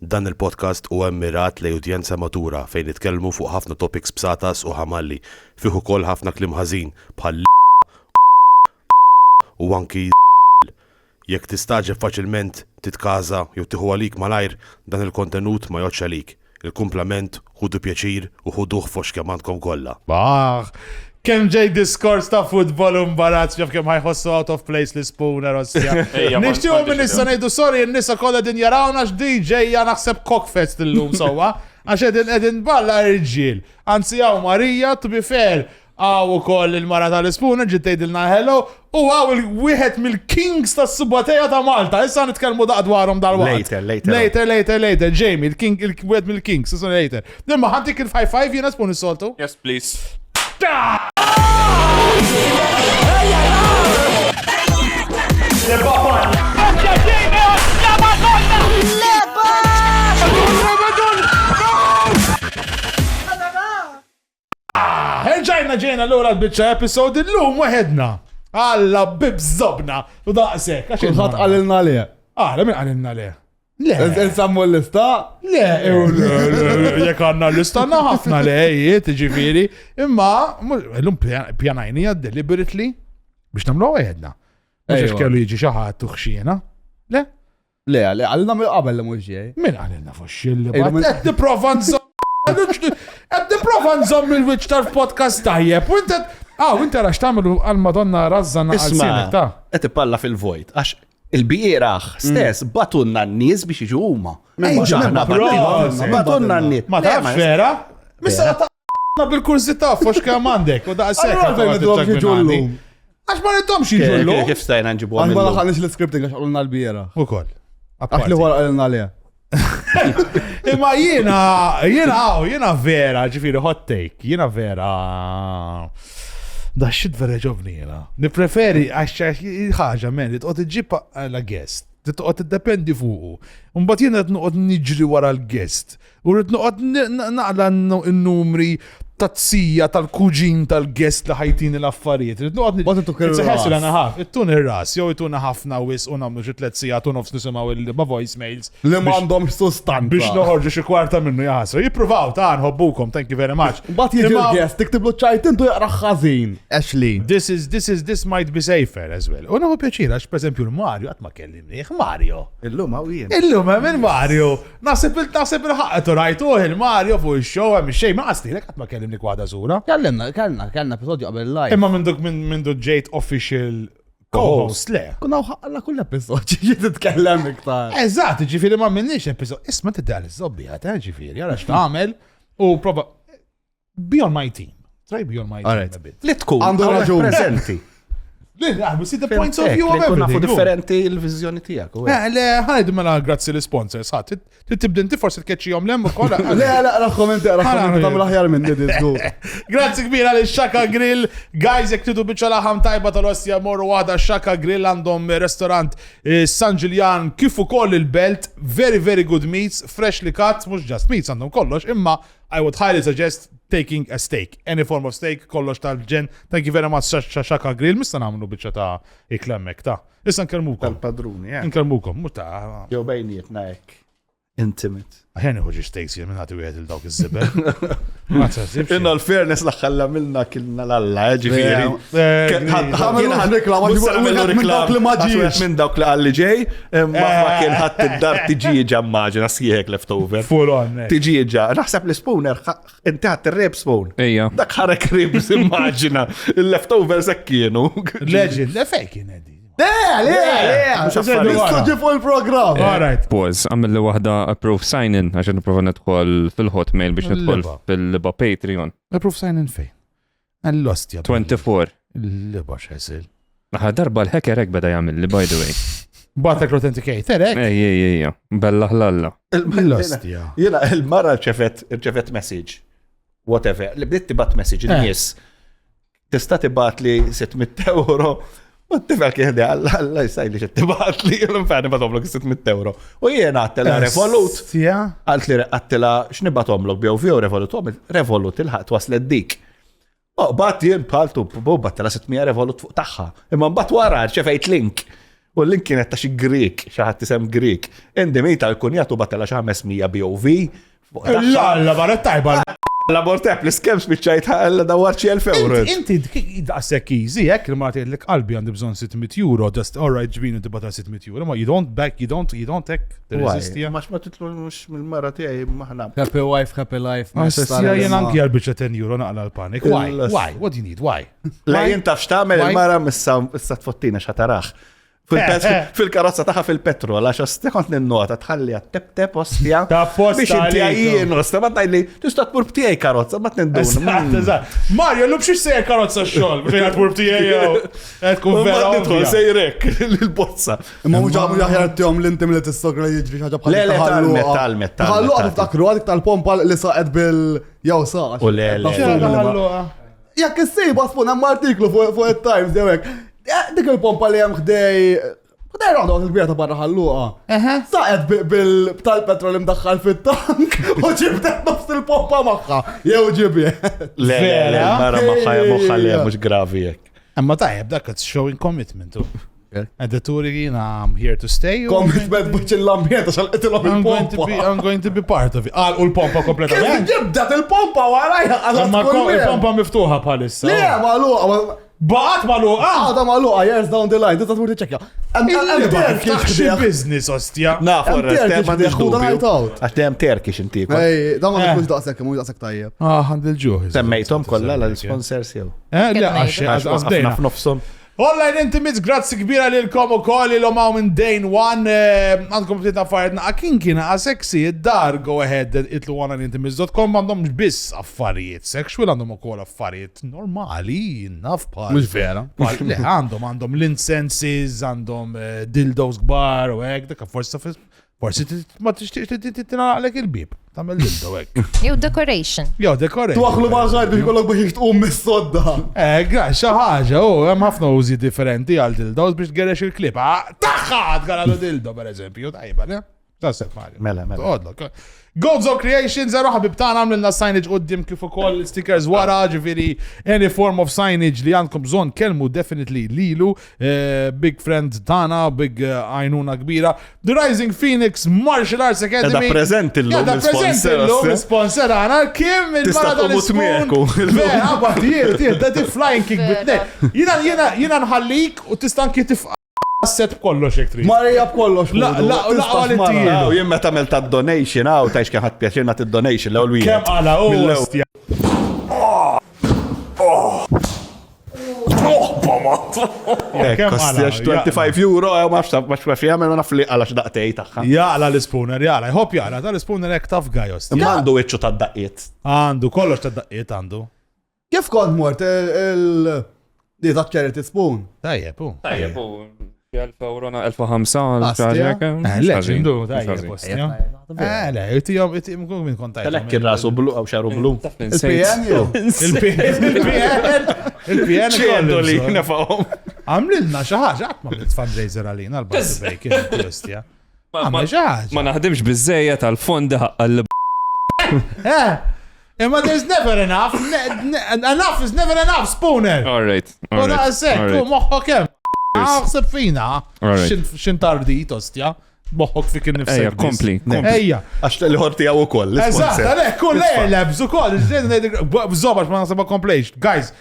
Dan il-podcast huwa mmirat li udjenza matura fejn nitkellmu fuq ħafna topics b'satas u ħamalli, fih ukoll ħafna kliem ħażin bħal u anki jekk tistaġeb faċilment titkaża jew tieħu għalik malajr dan il-kontenut ma jgħodx għalik. Il-kumplament ħudu pjaċir u ħuduh fox kemm għandkom kollha. Kem ġej diskors ta' futbol imbarazz ġaf kem ħajħossu out of place li Spooner ostja. Nishtiju minn nissa nejdu sorry n-nissa kolla din jarawna x-DJ naħseb Cockfest il-lum sowa, għax edin balla irġil. Anzi għaw Marija, to be fair, għaw u koll il-mara tal-Spooner ġittejdilna hello, u għaw il-wihet mill-Kings ta' Subateja ta' Malta, issa nitkelmu daqdwarom dal-waqt. Later, Jamie, il-wihet mill-Kings, issa later. Dimma ħantik il-5-5 jena Spooner soltu? Yes, please. ġejna l-ura l-bicċa episode il-lum weħedna. Alla bibżobna u daqsek. Kulħadd qalilna le. Minn qalilna le? Le. Nsammu l-lista? Le, jek għanna l-lista ħafna lejiet, ġifiri. Imma, l-lum pjanajni deliberately biex namlu għedna. Mux kellu jiġi xaħat tuħxina. Le? Le, għalina mill qabel l-muġġie. Min għalina fuxxilli. Għed niprofa nżomm il-witch tal-podcast tajjeb. U inta rax tamlu għal-Madonna razzana għal-sinek ta' Għet palla fil-vojt, għax il-bieraħ stess batunna n-nies biex iġu huma. Batunna n-nies. Ma tafx vera? Missa ta' bil-kurzita fux kam għandek. U da' s-sekka. Għax ma nittomx jiġullu. Kif stajna nġibu għamillu? Għan ma laħanix l-skripting għax għalunna l-bieraħ. U koll. Għax li għal għalunna le. Imma jiena vera, ġifiri hot take, jiena vera. Da xid vera ġovni jiena. Nipreferi għax ħaġa men, li tqgħod iġib la guest, tqgħod tiddependi fuqu. Mbagħad jiena qed noqgħod niġri wara l-guest. U rrid noqgħod naqla n-numri tazzija tal-kuġin tal-guest li ħajtin l-affarijiet. Itseħessu l-għana ħaf, ittun il-ras, jow ittun ħafna wis unamlu xi 3 sigħat u nofs nisimaw il-ma voicemails. Li m'għandhom sustanza. Biex noħorġu xi kwarta minnu jaħasru. Jippruvaw ta' nħobbukom, thank you very much. Mbagħad jiġi l-guest, tiktiblu ċajt intu jaqra ħażin. Ashley. This might be safer as well. U naħu pjaċir għax pereżempju l-Mario qatt ma kellimnieh Mario. Illum għawien. Illum minn Mario. Naħseb il-ħaqqa rajtuh il-Mario fuq ix-show hemm xejn ma qastilek qatt ma kellim li kwada zura. Kellna episodju qabel live. Imma minn dok ġejt official co-host le. Kuna ħalla kull episodju ġiet titkellem iktar. Eżatt, ġifieri ma minnix episod. Isma' tidda l-żobbi ħadd ġifieri, ara x'tagħmel u prova be on my team. Try be on my team a bit. Li tkun għandu raġun preżenti. See the points of view of everything. Nafu differenti il-vizjoni tijak. Le, ħanajdu mela grazzi l-sponsors, tibdinti forse tkeċċijom lemm u kolla. Le, raħkomenti tam l-aħjar minn nidizgu. Grazzi kbira li Shaka Grill. Guys, jek tidu biċċa laħam tajba tal-Ostja morru għada Shaka Grill għandhom restaurant San Ġiljan kif ukoll il-Belt. Very, very good meats, freshly cut, mux just meats għandhom kollox, imma I would highly suggest taking a steak. Any form of steak, kollox tal-ġen. Thank you very much, Shaka Grill. Mista namlu biċċa ta' iklemmek ta'. Issa nkelmukom. Tal-padruni, Nkelmukom, muta. Jow bejnietna ek. Intimate. Għajni uħuġi steaks jien minn għati għed il-dawk iż-zibel. Inna l-fairness laħħalla minna kilna l-alla, ġifiri. Minn dawk li għalli ġej, ma kien ħatt id-dar tiġiġa maġina sieħek leftover. Full on. Tiġiġa. Naħseb li spooner, inti ħatt il-rib spoon. Ejja. Dak ħarek ribs immaġina. Il-leftover sekkienu. Legend, le fejkin għedi. Nistuġi fuq il-program. All right. Pause, għamil li wahda approve sign-in, għaxan niprofa nedħol fil-hotmail biex nedħol fil-liba Patreon. Approve sign-in fej? Għall-ostja. 24. Liba xesil. Aħna darba l-hackerek beda jgħamil li, by the way. Batek l-authenticator, ek? Ejja. Bella ħlalla. L-ostja. Jena, il-marra ċefet message. Whatever. Li bdiet tibat message, il-nies. Tista tibat li 600 euro. U t-tifel kieħdi għalla jisaj li ċettibat li l-infani batomlok 600 euro. U jiena għattela Revolut. Għalt li għattela xnibatomlok bjew fiju Revolut. Revolut il-ħat waslet dik. Bat jien bħaltu, battela 600 Revolut fuq taħħa. Imma bat wara ċefejt link. U l-link kienet ta' xi Greek, xi ħadd isem Greek. Indimita jkun jagħtu batella xi 500 BOV. Alla, barra tajba. Labor tap l-iskems biċċajt ħalla dawar xi 1000 euro. Inti daqsek easy, jekk li ma tgħidlek qalbi għandi bżonn 600 euro, just all right ġbini tibgħata 600 euro, ma you don't take the resist. Max ma titlu mhux mill-mara tiegħi maħna. Happy wife, happy life. Sija jien anki għal biċċa 10 euro naqla l-panik. Why? What do you need? Why? La jien taf x'tagħmel il-mara issa tfottina x'atarax. Fil-karozza taħħa fil-petrol, għax kont ninnota tħalli għat-tep ostja. Biex inti għajjien, osta, ma tajli, tista tmur b'tijaj karozza, ma t-nindun. Mario, l-lub xiex sejr karozza xol, biex għatmur b'tijaj jow. Għedkun vera għodja. Sejrek, l-bozza. Ma mux għamu jaħjar t-jom l-intim li t-istokra jiġri ħagġa bħal. Le, tal-met. Ħallu għad t-takru għadik tal-pompa li saqed bil-jaw saqax. U le. Jak s-sejba spun għam artiklu fuq il-Times, dewek. Dik il-pompa li jem ħdej raħda il-bira ta' barra ħalluqa. Saqet tal-petrol imdaħħal fit-tank u ġibdet nofs il-pompa maħħa. Jew ġibje. Le, mara maħħa moħħa li mux gravi jek. Emma tajjeb, dak it's showing commitment. Għeddaturi jina, I'm here to stay. Commitment biex il-lambieta xal-qetilom il-pompa. I'm going to be part of it. Għal u l-pompa kompletament. Ġibdet il-pompa warajja. Emma il-pompa miftuħa bħalissa. Le, maħluqa. Baħt maluqa! Għada maluqa, years down the line, tista' tmur tiċċekkja. Ftaħxi business, ostja. Nafu, għax għatem Turkish inti. da ma nkunx daqshekk, mhux daqshekk tajjeb. Għand il-ġuħ. Semmejtom kollha l-sponsors jew. Le, għax f'nofshom. Online Intimates, grazzi kbira lilkom u koll il-om għaw minn Dane One. Għandkom ftit affarijiet naqakin kiena għaseksi id-dar, go ahead, itlu onlineintimates.com, għandhom biss affarijiet sexual, għandhom u koll affarijiet normali, naf pal. Mux vera. Le, għandhom l-incenses, għandhom dildos gbar u għek, dak forsi ma t-tinaqlek il-bib, tamel dildo għek. Jew decoration. Tuħlu maħħad biex kollok biex tqum mis-sodda. Xaħġa, hemm ħafna użi differenti għal dildos biex tgerex il-klip. Taħħad għal dildo, per eżempju, tajba, ne? Tasset Mario. Mela. Godzo Creations, għarru ħabib tana għamlilna signage qoddim kif ukoll stickers wara, ġifiri any form of signage li għandkom bżon kelmu definitely lilu, big friend tana, big għajnuna kbira. The Rising Phoenix Martial Arts Academy. Da prezent il-lum sponsor għana, kim il-mara tal-ispun. Vera, għabba, da flying kick bitne. Jina nħallik u tistanki set kollox jek trid. Marija b'kollox. La, U jien meta għamilt ta' donation, ta' xkien ħadd pjaċir nagħti donation l-ewwel wieħed. Kemm għala ostja. Kostijax 25 euro, ma xfaf jgħamil ma nafli għala x'daqtej tagħha. Jaqla l-spooner, jaqla, jħob jaqla, tal-spooner hekk taf gaj ostja. Għandu wiċċu ta' daqqiet. Għandu, kollox ta' daqqiet għandu. Kif kont mort di ta' charity spoon? Tajjeb, Tajjeb, 1000 euro, 1500, xaġek. Leġendu, tajjeb, ostja. Le, jtijom minn kontajt. Telek rasu blu, għaw xaru blu. Il-PN jew? Il-PN. ċendu li nefawom. Għamlilna xaħġa, għatma fundraiser għalina, għal-Bad Bacon, ostja. Għamma xaħġa. Ma naħdimx bizzejet għal-fondi għal Imma there's never enough. Enough is never enough, Spooner. All right. U daqsek, u moħħok kem. Għaxseb fina. Xin tardit, ostja. Moħħok fik il-nifsek. Ejja, kompli. Ejja. Għax li ħorti għaw u koll. Eżatt, għalek, kull labs u koll. Zobax ma nasaba komplejx. Guys,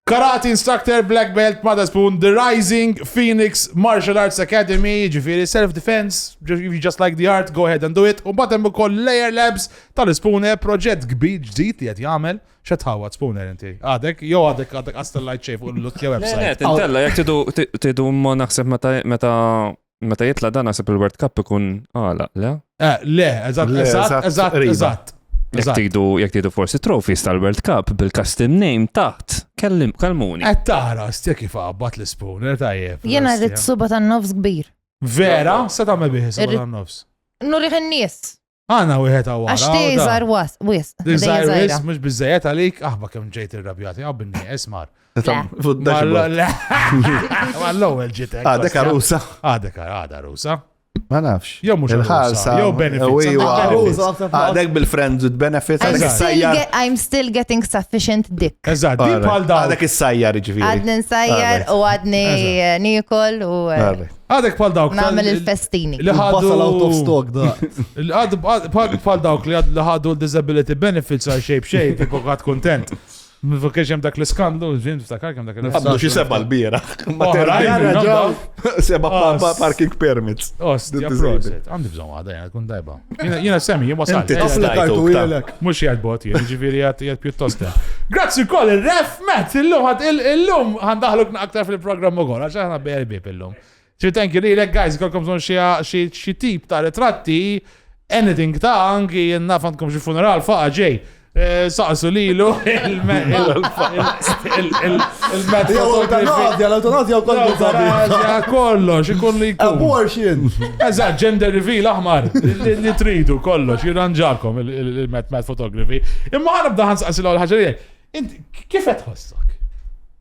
Karate Instructor, Black Belt, Mother Spoon, The Rising Phoenix Martial Arts Academy, ġifiri self-defense, if you just like the art, go ahead and do it. U batem u koll Layer Labs tal-Spooner, proġett kbir ġdid li għet jgħamil. Xatħawat Spooner inti? Għadek, jo għadek għastallajt xejf u l-lutja website. Tintella, jek tidu mo naħseb meta jitla dan naħseb il-World Cup ikun għala, le? Le, eżatt. Jek tidu forsi trophies tal-World Cup bil-custom name taħt. Kalmuni. Tara, stja kif għabbat l-Spooner, tajjeb. Jena rrit suba tan-nofs kbir. Vera? Se tagħmel bih suba tan-nofs? Nuriħ in-nies. Għana wieħed għawara. Għax tiżar wis. Tiżar wis, mux bizzajet għalik, aħba kem ġejt il-rabjati, għabbinni, esmar. Ma l-ewel ġitek. Għadek għarusa. Għadek għada rusa. Ma nafx. Jew mhux il-ħalsa. jew benefits. Għadek bil-friends u benefits. I'm still getting sufficient dick. Eżatt, di bħal daw. Għadek is-sajjar ġifiri. Għadni nsajjar u għadni nikol u Għadek bħal dawk. namel il-festini. Li Basal out of stock da. bħal dawk li ħadu l-disability benefits għal shape, ikok għad kontent. Mifakkex jem dak l-skandlu, ġin ftakar kem dak Għabdu xie seba l-bira. l-skandlu. Seba parking permits. Ostja, proset. Għandi bżon għada, jena tkun dajba. Jena semmi, jem wasal. Inti Applikajtu jilek. Mux jgħad bot, ġifiri jgħad pjuttost. Grazzi koll, il-ref, Matt, il-lum għandaħluk aktar fil-program ukoll, għax għana berbi il-lum. Thank you, really, guys, kolkom zon xie tip ta' ritratti, anything ta' anki nafantkom xie funeral faqa ġej. Saqsu lilu l-eutanazja u kollox, ikun li jkun. Abortion. Eżatt, gender reveal aħmar, li tridu kollox, jirranġalkom il-met photography. Imma ħana bda ħansaqsi l-ħagġarija, inti kif qed tħossok?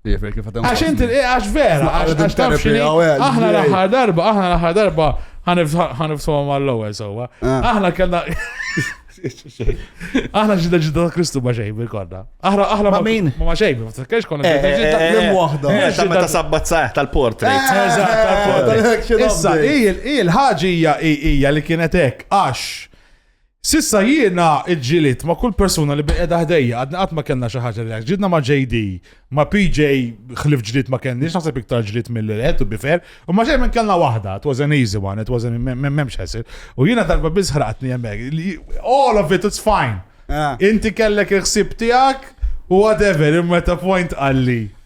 Għax inti, għax vera, għax taf xini, aħna l-aħħar darba ħanifsuwa mal-lowel sowa. Aħna kellna aħna ġidda Kristu ma xejn bil-korda. Aħna ma' min? Ma xejn, ma tfakkarx konna waħda. Ta' meta sabbat saħ tal-portrait. Issa, il-ħaġija hija li kienet hekk għax sissa jiena iġġilit ma' kull persuna li qiegħda ħdejja, qatt ma kellna xi ħaġa li ġidna ma' JD, ma' PJ ħlif ġlied ma kenniex, naħseb iktar ġlied mill-qed u bifer, u ma xejn minn kellna waħda, it was an easy one, it was m'hemmx ħesir. U jiena darba biss ħraqtni hemmhekk. All of it, it's fine. Inti kellek il-ħsieb tiegħek u whatever, imma ta' point għalli.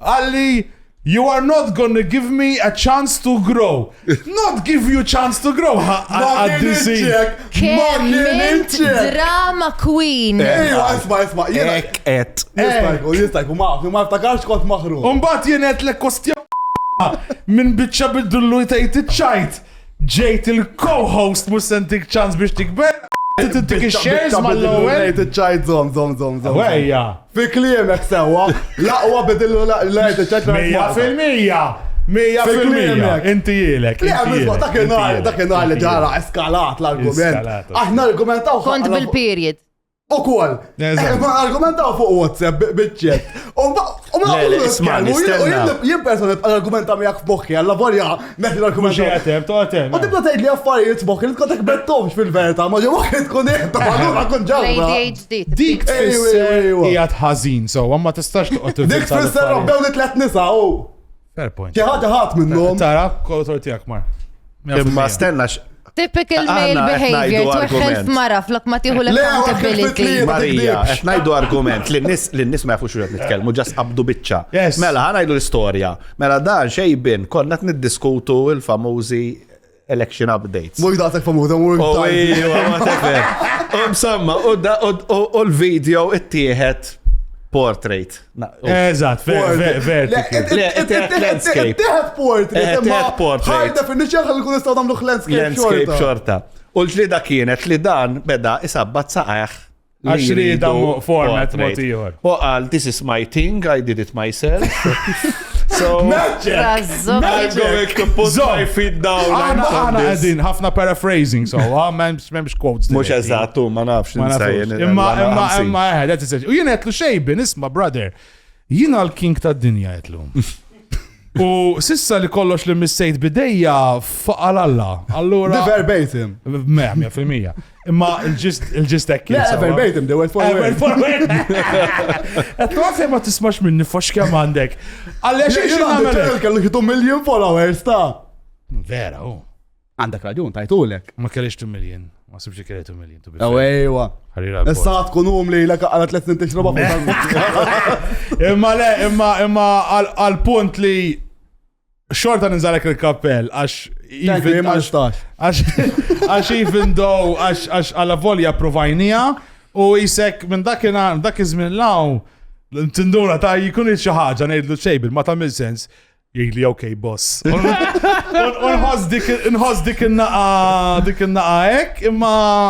Għalli, you are not gonna give me a chance to grow. Not give you chance to grow. Kemmint drama queen. Isma. Jistajk, u ma ftakarx kont maħru. Umbat jenet l kostja minn bitċa bid-dullu jtajt iċċajt. Ġejt il-co-host musentik ċans biex tikber. Tik il-shares mal-lowel. Ċajt zom. Wejja. Fi klimek sewa, laqwa bidillu lajt ċajt. 100%. Inti jilek. Dakinhar li ġara eskalat l-argument. Aħna argumentaw. Kont bil-period. U kol. Argumentaw fuq WhatsApp bitċet. Jien personet argumenta miegħek f'moħħi, alla volja meħli l-argumentaw. U tibda tgħid li affarijiet f'moħħi li tkotek bettomx fil-verità, ma ġewwaħ tkun qiegħda allura kun ġabra. ADHD. Dik tfisser qiegħed ħażin, so ma tistax toqgħod Dik tfisser rabbew li tliet nisa u. Fair point. Xi ħaġa ħadd minnhom. Tara kolor tiegħek mar. Imma stennax. Typical male behavior, tweħħel f'mara flok ma tieħu l-accountability. Marija, qed ngħidu argument li n-nies ma jafux x'qed nitkellmu, ġas qabdu biċċa. Mela ħanajdu l-istorja. Mela dan xejbin konna qed niddiskutu l-famużi election updates. Mhux daqshekk famuża mhux. Whatever. Insomma, u l-video ittieħed portrait. Eżatt, landscape. Teħed portrait. High definition ħalli kun nistgħu nagħmlu landscape xorta. U l-ġlida kienet li dan beda isabbat saqaħ. Għax rida format mod ieħor. U qal, this is my thing, I did it myself. So, I'm going to put my feet down. Aħna għedin, ħafna paraphrasing, so, memx quotes. Mux eżattu, ma nafx ninsajjen. Imma u jien għetlu xejbin, isma, brother, jina l-king ta' dinja għetlu. U sissa li kollox li missejt bidejja faqal alla. Allura. Verbatim. 100%. Imma il-ġist ekki. Verbatim, the word for word. Għetlu għafem ma tismax minni foxkja mandek. Għalli Jien għandi kellu xitu million followers ta' vera, u. Għandek raġun, tajtulek. Ma kellix 2 million. Ma subġi kelli 2 million. Ewwa. Issa tkun li l għalat 3 snin tixroba fuq. Imma għal-punt li xorta ninżalek il-kappell, għax even though, għax għalla volja provajnija, u jisek minn dak iż-żmien law, tinduna ta' jikun xi ħaġa ngħidlu xejbil, ma tagħmel sens, jgħidli okay boss. Unħoss dik in-naqa hekk, imma.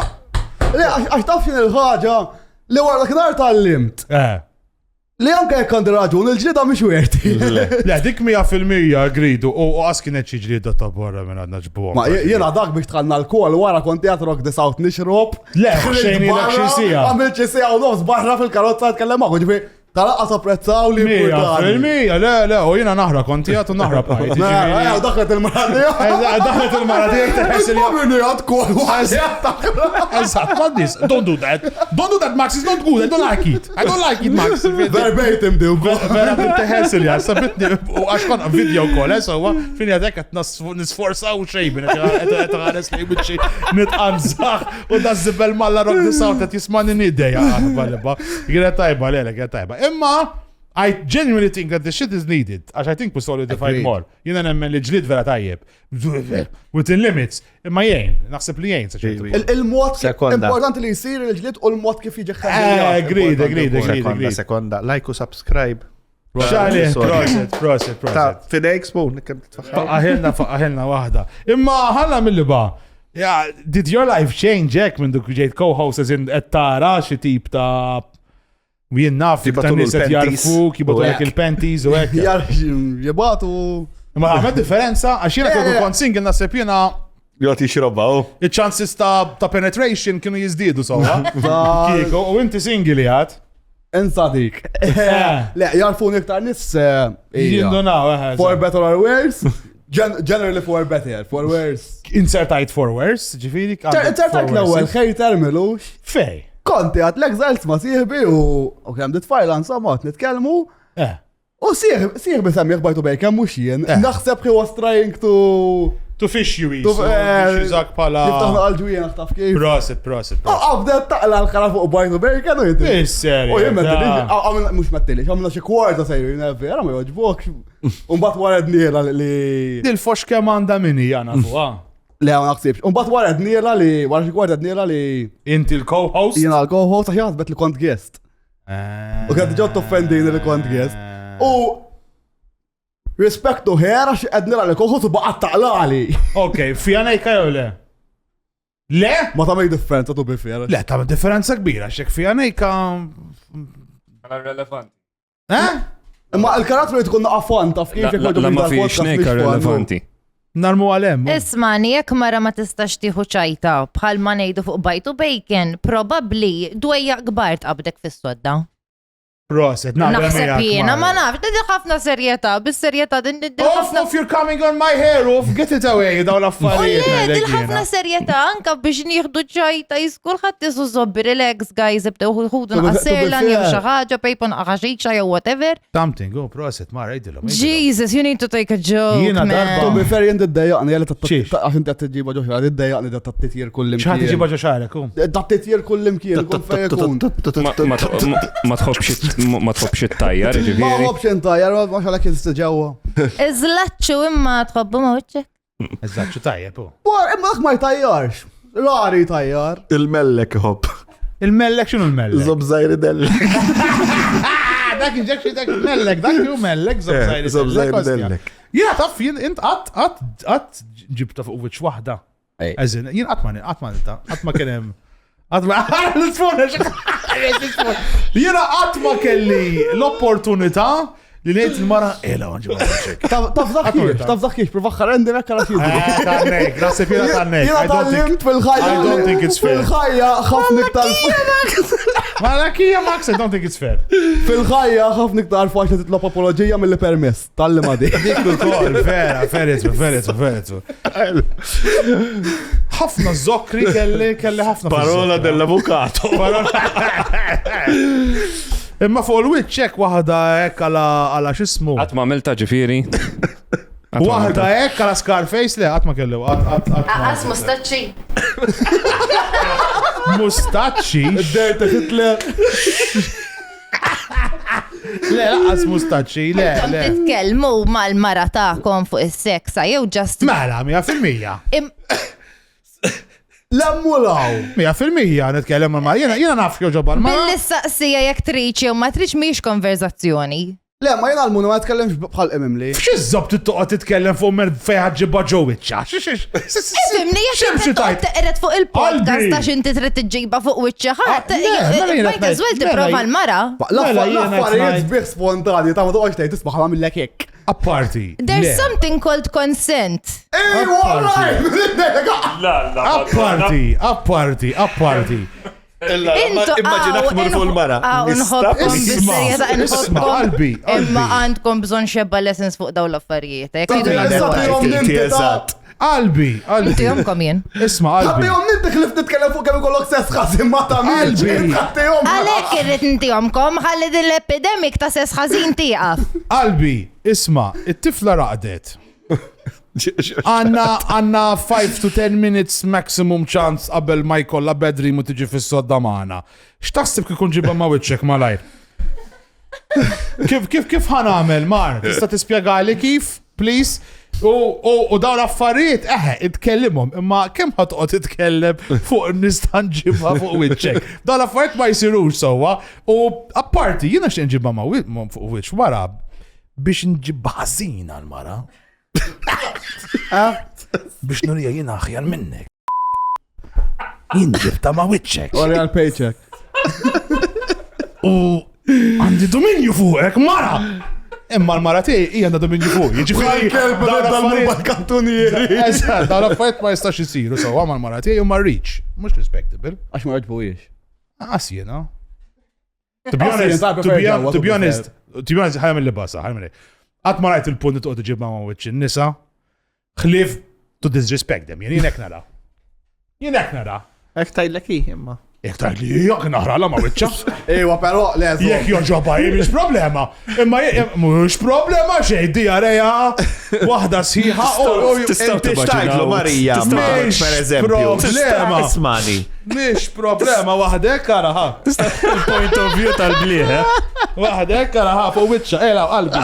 Le, għax taf xin il-ħaġa li wara dak nar tal-limt. Li anke jekk għandi raġun, il-ġlida mhix werti. Le, dik 100% gridu u għas kienet xi ġlieda ta' borra minn għandna ġbuhom. Ma jiena dak biex tħallna l-kol wara kont qed rock the south nixrob. Le, xejn ilek xi sija. Għamilt xi sija u nofs barra fil-karozza tkellem magħu ġifieri talaqqas apprezzaw li Mija, le, u jiena naħra konti għatu naħra bajt. Daħlet il-maradi. Daħlet il-maradi teħessil Minni għad kol Eżatt, madnis, don't do that. Don't do that, Max, it's not good, I don't like it. I don't like it, Max. Verbatim di u Vera teħessil ja, sabitni, u għaxkon video call, so fini għadek għat nisforsa u xejbin, għet għares li bieċi nitqanżax, u da zibel malla rock the south, għet jismani nideja, għalba, għet tajba, għet tajba. Imma, I genuinely think that the shit is needed. As I think we solidified more. Jina nemmen li ġlid vera tajjeb. Within limits. Imma jgħin, naħseb li jgħin. Il-mod Sekonda. importanti li jisir il-ġlid u l-mod kif jiġi Agreed. Sekonda, like u subscribe. Xali, proset. Ta' fidejk spoon, kem titfaħħa. Aħelna wahda. Imma ħalla mill-liba. Did your life change, Jack, minn duk ġejt co-host, as in tara xi tip ta' Wien naf ta' niset jarfu, kibatu għek il-panties u għek. Jibatu. Ma għamed differenza, għax jena kħodu kont single nasib jena Joti xirobba, il-chances ta' penetration kienu jizdidu sowa. Kiko, u inti single jgħat. Insadik. Le, jarfu niktar nis. Jindunaw, For better or worse. Generally for better, for worse. Insertajt for worse, ġifiri. Insertajt l-ewel, xej termilux. Fej. Konti għat l-exalts ma siħbi u kem dit-fajlan samot nitkelmu. U siħbi semmiħ bajtu bejkem mux jien. Naħseb he was trying to fish you eat. Jizak pala. Jiftaħna għal-ġujien naħtaf kif. Prosit. Għabdet taqla l-ħara fuq bajtu bejkem u jinti. Is-seri. U jien mettili, mux mettili, għamilna xie kwarta sejju jina vera ma joġbok. Unbat wared nila li. Dil-fox kemanda minni jana fuqa. Le, għan naħsibx. Unbat wared nila li, wara xie kwarta nila li. Inti l-co-host? Jina l-co-host għax jazbet li kont guest. U għad ġot offendini li kont guest. U respect to her għax għednila li co-host u baqat taqlali. Ok, fijanejka jew le? Le? Ma ta' mej differenza tu bifir. Le, ta' differenza kbira, xek fijanejka. Relevanti. Ma l-karattru li tkun naqafon taf kif La ma fiex nejka relevanti. Narmu għalem. Ismani, jekk mara ma tistax tieħu ċajta bħal ma ngħidu fuq bajtu bacon, probabbli dwejja kbar tqabdek fis-sodda. Proset, naħseb jiena ma nafx, din ħafna serjetà, bis-serjetà din ħafna. If you're coming on my hair off, get it away, daw l-affarijiet. Din ħafna serjetà anka biex nieħdu ċajta jiskur ħadd isu żobbi relax guys ibdew ħudu naqasserlan jew xi ħaġa pejpon aqaxikxa jew whatever. Something, go proset, ma rajdilhom. Jesus, you need to take a joke. Jiena darba. Tu bifer jien tiddejjaqni jela għax inti qed tiġiba ġo xara, tiddejjaqni da tat-titjir kullim. X'ħadd tiġiba ġo xarek hu? Dat-titjir kullim kien kun fejn ikun. Ma tħobx it-tajjar, Ma ġifieri. ħobx intajjar, ma xalek jistiġewwa. Iżlaċċu imma tħobbu mawċek. Eżatt, tajjeb hu. Imma dak ma jtajjarx. Rari tajjar. Il-mellek hop. Il-mellek x'inhu l-mellek? Zob zaħri dellek. Dak inġekxi dak il-mellek, dak ju mellek, Zob zaħri dellek. Jena taf, jien int qatt ġibta fuq wiċċ waħda. Eżin, jien qatt ma kien hemm. Jena għatma kelli l-opportunità li nejt il-mara ela għanġi għanġek. Taf zaħkiex, provaħħar rendi mekka raċidu. Tannek, nasib jena tannek. Jena tal-limt fil-ħajja. I don't think it's fair. Fil-ħajja ħafnik tal- Ma lakija Max, I don't think it's fair. Fil-ħajja ħafnik tal-faċ li titlob apologija mill-li permess. Tal-li ma di. Dik ukoll, veritru. Ħafna zokri kelli ħafna. Parola dell-avukato. Imma fuq il-witċek waħda hekk għala x'ismu. Qatt ma għamilta ġifieri. Waħda hekk għala Scarface le qatt ma kellu. Aqas mustaċċi. Mustaċċi? Derta Hitler. Le, laqas mustaċċi, le. Titkellmu mal-mara tagħkom fuq is-seksa jew just. Mela, 100%. L-ammulaw. 100% nitkellem ma' jena naf joġobar ma'. Bil-saqsija jekk triċ jew ma triċ mhix konverzazzjoni. Le, ma jena l-munu ma jitkellimx bħal Emily. X'iżob tittoqgħod titkellem fuq mer fejn ġibba ġo wiċċa? Fimni, X'imxi jek tajt? t-qeret fuq il-podcast Qalbi. ta' xinti trid tiġġiba fuq wiċċa ħadd. le, mela Might as well tipprova l-mara. L-affarijiet sbieħ spontani, ta' ma toqgħodx tgħid tisma' ħamillek hekk. Apparti. There's something called consent. Ej, Apparti. Immaġinak mur fuq l-mara. Nħobkom bis-serjetà, Isma' qalbi. imma għandkom bżonn xebba lessons fuq daw l-affarijiet. Qalbi. Tijomkom jien. Isma' qalbi. Ħaddihom ninti ħlif nitkellem fuq kemm ikollok sess ħażin ma tagħmilx. Qalbi. Ħaddihom. Għalek irrit ntijomkom, ħalli din l-epidemik ta' sess ħażin tieqaf. Qalbi, isma' it-tifla raqdet. Għanna 5 to 10 minutes maximum chance qabel ma jkollha bedri mu tiġi fis-sodda magħna. X'taħseb kif ġibha ma' wiċċek malajr? Kif ħanamel, Mar? Tista' tispjegali kif, please? U dawn affarijiet, itkellimhom, imma kemm ħadqod titkellem fuq nista' nġibha fuq wiċċek. Dawn affarijiet ma jsirux sewwa, u apparti jiena x'in nġibha ma' fuq wiċċ wara biex nġibha ħażina l-mara. Biex nurija jien aħjar minnek. Jien ġibta ma' wiċċek. Ori għal paycheck. U għandi dominju fuqek, mara! Imma l-mara tiegħi hija għandha dominju fuq. Jiġifieri kantunieri. Eżatt, dawn l-affarijiet ma jistax isiru sewwa mal-mara tiegħi u mar-reach. Mhux respectable. Għax ma jgħġbujiex. Qas jiena. To be honest, ħajja mill-libasa, ħajja mill Għat ma rajt il-punt tuqt ġib ma' wiċċ n-nisa, xlif to disrespect them, jenek nara. Ek tajlek imma. Jek tajli, jek naħra la ma' wiċċa. Ejwa, pero, leżu. Jek joġoba, mux problema. Imma mux problema xej, diareja, wahda sħiħa. Tistaw t-istajdlu Marija, per eżempju. Problema. Ismani. Mish problema, wahdek karaħa. Il-point of view tal-bliħ, Wahdek karaħa, fuq wiċċa, ela, qalbi.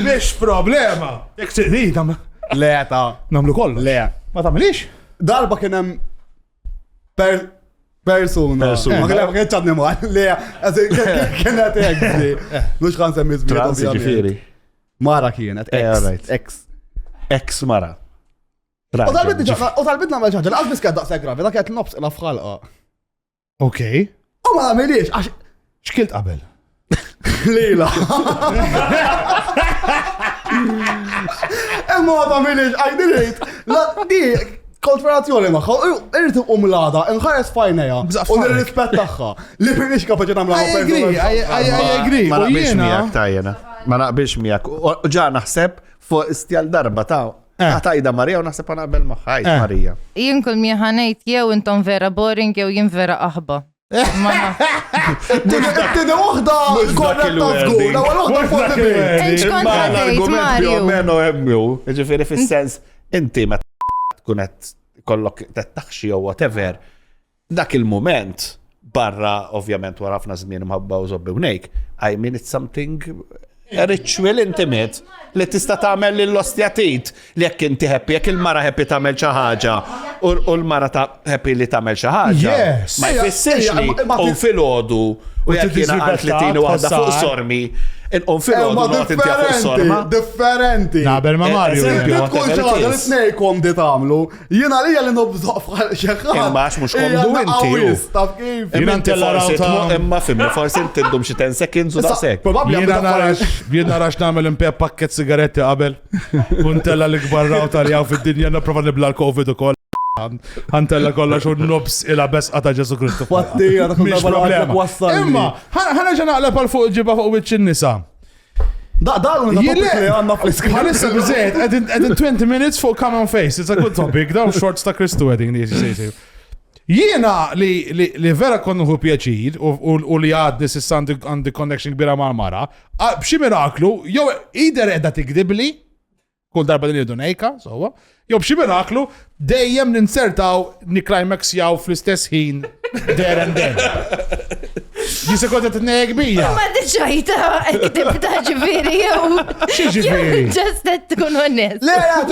Mish problema. Jek t-tiqdi, Le, ta' namlu kollu. Le. Ma tamilix? Darba kienem persuna. Ma kienem kieċadni ma' le, kienet egzi. Mux kan semmi zbiet. Transi ġifiri. Mara kienet, Ex mara. U tal-bidna ma' ġaġa, l-għazbis kħed daqsa gravi, da kħed nobs ila fħalqa. Okej. U ma' għamiliex, għax Xkilt qabel? lila. Emma ma' għamiliex, għajdirejt, la di konferazzjoni maħħa, irrit umlada, nħares fajneja, u nirrispettaħħa, li finix kapaċi namlaħa I agree. Ma U naqbilx jiena- miegħek tajjena. Ma naqbilx miegħek. U ġa naħseb fuq istjal darba ta' għatajda Marija u naħseb għanaqbel maħħajt Marija. Jien kull miħanajt jew intom vera boring jew jien vera aħba. Tini uħda korretta zgur, la għal uħda fuq il-bejt. Enċ kontra tgħid Mario. meno hemmu, ġifiri fis-sens, inti ma kunet kollok taħxi jew whatever, dak il-moment barra ovvjament wara ħafna żmien mħabba u żobbi unejk, I mean it's something a ritual intimate li tista' tagħmel lill-ostjatit li jekk inti happy, jekk il-mara happy tagħmel xi ħaġa u l-mara happy li tagħmel xi ħaġa. Yes. Ma jfissirx li u filgħodu u jekk jiena għalt li tieni waħda fuq sormi, inqom filgħodu noqgħod inti fuq sorma. Differenti. Naqbel ma' Mario. Tkun xaħġa li t-nejkom di tamlu, jina li għalli nobżoq xeħħa. Imma għax mux kondu inti. Taf kif. Jina ntella rawta. Imma fimmi, forsi intindum xi 10 seconds u da sek. Probabli Jiena narax namel impep pakket sigaretti qabel. Untella l-ikbar rawta li għaw fid-dinja naprova nibla l-Covid u koll. Għantella kolla xo nobs ila bes għata Ġesu Kristu. Fatti, għadak Mish problema. Imma, ħana ġana għalep għal fuq ġiba fuq wiċċ n-nisa. Daru li għanna fl-iskri. Għalissa bizzejt, għedin 20 minutes fuq common face. It's a good topic. Daw shorts ta' Kristu għedin. Jiena li vera konnuħu pjaċir u li għadni s-sand għandi connection kbira ma' mara, b'xi miraklu, jow ider edha tikdibli, kull darba din jidu nejka, sowa, jow b'xi miraklu, dejjem ninsertaw niklimax jaw fl-istess ħin there and then. Jisa konta t-nejk bija. Ma diċajta, tibda ġifiri jew. Xi ġifieri? Just that tkun onest. Le, vera,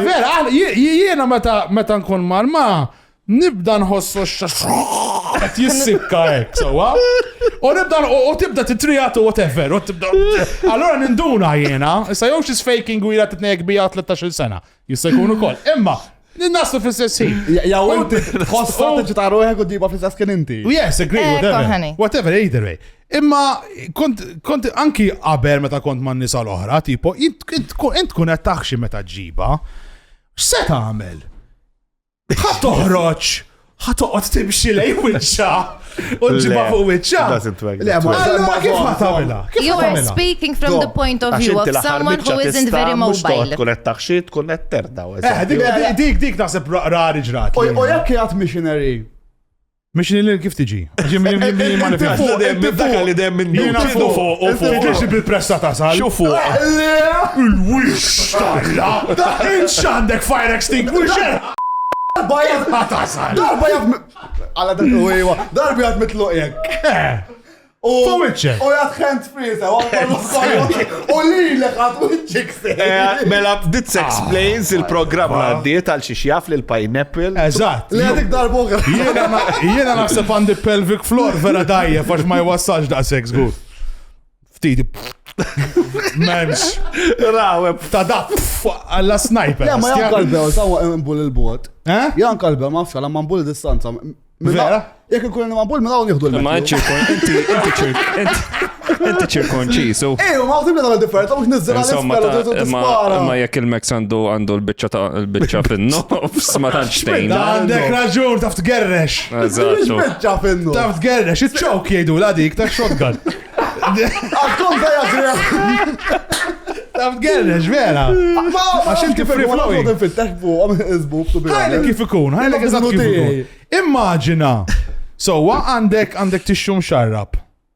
Vera, jiena meta nkun marma, nibda nħossu qed jissikka hekk sewwa. U nibda u tibda titrijatu whatever, u tibda. Allora ninduna jiena, issa jew xi faking wila titnejk bija 13 sena. Jista' jkun ukoll. Imma Naslu fl-istess ħin. Jaw inti tħossa tiġi ta' ruħek u diba fl-istess kien inti. Yes, agree, whatever. Whatever, either way. Imma kont anki qabel meta kont man nisa l-oħra, tipo, int kun qed taħxi meta ġiba, x'se tagħmel? Ħadd toħroġ, ħadd toqgħod timxi lej wiċċa u ġiba fuq wiċċa. Allura kif ħadd tagħmilha? You are speaking from the point of view of someone who isn't very mobile. Tkun qed taħxi, tkun qed terdaw. Dik naħseb rari ġrat. U jekk jgħat missionary. Missionary kif tiġi? Dak li dem minn Jiena fuq u tiġi bil-pressa tasal. Xufu. Il-wix talla. Inx'għandek fire extinguisher. Darba jgħat mitlu jgħek. U jgħat hand freeze, u li l-għat uċċik se. Mela, this explains il-programma għaddiet għal xiexjaf li l-pineapple. Eżatt. Li għadik darba uħra. Jiena naħseb għandi pelvic floor vera dajja, fax ma jwassax da' sex good. Ftidi. Memx. Raweb. Ta' da' għalla sniper. Ja, ma jgħan kalbew, sawa mbul il-bot. Jgħan kalbew, ma fxala, ma mbul distanza. Vera? Jek nkun ma mbul minna għu nieħdu l-metru. Inti ċirkonċisu. Ma għu tibna differenza, mux nizzil għal-ispera. Ma jek il-Mex għandu l-bicċa fin-nofs, ma tanċtejn. Għandek raġun, taf tgerrex. Eżattu. Bicċa finnu. Taf tgerrex, il-ċok jgħidu l-għadik ta' shotgun. Għakkun da jgħadri. Taf tgerrex, vera. Għax inti free flowing. Ħajlek kif ikun, ħajlek eżatt kif ikun. Immaġina. Sowa għandek tixxu mxarrab.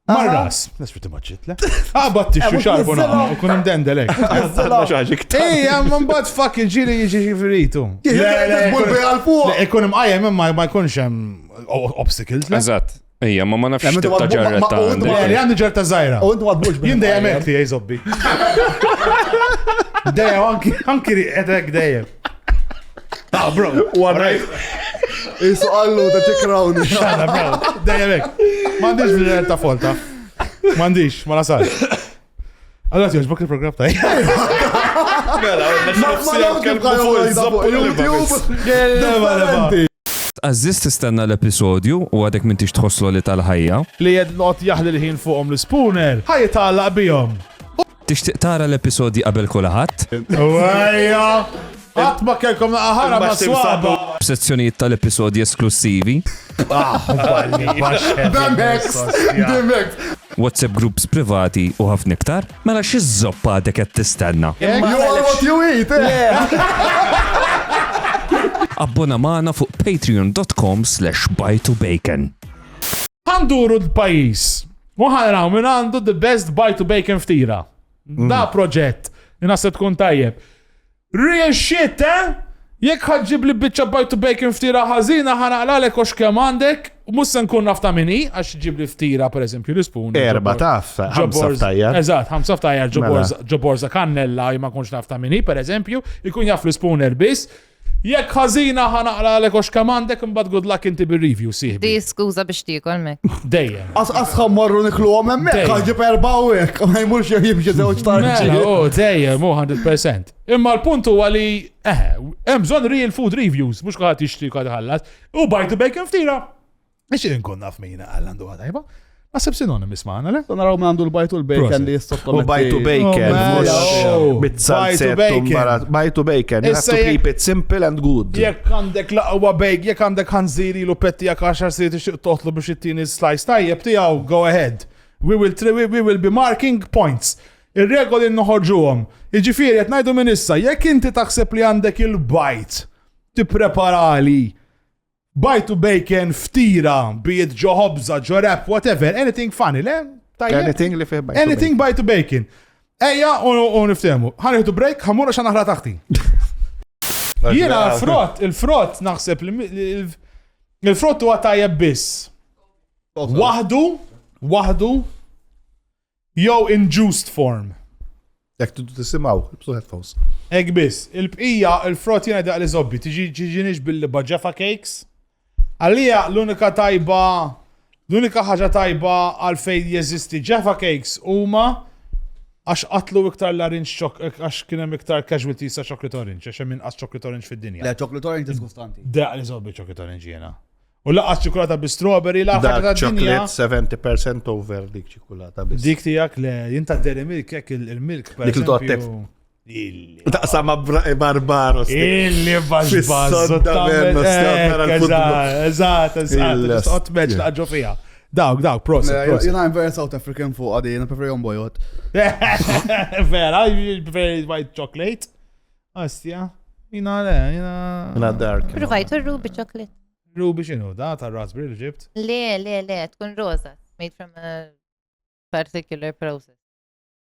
Marras. Nasbit immaġit, le? Għabat tixxu xarbu naħna, u kun imdendelek. Ejja, man bad fuck il-ġiri jiġi ġifiritu. Ikun imqajem imma ma jkunx hemm obstacles, le? Eżatt. Ejja, ma nafx tibta ġarretta għandi. Għandi ġarta zaħira. U intu għadbux. Jien dejjem hekk tiegħi zobbi. Dejjem anki riqetek dejjem. Ah, bro. Isu għallu ta' tikrawni. Xana, bro. Dejjem hekk. M'għandix bil-ġarta folta. M'għandix, ma nasal. Allora tjoġbok il-program ta' Għazziz tistenna l-episodju u għadek minn tix tħosslu li tal-ħajja. Li jednot jaħli l-ħin fuqom l-spooner. ħajja taqlaq bijom. Tixtiq tara l-episodji qabel kulħadd. Wajja. Għat ma kelkom naqaħara ma swaba. Sezzjonijiet tal-episodji esklusivi. Demek. WhatsApp groups privati u ħafna iktar. Mela xi żoppa għadek qed tistenna. You are what you eat, Abbona magħna fuq patreon.com/buy2bacon. Għanduru d-pajis. Muħanraw minn għandu the best buy2bacon ftira. Da proġett. Jinaset tkun tajjeb. Real shit, Jek ħadġib li bitċa buy2bacon ftira ħazina ħanaqlalek ox kem għandek, u mussa nkun nafta minni, għax ġib li ftira, per eżempju, l-spoon. 4 taffa, 5 ftajjar. Eżat, 5 ftajjar ġoborza kannella, ma kunx nafta minni, per eżempju, ikun jaff l-spooner bis. Jekk ħażina ħanaqlalek ox kem għandek, mbagħad good luck inti bir-review siħbi. Di skuża biex tiekol mek. Dejjem. Asħam marru niklu għom emmek, ħagġib 4 u hekk, ma jmurx jimxie żewġ tarġi. Dejjem, 100%. Imma l-punt huwa li hemm bżonn real food reviews, mhux qatt jixtri qed ħallas, u buy2bacon ftira. Ix inkun naf min għandu għadajba. Naħseb synonymous maħna, le? Naraw minn għandu l-buy2bacon li jistottom. U buy2bacon, bit-salset, buy2bacon, you have to keep it simple and good. Jekk għandek laqwa bake, jekk għandek ħanżiri l petti jak 10 sir tixtieq toħtlu biex ittini slice tajjeb tiegħu, go ahead. We will be marking points. Ir-regoli noħorġuhom. Jiġifieri qed ngħidu minn issa, jekk inti taħseb li għandek il-bajt tippreparali buy2bacon ftira, be it ġo ħobża, ġo rap, whatever, anything funny, le? Anything li fih buy2bacon. Anything buy2bacon. Ejja, u niftehmu. Ħanieħdu break, ħammur għax naħla taħti. Jiena il-frott naħseb il-frott huwa tajjeb biss. Waħdu, jew in juiced form. Jek tisimaw, ibsu headphones. Ek biss, il-bqija, il-frott jena daq li zobbi, tiġi nix bil-bajaffa cakes, Għalija l-unika ħaġa tajba għalfejn jeżisti Jaffa Cakes huma għax qatlu iktar l-orange għax kien hemm iktar casualties sa' chocolate orange, għax hemm inqas chocolate orange fid-dinja. Le, chocolate orange disgustanti. Da li żobbi chocolate orange jiena. U laqqas ċokolata bi strawberry la ħaġa Dark tad-dinja. chocolate 70% over dik ċikulata biss. Dik tiegħek le, jinta dairy milk jekk il-milk per Dik li toqtef. Taqsa ma Barbaros. Illi bażbaż. Fis-sodda verno, stjotna l-futbol. Eżatt, qed meċ laqġu fija. Dawk, proset. Jena I'm very South African fuq għadi, jena preferi on boyot. Vera, you prefer white chocolate? Astja, jina dark. Provajtu ruby chocolate. Ruby xinu, da ta' raspberry li ġibt? Le, tkun rosa. Made from a particular process.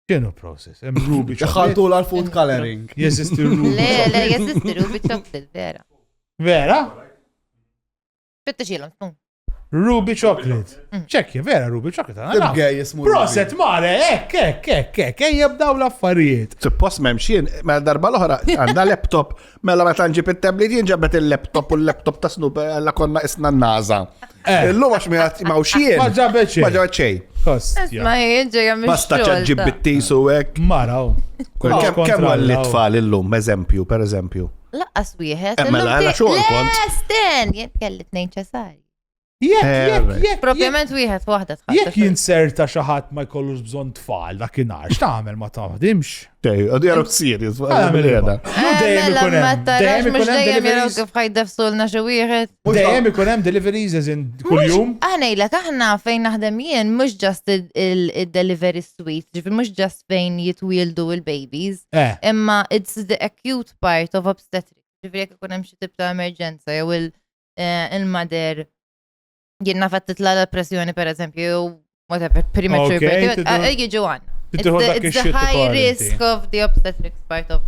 Xinu process? Hemm ruby chocolate. Ċaħaltu l-food coloring. Jeżisti ruby. Le, jesisti ruby chocolate, vera. Vera? Fitta xilom, spun. Ruby chocolate. ċekkja, vera ruby chocolate. Tibgej jismu. Proset, mare, ek, jibdaw l-affarijiet. Suppost memxin, mela darba l-oħra, għanda laptop, mela meta nġib il-tablet jinġabet il-laptop u l-laptop ta' Snoop għalla konna isna n-naza. Illum għax mawxien. Ma ġabet xejn. Ma ġabet xejn. Kostja. Ma jieġa jgħam Basta ċaġġib bit-tisu għek. Maraw. Kemm għall-tfal illum, eżempju, per eżempju. Laqqas wieħed. Mela, għala xogħol kont. Le, sten, jien kelli 2 ċasari. Jekk, Propjament wieħed waħda tħadd. jekk jinserta xaħat ma jkollux bżon tfal dakinhar, x'tagħmel ma taħdimx? Għadu jaraw serious. Mela, Dejjem mux dejjem jaraw kif ħajdefsulna xi wieħed. Dejjem ikun hemm deliveries eżin kuljum. Aħnejlek aħna fejn naħdem jien mhux just il-delivery suite, ġifier mhux just fejn jitwieldu il-babies, imma it's the acute part of obstetrics. Ġifier jekk ikun hemm xi tip ta' emerġenza jew il-mader jien nafat titla l-pressjoni per eżempju, whatever, premature birth, jiġu għan. It's the high risk of the obstetrics part of.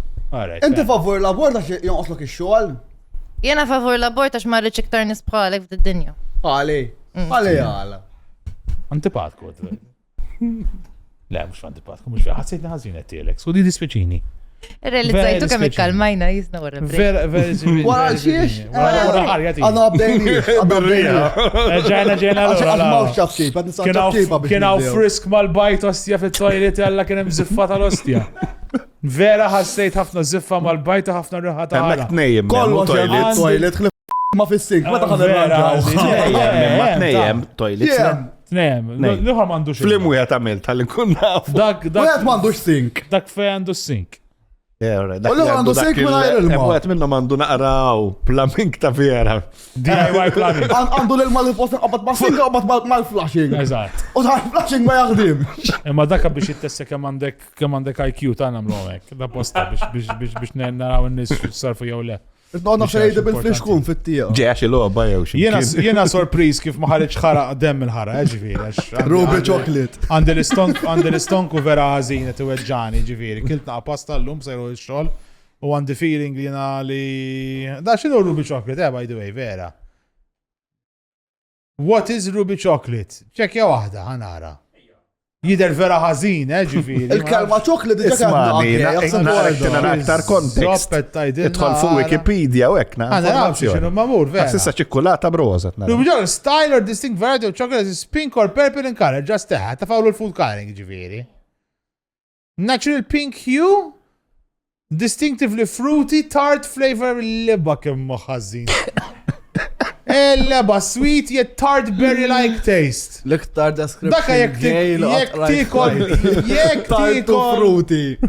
Inti favor labor għax jonqoslok ix-xogħol? Jena favor l-abort għax marriċ iktar nisbħalek f'd-dinja. Għala. Antipatku. Le, mux antipatku, mux fiħ. Ħassejtni ħazin għettilek, so di dispieċini. Realizzajtu kemm ikkalmajna jisna wara. Wara xiex? Għanna Ġajna Għaxmaw xabxib, għad nisaw xabxiba biex. Kienaw frisk mal-bajt ostja fit-toilet għalla kienem ziffa tal-ostja. Vera ħassejt ħafna ziffa mal-bajt u ħafna rħata għala. Hemmek tnejjem, Kollu toilet, ma fissink, ma taħħad ma tnejjem toilet. Tnejjem, l-ħar mandux. Flim u jgħat għamil tal-nkun naf. Dak mandux sink. Dak fej għandu sink. Ullu għandu sink minna il-ma. Għet minnu għandu naqraw plumbing ta' vera. DIY plumbing. Għandu l-ma l-post għabat ma' sink għabat mal-flashing. Eżat. U tal-flashing ma jaħdim. Imma dakka biex jittessa kemm għandek IQ ta' namlu għek. Da posta biex naraw n-nis sarfu jew le. Għanna xejda bil-flixkun fit-tija. Ġeħx il-loba jew xie. Jena sorpriz kif maħarriċ ħara dem il-ħara, ġifiri. Ruby chocolate. Għandi l-istonku vera għazina t-weġġani, ġifiri. Kiltna pasta l-lum sajru il-xol. U għandi feeling li jena li... Da xinu Ruby chocolate, by the way, vera. What is Ruby chocolate? ċekja wahda, ħanara. Jider vera ħazin, ġifiri. Il-kalma chocolate Ismani, għaktar aktar kontekst. Idħol fuq Wikipedia u ekna. Għana nafxie xinu mamur, vera. Sissa ċikkulata broza. Ruby chocolate, style or distinct variety of chocolate is pink or purple in color, just that. Tafawlu l-food coloring, ġifiri. Natural pink hue, distinctively fruity, tart flavor, l-lebba kemmu ħazin. Leba sweet yet tart berry-like taste. L-iktar description. Daka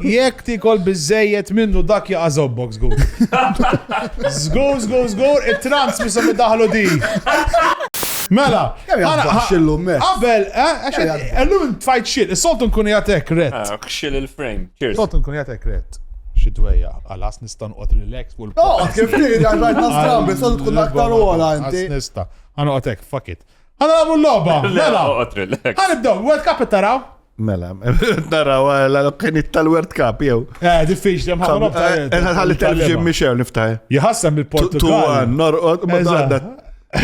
jek tikol bizzejiet minnu dak jaqazobbok zgur. Zgur, it-trans misom id-daħlu di. Mela, qabel, għallum tfajt xil, il-soltun kun jatek ret. Xil il-frame, cheers. Soltun kun jatek ret. Xidweja, għalas nistan qot relax u kif tiri għajt nastram, bisan tkun aktar u għala inti. Nista, għanu għatek, fuck it. Għanu għabu l-loba, mela. Għanibdaw, World Cup taraw? Mela, naraw l-qinit tal-World Cup jew. Diffiċ, jem ħafna nobta. Għalli tal-ġim Michel niftaħ. Jħassam il-Portugal. Norqot, ma għadda.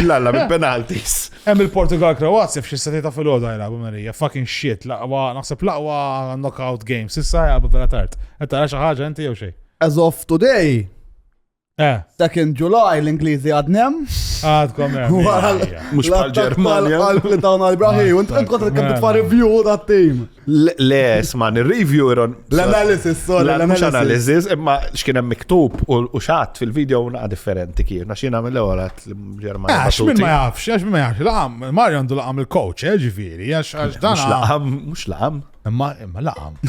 Lalla, bil-penaltis. Hemm il-Portugal Kroazja f'xi statita fil-ħoda jilagħbu Marija, fucking shit, naħseb laqwa knockout game, sissa jgħalbu vera tard. Qed tara xi ħaġa inti jew xejn? As of today, 2 July l-Ingliżi għadnem. Għadkom Mux bħal-Ġermanja. Għal-Plitawna l-Ibrahim, u int kont kemm titfa' review ta' team. Le, sman, il-review iron. L-analysis, sorry, Mux analysis, imma xkien hemm miktub u xat fil-video naqa differenti kien. Għax jiena mill-ewwel għat l-Ġermanja. Min ma jafx, min ma jafx. Laqam, Mario għandu laqam il-coach, ġifieri, għax dan. Mux laqam. Imma laqam.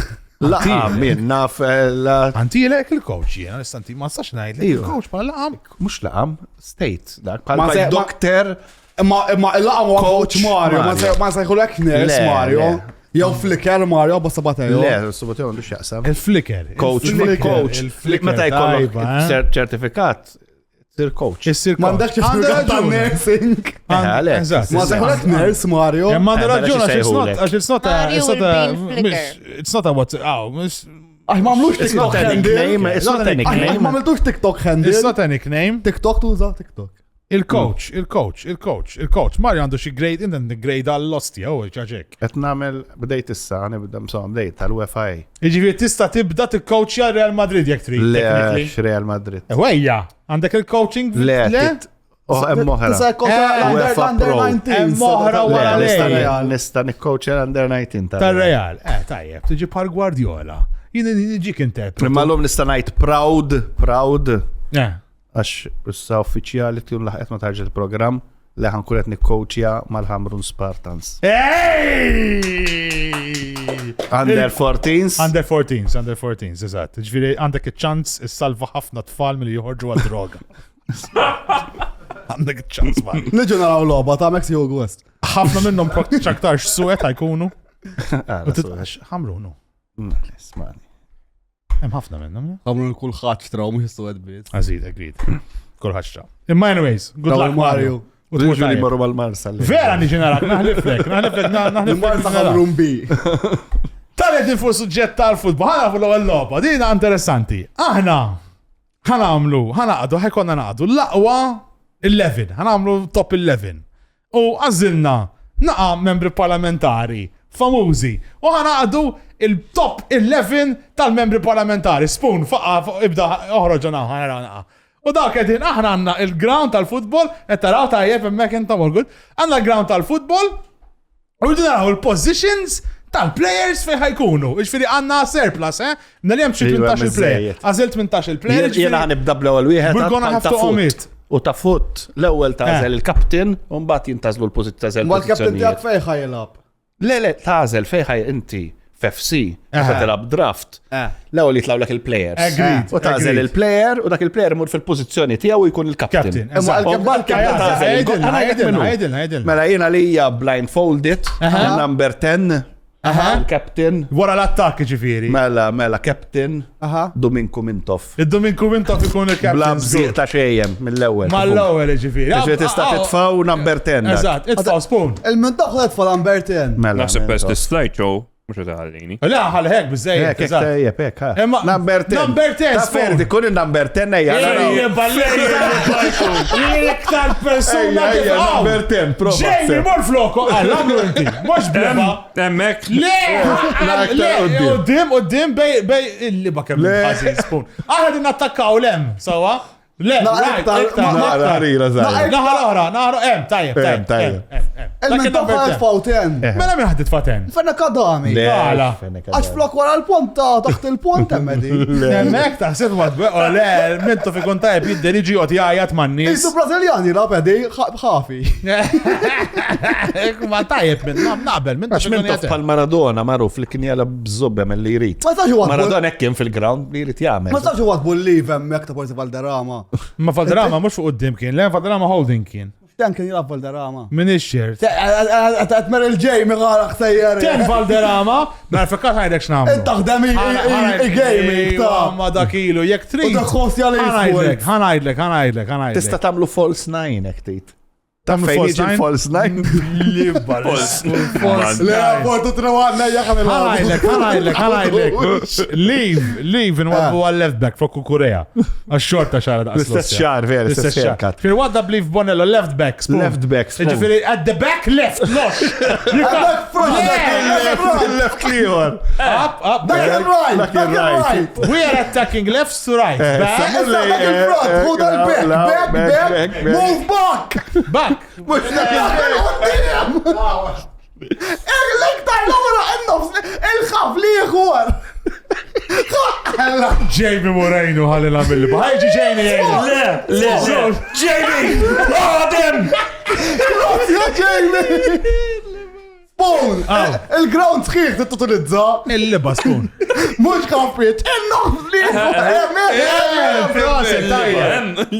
Laqam, min naf Antilek il-coach, jena, istanti, ma stax ngħidlek il-coach bħala laqam. Mux laqam, state, dak, bħal doktor. Imma il-laqam huwa coach Mario, ma sejħulek nurse Mario. Jew flicker Mario, basta Bateo. Le, Sabateo għandu x'jaqsam. Il-flicker. Coach, meta jkollok ċertifikat, sir coach. Issir coach. M'għandekx ċertifikat ta' nursing. Ma sejħulek nurse Mario. Ma raġun għax it's not a what, Għax mamlux TikTok handle. It's not a nickname. Mamlux TikTok handle. It's not a nickname. TikTok tuża TikTok. Il-coach. Mario għandu xi grade, inten grade għall-losti, ċaċek. Qed nagħmel bdejt issa, nibda msawm bdejt tal-UFI. Jiġifieri tista' tibda tikcoachja Real Madrid jekk trid. Le, Real Madrid. Wejja, għandek il-coaching? Le, hemm moħra. Hemm moħra wara lejja. Nista' nikcoach under 19 Tar-Real. Tajjeb, tiġi bħal Guardiola. Jien niġik interpret. Imma l-lum nista' ngħid proud. Għax issa uffiċjali tiju laħqet ma tarġet il-programm li ħankun qed nikcoachja mal-Hamrun Spartans. Under 14s? Under 14s, eżatt. Ġifieri għandek iċ-ċans issalva ħafna tfal milli joħorġu għad-droga. Għandek iċ-ċans ma. Niġu naraw logħba ta' Mexi u West. Ħafna minnhom ċaktarx suqet ħajkunu. Ħamrunu. Smani. Hemm ħafna minnhom. Għamlu l-kull ħaċtraw mhux jistgħu qed. Agreed. Kull ħaċtra. Imma anyways, good luck Mario. Uġuri marru mal-Marsa. Vera niġi narak, naħliflek. Marsa Hamrun B. Talet fuq suġġett tal-futbol, ħana fuq l-ewwel logħba, dina interessanti. Aħna ħanaqdu l-aqwa 11, ħanamlu top 11. U għażilna naqa' membri parlamentari famużi. U ħanaqdu il-top 11 tal-membri parlamentari. Spoon, ibda oħroġu naqa. U dak qegħdin aħna għandna il-ground tal-futbol, qed taraw tajjeb hemmhekk intom all-good. Għandna l-ground tal-futbol u rridu naraw il-positions tal-players fejn ħajkunu. Jiġifieri għandna surplus, Nali hemm xi 18 il-player. Għażil 18 il-player. Jiena ħanibda bl-ewwel wieħed. We're gonna have to omit. U ta' fut l-ewwel tażel il-kapten u mbagħad jintażlu l-pożizzjoni. Ma l-kapten tiegħek fejn ħajlab? Le, tażel fejn ħaj inti f'FC, meta tilab draft. L-ewwel jitlawlek il-players. Agreed. U tażel il-player u dak il-player imur fil-pożizzjoni tiegħu jkun il-kapten. Ħajdil. Mela jiena li hija blindfolded, number 10. Il-captain. Wara l-attakk ġifieri. Mela captain. Dominko Mintov. Id-Dominko Mintov ikun il-captain. Bla bżieq ta' xejjem mill-ewwel. Mal-ewwel ġifieri. Ġifieri tista' titfaw number 10. Eżatt, itfaw spoon. Il-Mintov tfa' number 10. Mela. Naħseb best slide show. Mux taħallini. La, ħal hekk bizzejjed. Number 10. Number 10. Ta' ferdi, kun il-number 10 ejja. L-iktar persona number 10, prova. Ġejni, mor floko, għallamlu inti. Mux blema. Emmek. Uddim bej il-liba kemm ħażin spoon. Aħna din attakkaw lem, sawa? Le, Il-Mintov għadfaw 10. Mela minn ħaddit fa' 10? Fenna kadami. Għax flok wara l-ponta, taħt il-pont emmedi. Nemmek taħseb ma tbeqo, le, Mintov ikun tajb jidderiġi għot jgħajat man-nis. Isu Brażiljani rapedi ħafi. Ma tajb minn, naqbel, Għax Mintov pal Maradona maruf li kien jgħala bżobbem li jrid. Maradona kien fil-ground li jrid jgħamil. Ma taħġu għad bulliv emmek ta' porsi Valderrama. Ma Valderrama mux fuq qoddim kien, le Valderrama holding kien. Ten kien jilab Valderrama. Min ix-xirt. Għatmer il-ġej miħaraq sejjer. Ten Valderrama, ma fekkat ħajdek xnamlu. Taħdem il-gaming ta' ma dakilu, jek trid. U daħħos jgħal ħanajdlek. Tista tamlu false 9 ektit. Ta' fejn iġi false nine. Libba. Le, portu trawanna jaħan Ħanajlek. Leave inwadbu għal left back fuq Kukurea. Għax-xorta xara daqs. L-istess xar, veri, l-istess xar. Fil wadda believe Bonello left back. Left back. Ġifiri at the back left, lox. Left liħor. Up. Back and right. We are attacking left to right. Back. Back in front, hold on back. Move back. Mux l-iktar l-għura n-nofs, il-ħaf li jħuar. Jamie Moreno ħallina mill-liba. Ħajġi Jamie. Le. Jamie! Għadem! Jamie. Spoon. Il-ground sħiħ t-tutilizza. Il-liba spoon. Mux kaffit, il-nofs li jħuar.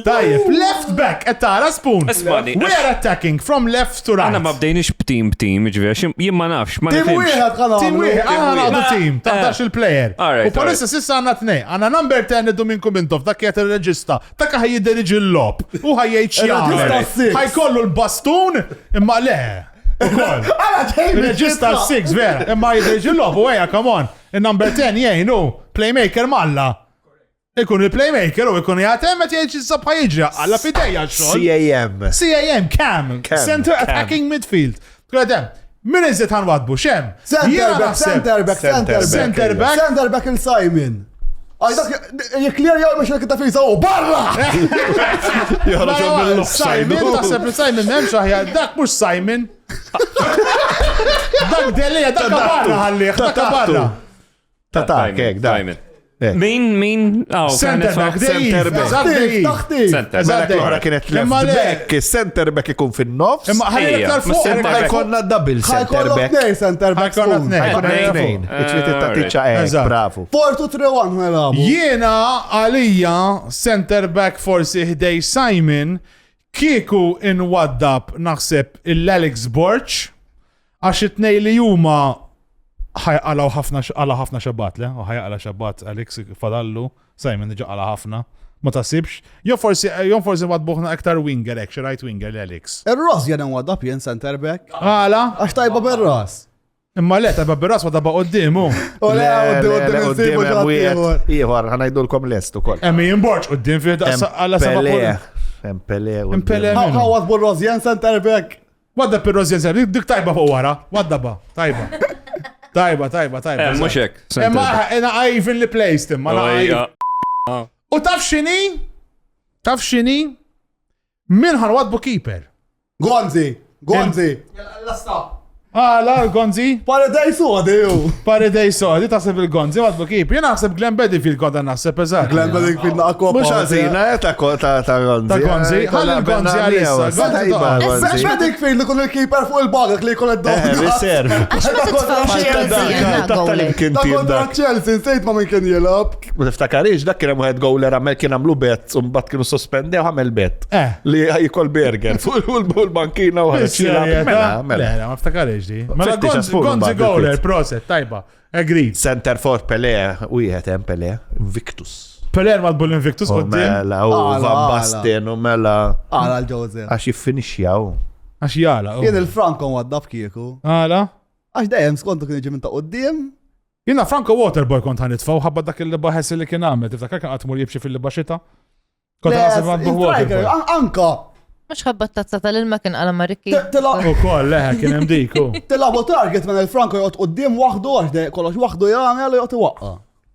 Tajjeb, left back, ettara spoon. Ismani, We are attacking from left to right. Għana ma bdejnix b'team, ġivir, jien ma nafx, ma Tim nifimx. wieħed ħana. Team wieħed, għana għadu team, taħtax il-player. Alright, U palissa sissa għanna t-nej, għanna number 10 iddu minn Kumintov, dak jgħet il-reġista, dak ħaj jidderġi l-lob, u ħaj jgħid Il-reġista xjamel. six. ħaj kollu l-bastun, imma le. Il-reġista 6, vera, imma jidderġi l-lob, u għeja, come on. Il-number 10 jgħinu, playmaker malla. Ikun il-playmaker u ikun jgħatem, għet jgħid ġizzab ħajġra, għalla fideja xol. CAM. CAM, Cam, Center Cam. Attacking Midfield. Għadem, min iżet ħanwadbu, xem? Center back. Center back il-Simon. Jeklir jaw meċ l-kitta fisa u barra! Simon, taħseb li Simon memx aħja, dak mux Simon. Dak delija, dak barra ħalliħ, dak barra. Ta' kek, da. Min, Center back, Center back. Taħti. Mela klora kienet left back, center back ikun fin-nofs. Imma ħalli Ejja, l-ktar ma fuq. center back. Ħajkonna double center ħajkollu back. t-nej center back. Ħajkollu spoon. t-nej. Ħajkonna t-nejn. Iċviti ta' tiċċa Eżatt. bravu. 4-2-3-1 ħelabu. Jiena għalija center back forsi ħdej Simon kieku inwaddab naħseb il-Alex Borch għax it-nej li huma ħajqalaw ħafna xabat, le? U ħajqala xabat Alex fadallu, Simon iġa qala ħafna, ma tasibx. Jon forsi wadbuħna aktar winger, right winger l-Alex. Il-Ross jena wadab jen center back. Għala, Għax tajba bil-Ross. imma le, ta' babberas wadaba qoddimu. U le għoddim il-sibu ġaħat Iħor, ħanajdulkom l-est u koll. Emmi jimborċ qoddim fi għalla Empele. Empele. Empele. Għawad bil-Ross jen center back. Wadda per-rozjen ser, dik tajba fuq wara, waddaba, tajba. Tajba. Muxek. Imma għajvin li placed imma U taf xini? Min ħan wadbu keeper? Gonzi. La, Gonzi. Paradise u għadiju. Paradise Sodi, taħseb il-Gonzi wadbu keeper. Jena naħseb Glenn Bedingfield kodan naħseb, eżat. Glenn Bedingfield fil naqqa Mux għazina, ta' Gonzi. Ta' Gonzi, ħalli l-Gonzi għalissa. Għax Bedingfield li kun il-keeper fuq il-bagak li kun id-dog. Riserv. Għax ma titfawx il-Brazilian għawlek. Ta' kontra Chelsea, nsejt ma minn kien jilab. Ma tiftakarix, dak kien għed gowler għamel kien għamlu bet, bat kienu sospendi u għamel bet. Li jikol burger fuq il-bankina u Mela, ma ftakarix di. Mela Gonzi Gowler, proset, tajba. Agreed. Center for Pele, u jħet Pele, Victus. Peler madbu l-Invictus U qoddim. mela, u Van Basten, u mela. Għala l-ġozer. Għax jiffinixjaw. Għax jala. Jien il-Franco għaddab kieku. Għala. Għax dajem skontu kien iġi minn ta' qoddim. Jina Franco Waterboy kont għanitfaw, ħabba dak il-liba ħessi li kien għamil, tiftakar kien għatmur jibxi fil-liba xita? Kont għasib għandu Waterboy. Anka. Mux ħabba tazza tal-ilma kien għala marikki. U koll, leħa kien emdiku. Tilabu target minn il-Franco jgħot qoddim wahdu għax de kollox wahdu jgħamil jgħot waqqa.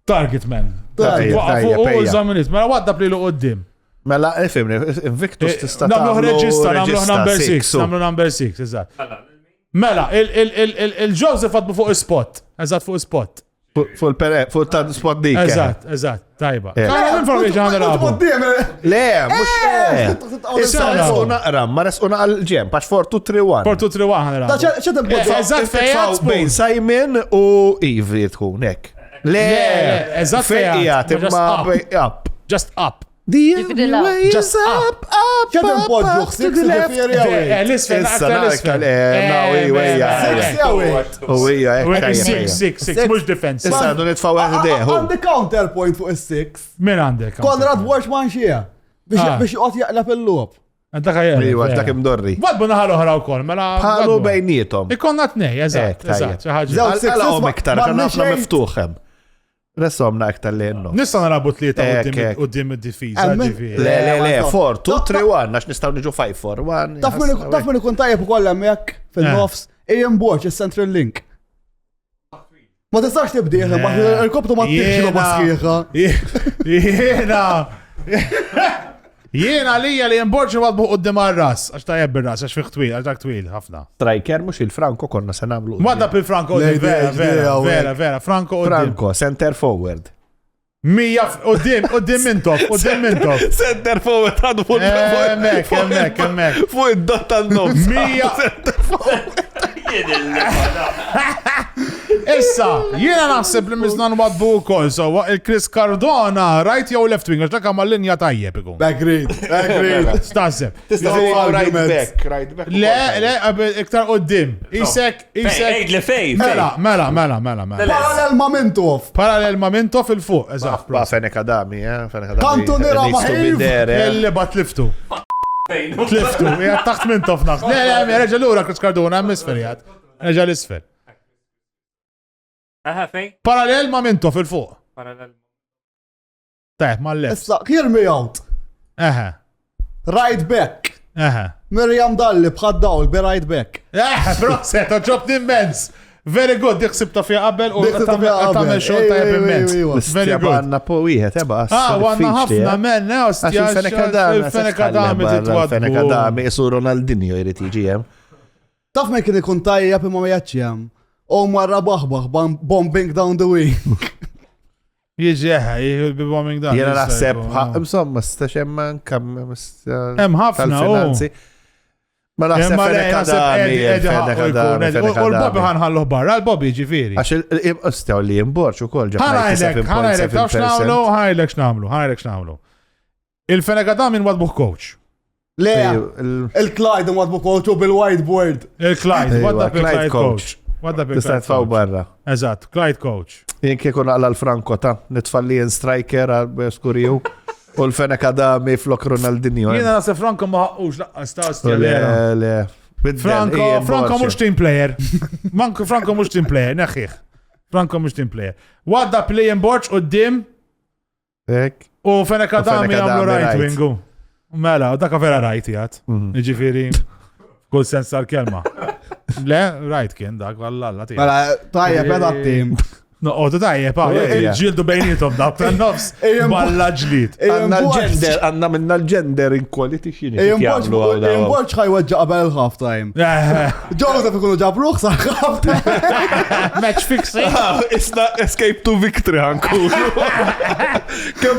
Target man. Tajjeb, tajjeb, U tajjeb. zaminit, mela waddab li l-qoddim. Mela, ifimni, Victus tista' Namluħ reġista, namluħ reġista number 6, six, u- namluħ number 6, eżat. Mela, il-Joseph għadbu fuq spot, eżat fuq spot. Fuq il-pere, fuq ta' spot dik. Eżat, tajba. Eh. Kajna information għan rabu. Le, mux Issa resqu naqra, ma resqu naqra l-ġem, paċ 4-2-3-1. Portu 3-1 għan rabu. ċetem Eżat fejat Bejn Simon u Ivri tkun, ek. Le, eżat fejjat, fejat, imma up. just up. The Ġifiri la. only way Just is up. up, ċetem podġu xsik ġifiri għawek. L-isfel, Issa aktar naktar, l-isfel. nawi, wejja. Six U hija, ek, tajjeb, 6, tajjeb. 6, 6, mux defense. Issa għandu nitfaw għed deħu. Għandi counterpoint fuq il-6. Min għandek? Konrad Borchman xie. Ah. Biex jqot jaqlab il-lob. Dak ħajja. Ejwa, dak imdorri. Wadbu naħal oħra wkoll, mela. Ħalu bejnietom. Ikonna tnej, eżatt, eżatt. Għalqom iktar, ħan ħafna miftuħem. Ressomna iktar li jennu. Nista narabu tlieta qudiem id-difiża. Le, 4-2-3-1, għax nistaw niġu 5-4-1. Taf minn ikun tajjeb ukoll hemmhekk fil-nofs, Ian Borch, is-Central Link. Ma tistax tibdieħ, ma il-koptu ma t-tixu ma sħiħa. Jiena lija li jemborġu għadbu qoddim għal-ras, għax ta' jebbi ras, għax fiħ twil, għax dak twil, ħafna. Striker, mux il-Franco konna se namlu. Wadda bil-Franco, vera, Franco qoddim. Franco, center forward. Mija qoddim mintof. Center forward, għadu fuq Emmek. Fuq id-dot tal-nofs. Mija. Issa, jiena naħseb li miznan wadbu kol, so il-Chris Cardona, right jew left wing, għax dak ma linja tajjeb ikun. Agreed. Stazzeb. Right back. Le, iktar qoddim. Isek. Ejd li fej. Mela. Parallel ma mintof il-fuq, eżatt. Ba Fenek Adami, Kantonera maħib. Il-li bat liftu, jgħat taħt mintof naħt. Le, reġa l-ura Chris Cardona, misfer jgħat. Reġa l-isfer. Fej? Parallel ma mintof il-fuq. Tajt, ma l-left. Issa, hear me out. Right back. Miriam Dalli bħaddawl bi right back. Proset, ġob immens. Very good, diħsibta fija qabel u għatamel xol ta' immens. Very good. Għanna po wieħed, għanna ħafna menna, ostja, il-Fenekadami titwadbu. Fenekadami, su Ronaldinho jrid iġi jem. Taf me kien ikun tajjeb imma ma jaċċi jem. O marra baħbaħ, bombing down the wing. Jieġeħa, jieħu bombing down. Jena naħseb, insomma, staxemman kam. Hemm ħafna, Ma naħseb Fenekadami. U l-Bobby ħanħalluħ barra, l-Bobby ġifiri. Għax il-istaw li jimborċ u kol ħajlek xnamlu. Il-Fenekadami nwadbuħ coach. Le, il-Clyde nwadbuħ coach u bil-whiteboard. Il-Clyde, wadda bil-Clyde coach. Tista' tfaw barra. Eżatt, Clyde coach. Jien kiekun għalla l-Franco ta' nitfalli striker għal-skuriju u l-Fenekadami flok Ronaldinho. Jiena nasa Franco ma ħaqqux laqqa Le. Franco mux team player. Franco mux team player, neħħiħ. Franco mux team player. Wadda play in borċ u d-dim u Fenekadami għamlu right wingu. Mela, u dakka vera right jgħat. Iġifiri, kull sens tal-kelma. Le, right kien dak, għallalla tijak. Mela, tajjeb edha t-tim. No, tu tajjeb, ġildu bejnietom dak, nofs, balla ġlid. Għanna minna l-gender equality xini jgħamlu għawda. Jimborċ ħajwaġġa qabel il-half time. Joseph ikunu ġabruħ sa' half time. Match fixing. Isna escape to victory għankun. Kem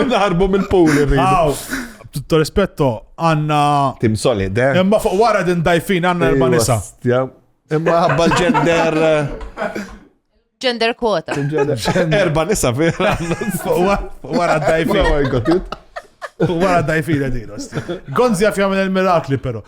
naħarbu minn pool irridu. Tutto rispetto, għanna... Tim solid, Imma fuq wara din dajfin għanna erba nisa. Imma ħabba l-gender... Gender quota. Erba nisa, vera. Wara dajfin. Wara dajfin għedinos. Gonzi għaf jgħamil il-mirakli, pero.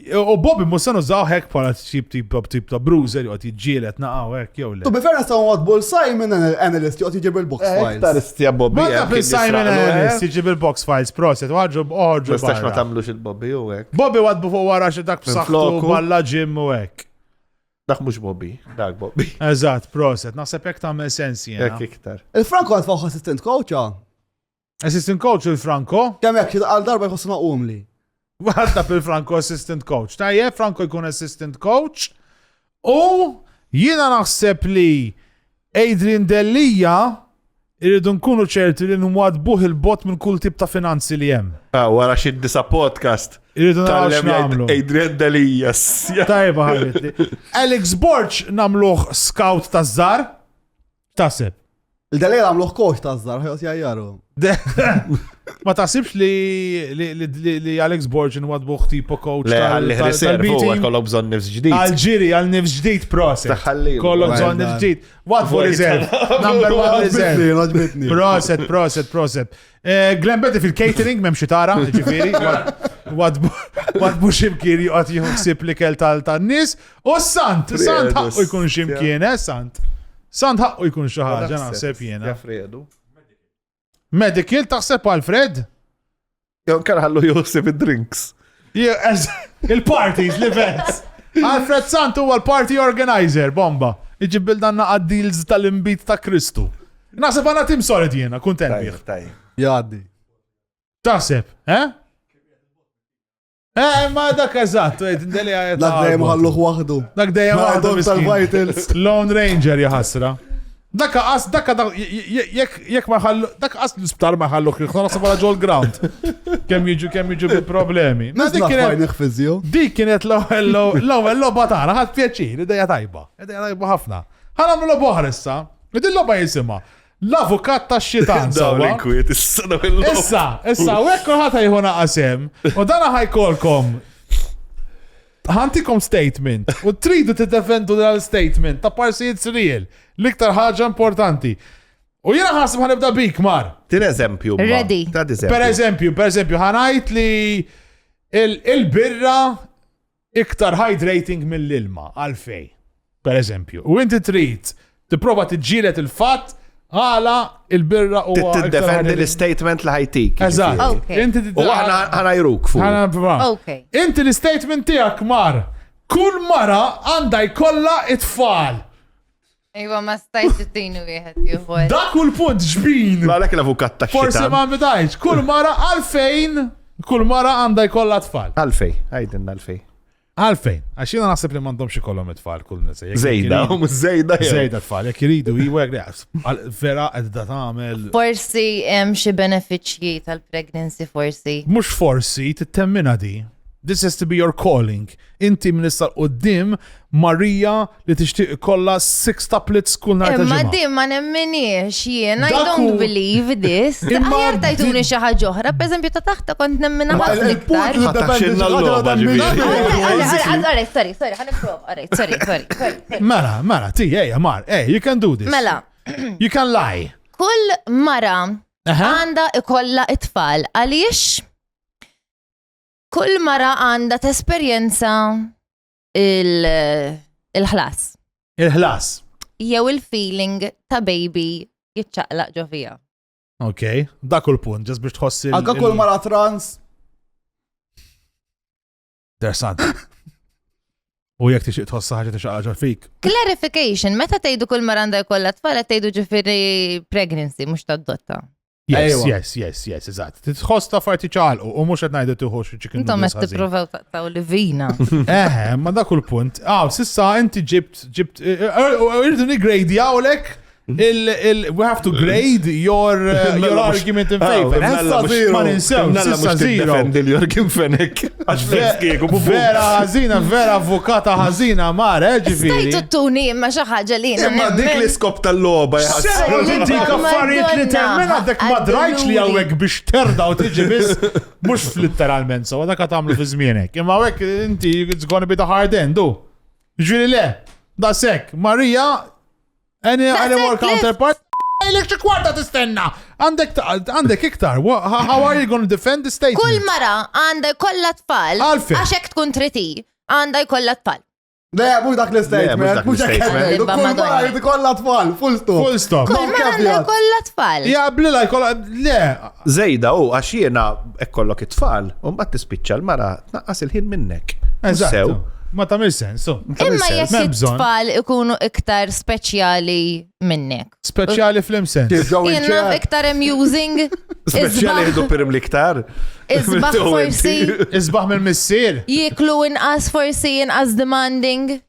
U Bobby mussanu zaħek pala tip ta' bruiser, jgħot jġielet naqaw, għek, jew le. Tu biferna sa' għadbu l-Simon analyst, jgħot jġib il-box files. Taristja Bobby. Ma ta' Simon analyst jġib il-box files, proset, uħarġu barra. Mistax ma tamlux il-Bobby u għek. Bobby għadbu fuq wara xe dak b'saħtu balla ġim u għek. Dak mux Bobby, dak Bobby. Eżat, proset, naħseb jek ta' sensi jena. Ek iktar. Il-Franco għad fuq assistant coach, Assistant coach il-Franco? Kemm jek għal darba jħossuna umli. Għadda bil-Franco assistant coach. Tajje, Franco jkun assistant coach. U jiena naħseb li Adrian Dellija irridu nkunu ċerti li nwadbuh il-bot minn kull tip ta' finanzi li jem. Wara xid-disa podcast. Irridu namlu. Adrian Dellija. Tajba ħarritli. Alex Borch namluħ scout ta' zzar. Tasib. Il-Dellija namluħ coach ta' zzar, ħajot jajjaru. Ma taħsibx li Alex Borch nwadbuħ tipo coach tal-B-team? Kollu bżon nifs ġdid. Alġiri, għal-nifs ġdid proset. Kollu bżon nifs ġdid. Wadbu reserve. Number one reserve. Proset. Glenn Betty fil-catering, memxie tara, ġifiri. Wadbu ximkien juqat juħsib li kell tal-nis. U Sant ħakku jkun ximkien, Sant ħakku jkun xaħġa, naħseb jena. Medical taħseb Alfred? Jew kan ħallu Josef id-drinks. Il-parties, l-events. Alfred Sant huwa l-party organizer, bomba. Iġibil danna għad-deals tal-imbit ta' Kristu. Nasib għana tim solid jena, kuntent bieħ. Jaddi. Taħseb, ma dak eżatt, indeli għajet. Dak dajem ħalluħ wahdu. Dak dajem Għadhom tal-Vitals. Lone Ranger jaħasra. Jek ma ħallu, dak qas l-isptar ma ħallu kħiħ, nasib għala ġol ground. Kem jiġu bil-problemi. Dik kienet l-ewwel logħba tagħna, ħadd pjaċir, idejja tajba. Idejja tajba ħafna. Ħanam l-logħba oħra issa. Din logħba jisimha L-avukat tax-xitan. Issa, u hekk kulħadd ħajħu naqasem, u dana ħajkolkom ħantikom statement u tridu tiddefendu dal-statement ta' parsijiet real l-iktar ħaġa importanti. U jiena ħasib ħanibda bik, Mar. Tin eżempju. Ready. Per eżempju, ħanajt li il-birra iktar hydrating mill-ilma għalfej. Per eżempju. U inti trid tipprova tiġġieled il-fatt għala il-birra u tiddefendi l-statement li ħajtik. Eżatt. U ħana jruk fuq. Inti l-statement tiegħek, Mar, kull mara għandha jkollha it-tfal. Ejwa ma stajt t-tinu wieħed juħu. Dak kull punt ġbin. Ma lek l-avukat ta' xitan. Forsi ma bidajx. Kull mara għalfejn, kull mara għandha jkollha tfal. Għalfej, għajdinna għalfej. Għalfejn, għaxina naħseb li m'għandhomx ikollhom it-tfal kull nisa. Zejda, zejda. Zejda t-tfal, jekk iridu jwek vera qed tagħmel. Forsi hemm xi benefiċċji tal-pregnancy forsi. Mhux forsi tittemmina di. This has to be your calling. Inti minissa qoddim Marija li tixtieq ikollha 6 tablets kull nhar ta' ġimgħa. Imma din ma nemminix jien, I don't believe this. Aħjar tajtuni xi ħaġa oħra, pereżempju ta' taħta kont nemmina ħafna iktar. Ħataxxilna l-logħba Sorry, ħanipprova. Sorry. Mela, ejja, Mar, you can do this. Mela. You can lie. Kull mara għandha ikollha it-tfal għaliex kull mara għandha tesperjenza il-ħlas. Il-ħlas. Jew il-feeling ta' baby jitċaqlaq ġo fija. Okay, dak kull punt, ġas biex tħossi. Anka kull mara trans. Interessant. U jekk tixtieq tħossa ħaġa tixaqlaq ġo fik. Clarification, meta tgħidu kull mara għandha jkollha tfal qed tgħidu ġifieri pregnancy mhux tad-dotta. Yes, eżatt. Titħoss ta' farti ċalqu u mhux qed ngħidu tieħux chicken noodles. Intom qed tippruvaw taqtaw li vina. Ma dak kull punt. Sissa inti ġibt irridu nigradjawlek we have to grade your argument in favor. Ma ninsew, sissa zero. Defendi l-Jorgin Fenek. Vera ħażina, vera avukata ħażina, Mar, ġifieri. Stajtu tuni imma xi ħaġa li imma dik li skop tal-logħba dik affarijiet li termina dak ma drajtx li hawnhekk biex terda u tiġi biss mhux literalment so dak tagħmlu fi żmienek. Imma hekk inti it's gonna be the hard end, du. Ġifieri le, da sekk, Marija any more counterpart? Lek xi kwarta tistenna. Għandek iktar. How are you going to defend the statement? Kull mara għandha jkollha tfal. Għax hekk tkun triti, għandha jkollha tfal. Le, mhux dak l-statement. Mhux hekk. Kull mara jkollha tfal. Full stop. Kull mara għandha jkollha tfal. Ja, blila jkollha le. Żejda għax jiena hekk kollok it-tfal, u mbagħad tispiċċa l-mara tnaqqas il-ħin minnek. Eżatt. Ma tagħmel sens. Imma jekk it-tfal ikunu iktar speċjali minnek. Speċjali fl-imsens. Jiena iktar amusing. Speċjali jħidu pirim liktar. Isbaħ forsi. Isbaħ mill-missier. Jiklu inqas forsi inqas demanding.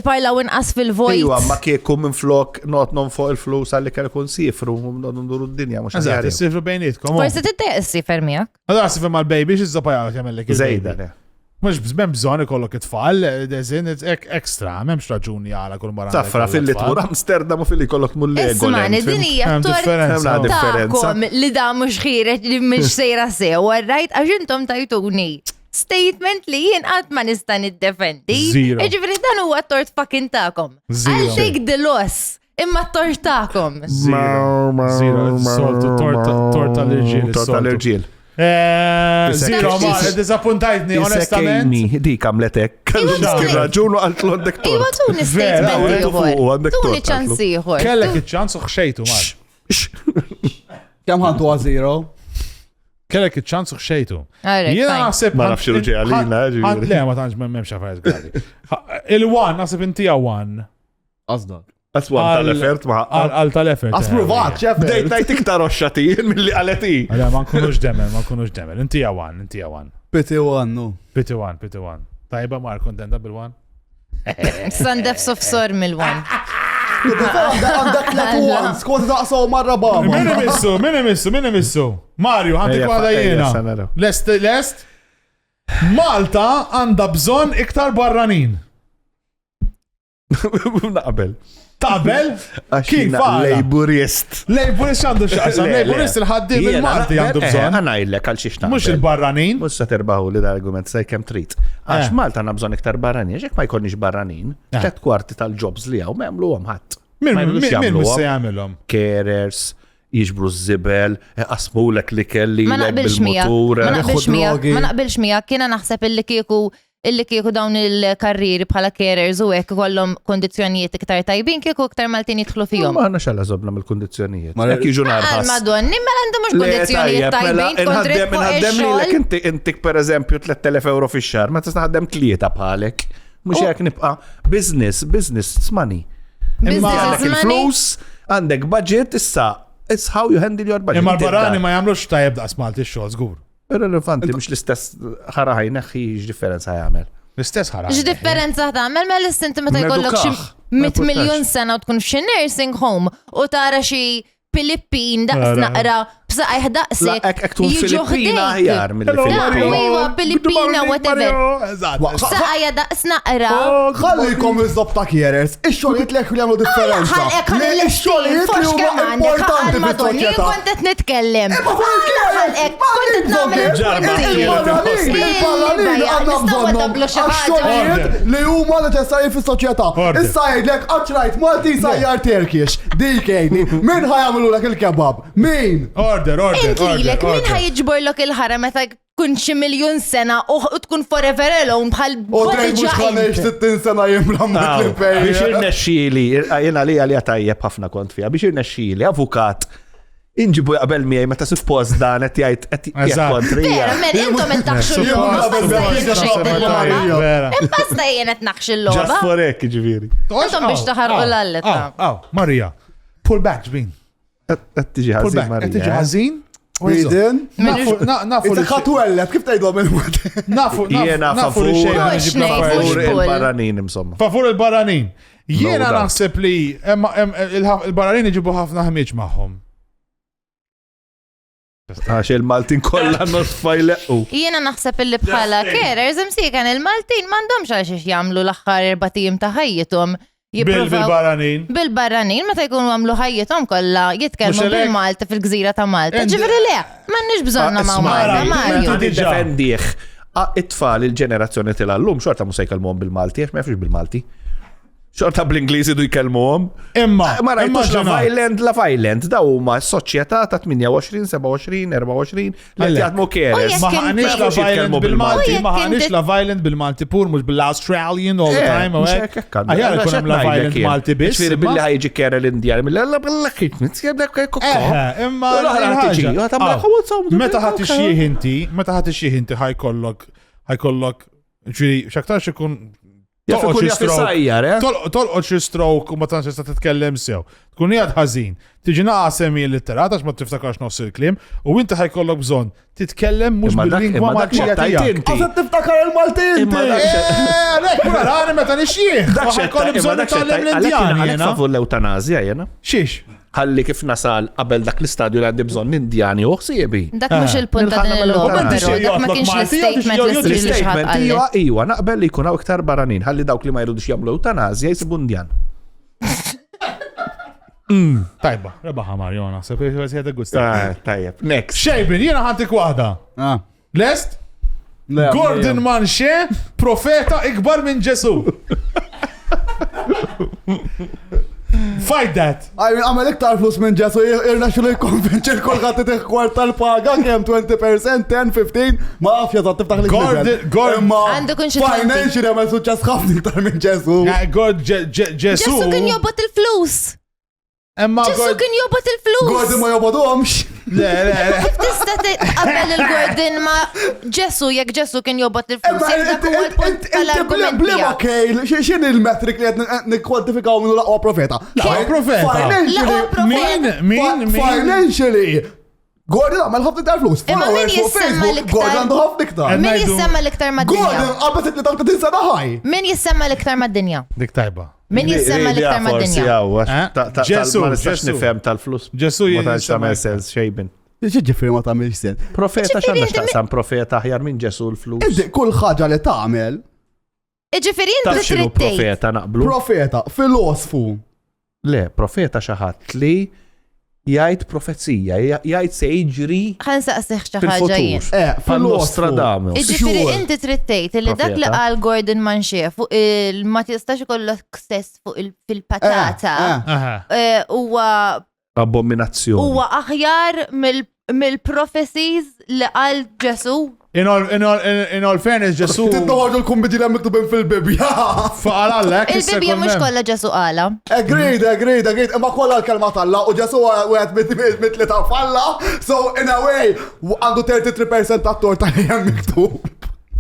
Iparlaw inqas fil-vojt. Iwa, ma kieku minn flok non fuq il-flus għalli kell ikun sifru nduru d-dinja mhux ħażar. Sifru bejnietkom. Forsi titteq is-sifer miegħek. Allura sifru mal-baby x'iżżapajak jagħmellek. Żejda. Mux bżmem bżon ikollok it-tfal, dezin, ekstra, memx raġuni għala kull mara. Safra fil-li tmur Amsterdam u fil-li kollok mull-lego. Ismani, dinija ta'kom li da mux xiret li mux sejra sew, għarrajt, għaxintom tajtuni. Statement li jien għat ma nista niddefendi. Iġifri dan huwa tort fucking ta'kom. I'll take the loss. Imma tort ta'kom. Zero. Soltu tort tal-irġiel. Zero, ma, disappuntajtni, onestament. Dik għamletek. Kallu raġunu għaltlu għandek tort. Iwa tuni statement ieħor. Tuni ċans ieħor. Kellek iċ-ċans u xejtu, Mar. Kemm ħantu għal zero? Kellek iċ-ċans u xejtu. Alright, Jiena fine. naħseb. Ma nafx irġi għalina, ġifieri. Le, ma tantx m'hemmx affarijiet gravi. Il-1 naħseb inti għawan. Qasdak. Aswan tal-effert ma. Għal tal-effort. Asprovat, ċef. Bdejt najt iktar oxxatin mill-li għaleti. Għala, ma nkunux demel. Inti għawan. Piti għannu. Piti one. Tajba mar kontenta bil-1? Sandef sofsor mill-1. Għandak l-1, skont daqsaw marra baba. Min imissu. Mario, ħanti kwada jena. Lest? Malta għanda bżon iktar barranin. Naqbel. Taqbel? Kif għala? Laborist. Laborist għandu xaqsam. Laborist il-ħaddim il-Malti għandu bżon. Għanajlek għal xiex naqbel. Mux il-barranin. Mux sa terbaħu li da-argument saj kem trit. Għax Malta għanna bżon iktar barranin. Ġek ma jkonniex barranin. 3 kwarti tal-jobs li għaw ma jgħamlu għam ħadd. Min se jgħamilhom? Carers, jiġbru z-zibel, qasmulek li kelli Ma naqbilx miegħek. Ma naqbilx miegħek. Kiena naħseb illi kieku dawn il-karriri bħala carers u hekk ikollhom kondizzjonijiet iktar tajbin kieku iktar Maltin jidħlu fihom. Ma għanna xalla zobna mill-kondizjonijiet. Ek jiġu narħas. Madonni, ma għandhom mhux kondizzjonijiet tajbin kontret fuq ix-xogħol. Intik per eżempju 3,000 euro fix-xahar, ma tista' ħaddem 3 bħalek. Mhux hekk nibqa' business, it's money. Għandek il-flus, għandek budget, issa, it's how you handle your budget. Imma l-barrani ma jagħmlux tajjeb daqs Malti x-xogħol żgur. Irrelevanti, mux l-istess ħaraħaj neħi x-differenza ħajamel. L-istess ħara. X-differenza tagħmel ma l-istinti meta jkollok xi 100 miljun sena u tkun f'xi nursing home u tara xi Filippin daqs naqra b'saqajh daqsek. Ek tkun Filippina ħjar mill-Filippina. Filippina whatever. B'saqajja daqs naqra. Ħallikom iżob ta' kjerers, ix-xogħlijiet li jagħmlu differenza. Ix-xogħlijiet li huma importanti fis-soċjetà. Kont qed nitkellem. Għax-xogħlijiet li huma neċessarji fis-soċjetà. Issa jgħidlek qaċrajt Malti sajjar Turkish. Dik jgħidni, min ħajamlulek il-kebab? Min? Order. Intlilek, min ħajġborlok il-ħara meta kun xi miljun sena u tkun forever alone bħal U trejt mux ħanex 60 sena jimlam l-imperi. Biex irnexxili, jena li għalija tajjeb ħafna kont fija, biex irnexxili, avukat, inġibu qabel miegħi meta suppost dan qed jgħid kontrija. Vera, men intom qed taħxu l-logħba. Imbasta jien qed naħx il-logħba. Just for hekk ġifieri. Intom biex taħarqu l-alleta. Maria, pull back, ġbin. Qed tiġi ħażin Marija. Qed tiġi ħażin? Reading? Nafu Ita ħatwelleb, kif tgħidhom il-mod? Nafu li xejn il-barranin insomma. Favur il-barranin. Jiena naħseb li il-barranin iġibu ħafna ħmieġ magħhom. Għax il-Maltin kollha not fajlequ. Jiena naħseb illi bħala carers imsiekan il-Maltin m'għandhomx għal xiex jagħmlu l-aħħar 4 tim ta' ħajjithom. Bil-barranin. Bil-barranin, meta jkunu għamlu ħajjithom kollha jitkellmu bil-Malta fil-gżira ta' Malta. Ġifieri le, m'għandniex bżonna ma' Malta, Mario. Defendih. It-tfal il-ġenerazzjoni tal-lum xorta mhux se jkellmuhom bil-Malti, għax ma jafux bil-Malti. Xorta bl-Ingliżi du jkellmuhom. Ma rajtux la violent da huma s-soċjetà ta' 28, 27, 24 li jaħdmu keres. Ma ħanix la violent bil-Malti, ma ħanix la violent bil-Malti pur mhux bil-Australian all the time. Aħjar ikun hemm la violent Malti biss. Ġifieri billi ħajġi kera l-Indjan mill-alla billa-kit nitsjebdek imma meta ħadd ixjih inti ħajkollok ġifieri x'aktar x'ikun tolqod xi stroke u ma tantx tista' titkellem sew. Tkun qiegħed ħażin. Tiġi naqasem il-litterat għax ma tiftakarx nofs il-kliem u inti ħajkollok bżonn titkellem mhux bil-lingwa Maltija tiegħek. Għażet tiftakar il-Malti inti. Għalhekk rani meta nixjih. Ħajkolli bżonn nitgħallem l-Indjan jiena. Favur l-eutanazja jiena. Xiex? Ħalli kif nasal qabel dak l-istadju li għandi bżonn Indjani u ħsiebi. Dak mhux il-punt ta' din il-logħba, però dak ma kienx l-statement li sri li xħat qalli. Iwa, naqbel li jkun hawn iktar barranin, ħalli dawk li ma jridux jagħmlu eutanazja jsibu Indjan. Tajba, rebaħa Mario naħseb jgħid gusta. Tajjeb, next. Xejbin, jiena ħantik waħda. Lest? Gordon Manche, profeta ikbar minn Ġesu. Fight that! Għamel iktar flus minn Ġesu, irna xulu jkonvinċi l-kolħat t-tiħ kwartal paga kem 20%, 10, 15, ma għafja ta' tiftaħ li Għandu kun xi financial għamel suċċess ħafna iktar minn Ġesu. Ġesu. Ġesu kien jobbot il-flus. Emma Ġesu kien jobot il-flus. Gordon ma jobodhomx. Le. Kif tista' tqabbel il-Gordon ma Ġesu jekk Ġesu kien jobot il-flus. Jekk dak huwa l-punt tal-argument Blima tiegħek. kejl, x'in il-metrik li qed nikkwantifikaw minnu l-aqwa profeta? L-aqwa profeta. L-aqwa profeta. Min? Financially. Gordon għamel ħafna iktar flus. Imma min Followers fuq jissemma Facebook, l-iktar? Gordon għandu ħafna iktar. Min Ngħidu- jissemma l-iktar mad-dinja? Gordon qabel 33 sena ħaj. Min jissemma l-iktar mad-dinja? Dik tajba. Min jissemma l-iktar mad-dinja? Ġesu, Ma nistax Ġesu. nifhem tal-flus. Ġesu Ma tantx jissemma tagħmel sens xejn. Ġifiri ma tagħmilx sen. Profeta Ġifieri x'għandna inti x'taqsam profeta aħjar minn Ġesu l-flus. Inti kull ħaġa li tagħmel Ġifieri Taf inti x'inhu trid tgħid. profeta naqblu? profeta, filosfu. Le, profeta xi ħadd li jgħid profezija, jgħid se jiġri Ħan saqsih xi ħaġa jien. fil-futur. Filosfu. Nostradamus. Ġifieri Sure. inti trid tgħid li dak li Profeta. qal Gordon Manche fuq ma tistax ikollok stess fuq fil-patata huwa Abominazzjoni. aħjar mill-prophecies li qal Ġesu. In all fairness, Ġesu. Tiddoħorġu l-kumbidi li miktubin fil-Bibja. Faqalallek. Il-Bibja mhux kollha Ġesu qala. Agreed. Imma kollha l-kelma talla u ġesu għed mitli ta' falla. So in a way, għandu 33% ta' torta li hemm miktub.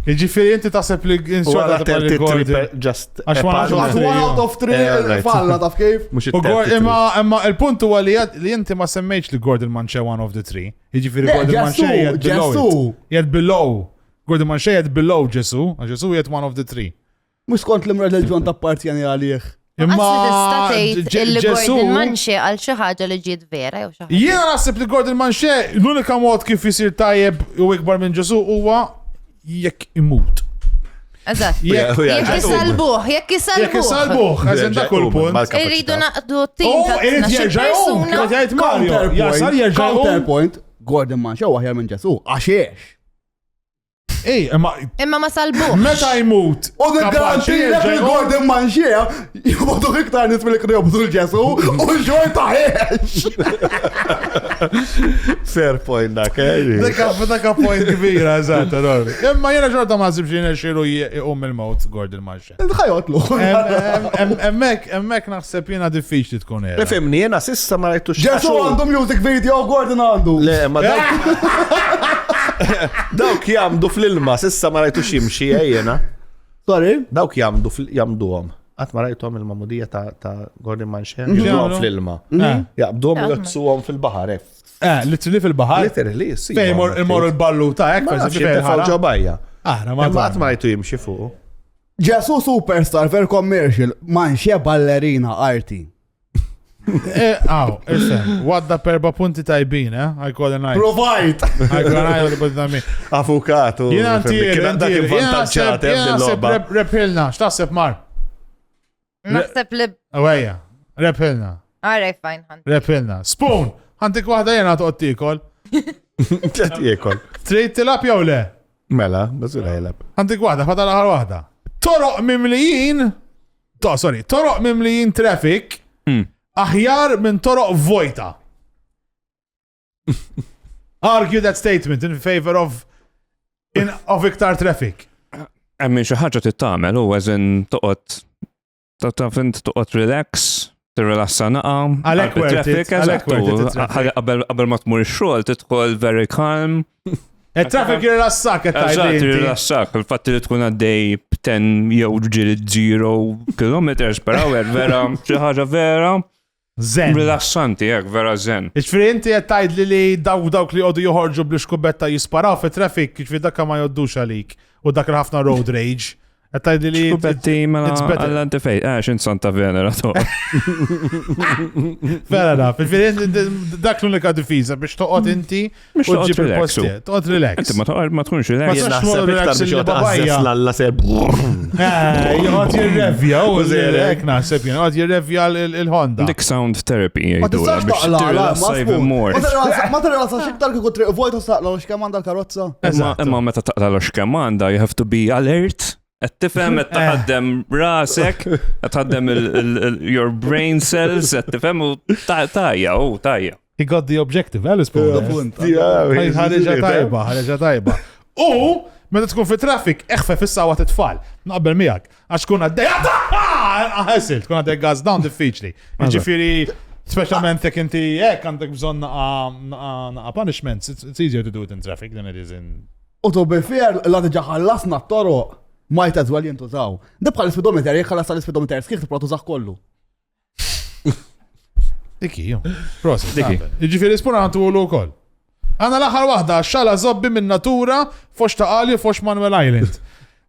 Ġifiri inti taħseb li Wara inxorta ta' Gordon. just Għax ma nafx Għax one out of 3 falla taf kif? Mhux U it-33. Imma il-punt huwa li inti ma semmejx li Gordon Manche one of the three. Jiġifieri Le, Gordon Ġesu, Manche jgħid below Ġesu. it. Jgħid below. Gordon Manche jgħid below Ġesu, għax Ġesu jgħid one of the three. Mux kont l-imreġġjon ta' partjani għalih. Imma tista' tgħid illi Ġesu. Gordon Manche għal xi ħaġa li ġiet vera jew xi ħaġa. Jiena naħseb li Gordon Manche l-unika mod kif isir tajjeb u ikbar minn Ġesu huwa jekk imut. Eżatt. Jekk Jekk isalbuh, jekk jekk isalbuh. isalbuh, għażin dak kull punt. Irridu naqdu tim Oh, ta' irid 12 jerġa' jgħid persuna. jgħid Mario. Jasal jerġa' jgħum. Counterpoint, Gordon Manche u aħjar minn Ġesu. Għaxiex. Ej, imma Imma ma salbuh. meta jmut. U kapaċi d-garanti jerġa' li jgħum. Gordon Manche jibbodu iktar nis mill-li kienu jibbodu l-Ġesu u xoj ta' Fair point dak, Daka point kbira, eżatt, allora. Imma jena ġorta ma sibx jena xiru jqum il-mot Gordon Manche. Tħajotlu. Emmek naħseb jena diffiċli tkun era. Fimni, jena sissa ma rajtux Ġesu għandu music video, Gordon għandu. Le, ma dawk jamdu fl-ilma, sissa ma rajtux jimxi, jena. Sorry? Dawk jamduhom. Għat ma rajtuhom il-mamudija ta' Gordon Manche, jamduhom fl-ilma. Jabduhom u jotsuhom fil-bahar. Literally fil-bahar. Literally, si. Fej imor il-ballu ta' ek, Ma per nafx esempio, fej jibdefaw ħara. ġobajja. Aħna ma Ma għat ma rajtu jimxi fuq. Ġesu superstar, ver commercial, Manche ballerina arti. Aw, isem, wadda perba punti tajbin, I call it night. Provide! I call it night, but I mean. Avukatu. Jena ntir, Dak il-vantaġġat jena repilna, x'taħseb mar? Naħseb li. Għajja, repilna, Alright, fine, ħan. repilna. Spoon, ħantik wahda jena toqt tikol. ċet jiekol. Trid tilab jew le? Mela, bazzura jelab. Ħantik wahda, fata l-aħħar wahda. Toroq mimlijin, toroq mimlijin traffic, aħjar minn toroq vojta. Argue that statement in favor of iktar traffic. Għemmin xaħġa tittamel u għazin toqot fint toqot relax, tirrelassa naqa. Għalek worth it, għalek worth it, traffic. Qabel ma tmur xogħol tidħol very calm. Il-traffic jirrassak, Eżatt, tirrelassak. Il-fatt li tkun għaddej 10 jew ġili 0 kilometers per hour, vera, xi ħaġa vera. Zen. Rilassanti, jek, vera zen. Iġfiri inti għettajd li dawk li għodu joħorġu bli xkubetta jisparaw fi traffic, iġfiri dakka ma joddux għalik. U dak ħafna road rage. Għettajd li Kubetti mela għallanti fej, xin Santa Venera to. Fair enough. Iġfiri dak l-unika difiza biex toqot inti u toqgħod ġib il-posti. relaxu. Toqot relax. Inti ma tkunx relax. Jena- Naħseb iktar biex jgħat l-alla ser. Jgħot jirrevja u zirek naħseb jgħot jirrevja il-Honda. Dik sound therapy Ma jgħidu tistax biex taqla, tirrelassa even more. Ma t-relassa xiktar kiku triq vojta saqla u xkemm għandha l-karozza. Imma meta taqla l-xkemanda, you have to be alert. Qed tifhem qed taħaddem rasek, qed taħaddem your brain cells, qed tifhem u tajja. He got the objective, għal Punt. ħareġa tajba. U, meta tkun fi traffic, eħfe fis-sawa t-tfal. Naqbel miegħek. Għax kun għaddej, ħessil, tkun għaddej gas down diffiċli. Ġifiri, Specialment jekk inti għandek bżonn naqa punishments, it's easier to do it in traffic than it is in... U to be fair, la diġa ħallasna t-toroq might as well jintużaw. Dibqa l-speedometer, jek ħallasa l-speedometer, skieħ t-pro tużax kollu. Diki, prosit, diki. Iġifiri spuna għantu u l-koll. Għanna l-axar wahda, xala zobbi minn natura, fox ta' għali, fox Manuel Island.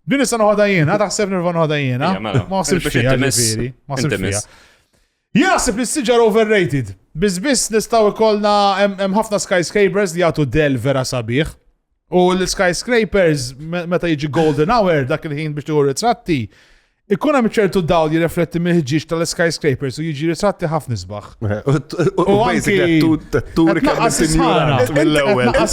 Din issa noħda jiena, taħseb nirva noħda jiena. Ma għasibx fija, ġifiri. Ma għasibx fija. Jasib li s-sġar overrated. Bizbis nistaw ikolna hemm ħafna skyscrapers li għatu del vera sabiħ. U l-skyscrapers, meta jiġi golden hour, dak il-ħin biex tuħu ritratti, ikkun hemm ċertu dawl jirrefletti mill-ħġieġ tal-skyscrapers u jiġi ritratti ħafna isbaħ. U basically turi kemm ignorant mill-ewwel. Għax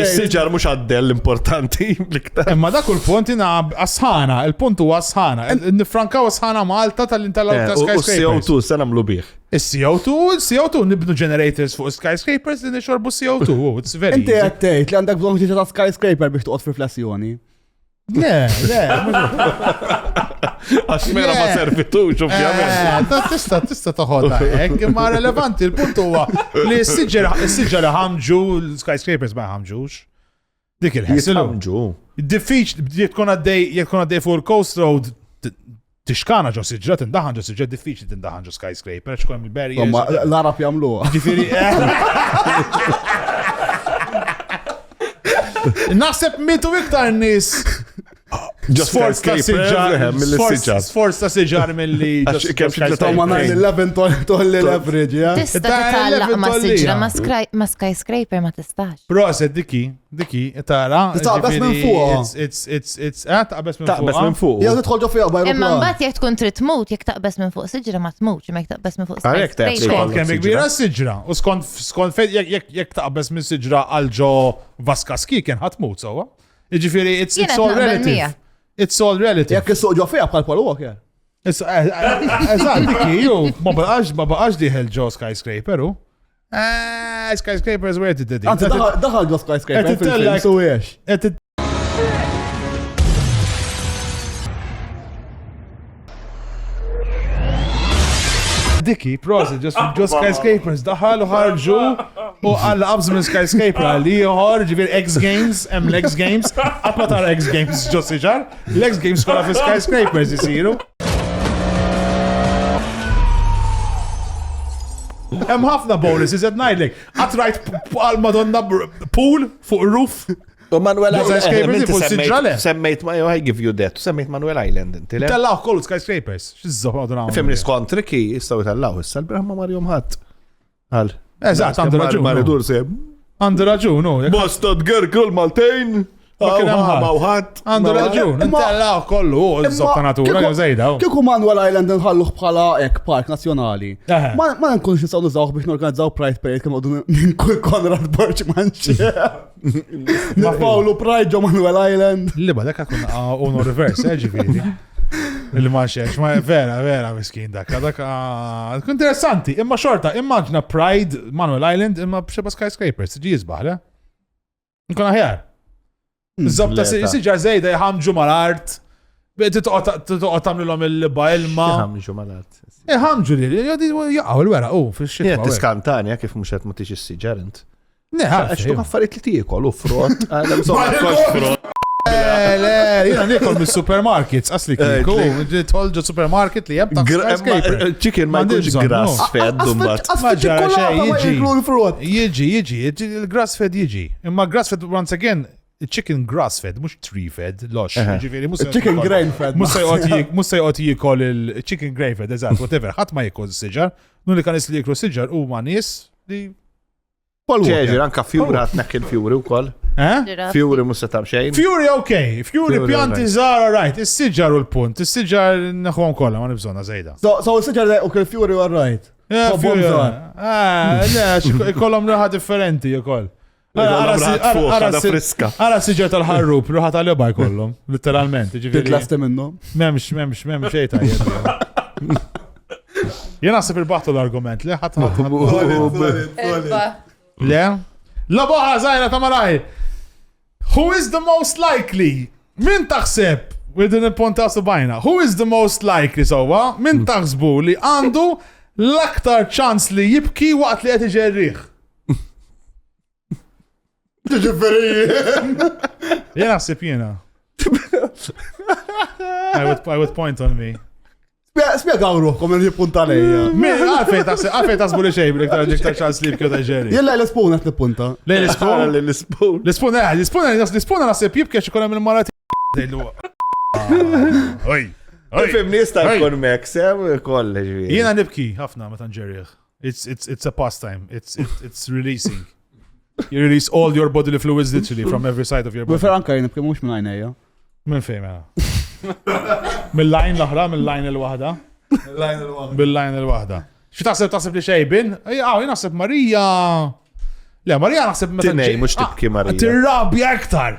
is-siġar mhux għaddell importanti l-iktar. Imma dak il-punt jina asħana, il-punt huwa asħana. Nifrankaw asħana Malta tal-intallaw ta' skyscrapers. U CO2 se nagħmlu bih. Is-CO2 nibnu generators fuq skyscrapers li nixorbu CO2. It's very Inti easy. għattejt li għandek bżonn ġiġa ta' skyscraper biex tuqgħod riflessjoni. Le. Għax mera ma servitux, ovvjament. Tista toħodha hekk, imma relevanti il-punt huwa li s-siġġa li ħamġu l-skyscrapers ma ħamġux. Dik il-ħessilu. Diffiċ jekk tkun għaddej fuq il-Coast Road tixkana ġo siġġa, tindaħan ġo siġġa, diffiċli tindaħan ġo skyscraper, xkun il-barriers. Ma l-Arab jagħmluha. Ġifieri. Naħseb mitu iktar nies sforz ta' siġar mill-li Ma 9-11 toħli l-average, ja? Tista titgħallaq ma' siġra ma' skyscraper ma tistax. Proset, diki, tara. Taqbes minn fuq. Taqbes minn fuq. Ja, tidħol ġo fiha bajru. Imma mbagħad jekk tkun trid tmut, jekk taqbes minn fuq siġra ma tmutx, imma jekk taqbes minn fuq skyscraper. Skont kemm kbira s-siġra. U skont fejn jekk taqbes minn siġra għal ġo Vaskaski kien ħatmut sewwa. Jiġifieri it's all relative. It's all relative. Jekk is-suq ġo fiha bħal Paul Walker. Eżatt, diki, ju, ma baqax diħel ġo skyscraper, u? Skyscrapers where did it? Anzi, daħal ġo skyscraper fil-film, so wiex. Diki, prosit, just skyscrapers, daħal u ħarġu u għalla qabż minn skyscraper għalli uħor ġivir X Games, l-X Games, għatma tara X Games ġo siġar, l-X Games kolla fi skyscrapers jisiru. Hemm ħafna bonuses qed ngħidlek. Għatrajt għal Madonna pool fuq roof. U Manuel Island. Semmejt ma I give you that. Semmejt Manuel Island inti. Tellaw kollu skyscrapers. X'żob għadu nagħmlu. Femni skont triki jistgħu tellaw issa l-braħ ma marjom ħadd. Għal. Eżatt, għandu raġun. Maridur se. Għandu raġun, u. Bostad Gerkul Maltejn. Għandu raġun. Tellaw kollu, u żob ta' natura jew żejda. Kieku Manuel Island nħalluh bħala ek park nazzjonali. Ma nkunx nistgħu nużawh biex norganizzaw Pride Parade kemm għodu minn kull Konrad Borċmanċi. Nifawlu Pride ġo Manuel Island. Liba, dak kun uno reverse, ġifieri. Illi ma xiex, ma vera miskin dak kun interessanti, imma xorta, immaġna Pride Manuel Island imma b'xeba skyscrapers, ġi jizbaħ, le? Nkun aħjar. Zobta siġar zejda jħamġu mal-art, titoqgħod tagħmlilhom il-liba ilma. Jħamġu mal-art. Jħamġu li jaqgħu l-wera, fix-xitwa. Tiskantani kif mhux qed ma tix is-siġar int. Ne, għax tu affarijiet li tiekol u frott, għandha bżonn frott. Jena nikol mis-supermarkets, asli kiku, tħolġu supermarket li jeb ta' skyscraper. Chicken ma jkunx grass fed dumbat. Jiġi, il-grass fed jiġi. Imma grass fed, once again, chicken grass fed, mux tree fed, lox. Chicken grain fed. Musa jqot jikol il-chicken grain fed, eżat, whatever. ħat ma jikol s-sġar, nun li kan isli jiklu s-sġar u ma nis li... ċeġir, anka fjuri għatnek il-fjuri u koll. Fjuri musa tam xejn. Fjuri ok, fjuri pjanti zar, right, is-sġar u l-punt, is-sġar naħħom kolla, ma nibżonna zejda. So is-sġar u l-fjuri u right. Kollom raħa differenti jkoll. Ara siġer tal-ħarrub, ruħa tal-jobaj kollom, literalment. Titlasti minnu. Memx xejta jgħed. Jena sib il-battu l-argument, le Le? La boħa zaħira ta' maraj. Who is the most likely? Min taħseb? Widin il-ponta subajna. Who is the most likely sowa? Min taħsbu li għandu L-aktar ċans li jibki waqt li qed iġerriħ. Jena naħseb jiena. I would point on me. Spiegaw ruħkom li jippunta lejja. Għalfejn tasbu li xej bil-iktar ċans li jibki u taġġeri. Jella l-espun għet l-punta. Lej l-ispun? L-ispun naħseb jibki għax ikun hemm il-marati. Oj. Fim nista jkun mek, sem kolleġ. Jiena nibki ħafna meta nġerriħ. It's a pastime. It's releasing. You release all your bodily fluids literally from every side of your body. Buffer anka jnibki mux minn għajnejja. Min fejn mela? Mill-lajn l-oħra, mill-lajn il-waħda. Mill-lajn il-waħda. Xi taħseb li xejbin? Jien naħseb Marija. Le, Marija naħseb meta. Tinej mhux tibki Marija. Tirrabja aktar.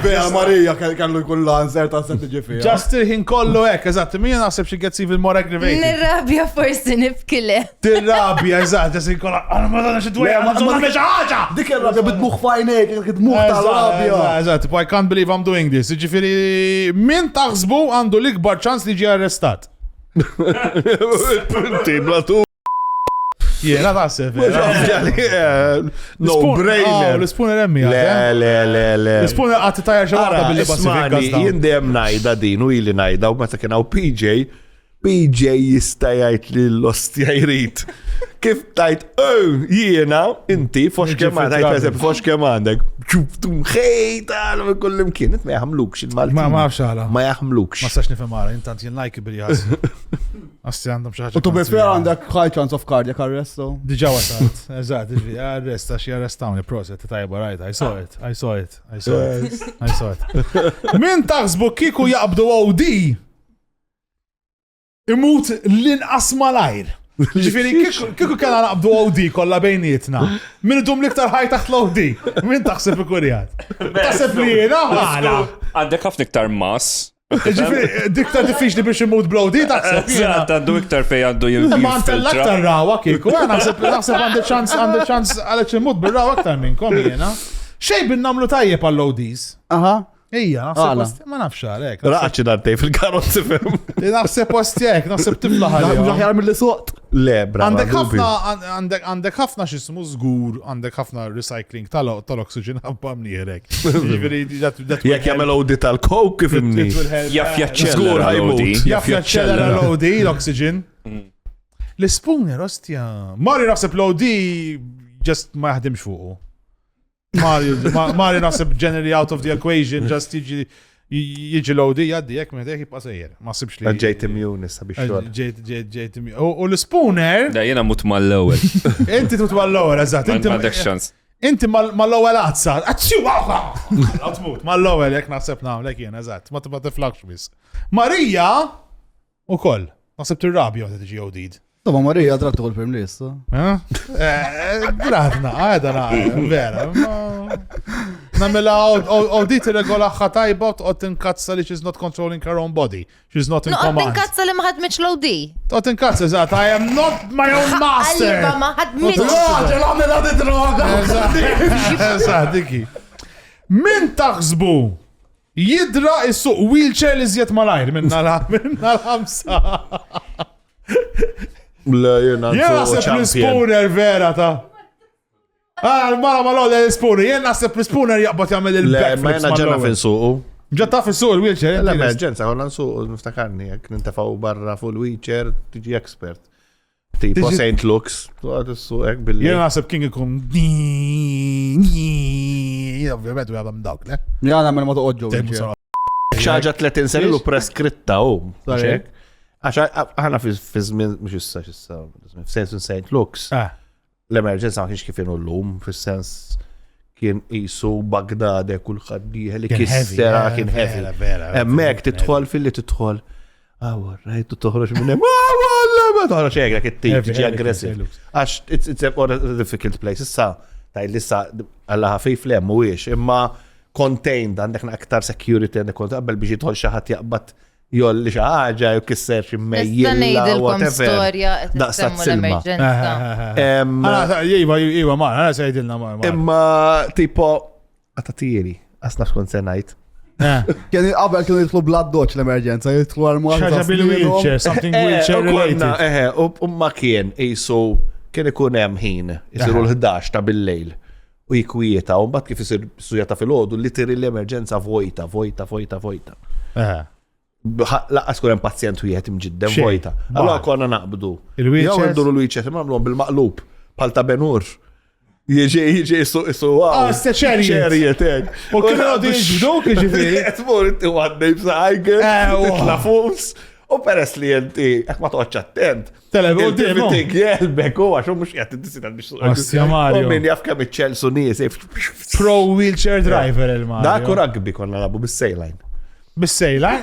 Beha Marija kellu jkun l-anser ta' senti ġifija. Just il-ħin kollu hekk, eżatt, min naħseb xi gets even more aggravating. Nirrabja forsi nibkile. Tirrabja, eżatt, just inkolla, madonna xi dwejja, ma xi ħaġa. Dik ir-rabja bidmuħ fajnek, bidmuħ tal-rabja. Eżatt, I can't believe I'm doing this. Ġifieri, min taħsbu għandu l-ikbar ċans li ġie arrestat? Jiena taħseb. No brainer. L-spooner emmi. Le. L-spooner għati tajja xaħda billi Ismani, jindem najda din u ili najda u meta kienaw PJ jista' jgħid li l-ostja jrid. Kif tajt, jiena, inti, fox kemm għandek, eżempju, fox kemm għandek, ċuftum ħejta, kullim kien, ma jaħmlukx il-Maltin. Ma għafxala. Ma jaħmlukx. Ma sax nifhem ara, intant jien lajki bil jazzi. Għasti għandhom xaħġa. U tu bifri għandek high chance of cardiac arrest, so. Diġa wasalt, eżat, arrest, għax jarrestawni, proset, tajba, right, I saw it. Min taħsbu kiku jaqbdu OD? Imut l-inqas malajr. Ġifiri, kiku kena naqbdu OD kolla bejnietna. Min idum liktar ħaj taħt l-OD. Min taħseb ikurjat. Taħseb li jena għala. Għandek ħafna iktar mass. Ġifiri, diktar diffiċli biex imut bl-OD taħseb jena. Għandu iktar fej għandu Ma għanta l-aktar rawa kiku. Naħseb għandi ċans għalek imut bil-rawa aktar minnkom jena. Xej bin-namlu tajjeb għall-ODs. Aha. Ija, naħseb ma nafx għalek. Raqċi dantej fil-karozzi fem. Naħseb postjek, naħseb tifla ħalja. Ġaħjar mill-li suqt. Le, brava. Għandek ħafna xismu żgur, għandek ħafna recycling tal-oxygen għabba mnierek. Jek jagħmel OD tal-coke kif imni. Żgur ħajmut. Jaffjaċċella l-OD, l-oxygen. L-spooner, ostja. Mari naħseb l-OD just ma jaħdimx fuqu. Mari naħseb generally out of the equation, just jiġi l-OD jaddi, jek me jibqa sejjer. Ma sibx li. Ġejt immune sabi xogħol. Ġejt immune. U l-spooner. Da jena mut mal-ewel. Inti tut mal-ewel, eżatt. Inti mal-ewel għazza. Għazzju għaxa! Għatmut, mal-ewel jek naħseb namlek jena, eżatt. Ma tiflakx bis. Marija u koll. Naħseb tirrabja għata tiġi OD'd. Toba Marija trattu għol-prim lista. Gratna, għada vera. Namela OD t-regola ħatajba u tinkazza li she's not controlling her own body. She's not in command. Tinkazza li maħadmitx l-OD. Tinkazza, eżat, I am not my own master. Għalba maħadmitx. Raġel għamela di droga. Eżat, diki. Min taħsbu jidra is-suq wheelchair li zjed malajr minna l-ħamsa. La, jena sepp l-spooner vera ta' mara mal-għolla l-spooner, jena sepp l-spooner jaqbot jgħamil il-backflips. Ma jena ġenna fin-suqu. Ġatta fin-suqu il-wheelchair. L-emerġenza, għonna nsuqu, niftakarni, jek nintafaw barra fuq il-wheelchair, tiġi expert. Tipo St. Luke's, għad s-suq billi. Jena sepp king ikun ovvijament u għadam dawk, le? Jena għamil ma toqoġġu. Xaġa 30 sena u preskritta u. Għaxa ħana fi żmien mhux issa f'sens St. Luke's. L-emerġenza ma kienx kif inhu llum, fis-sens kien qisu Bagdad kulħadd li kissera kien heavy. Hemmhekk tidħol fil-li tidħol. Rajtu toħroġ minn hemm. Ma toħroġ hekk it-tip tiġi aggressiv. Għax it's a difficult place. Issa tajl issa alla ħafif le mhuwiex, imma contained għandek aktar security għandek qabel biex jidħol xi ħadd jaqbad jolli xaħġa jew kisser xi mejjilla storja daqsat l-emerġenza. Iva ma, għana sejdilna ma. Imma tipo għatatiri, għasna xkun senajt. Qabel kienu jitlu blood doċ l-emerġenza, jitlu għal-mwar. ċaġa bil-wheelchair, something wheelchair related. U ma kien, kien ikun hemm ħin, jisiru l-11 ta' bil-lejl. U jikwieta, u mbagħad kif isir sujata fil-ħodu li tiri l-emerġenza vojta. Laqqas kun hemm pazjent wieħed imġiddem vojta. Allora konna naqbdu. Jew nduru l-wheelchair nagħmluhom bil-maqlub bħal ta' Ben-Hur. Jiġi issu ċerijiet. U kien għadu jiġbduk jiġifieri. Tmur inti għaddej b'sajger, titla' fus. U peress li jenti, għak ma toħċ attent. Il-tik jelbek u għaxu mux jgħat t-disina biex. Assja Mario. U min jaf kam iċċelsu nies. Pro wheelchair driver il-Mario. Dak u rugby konna labu bis-sejlajn. Bis-sejlajn?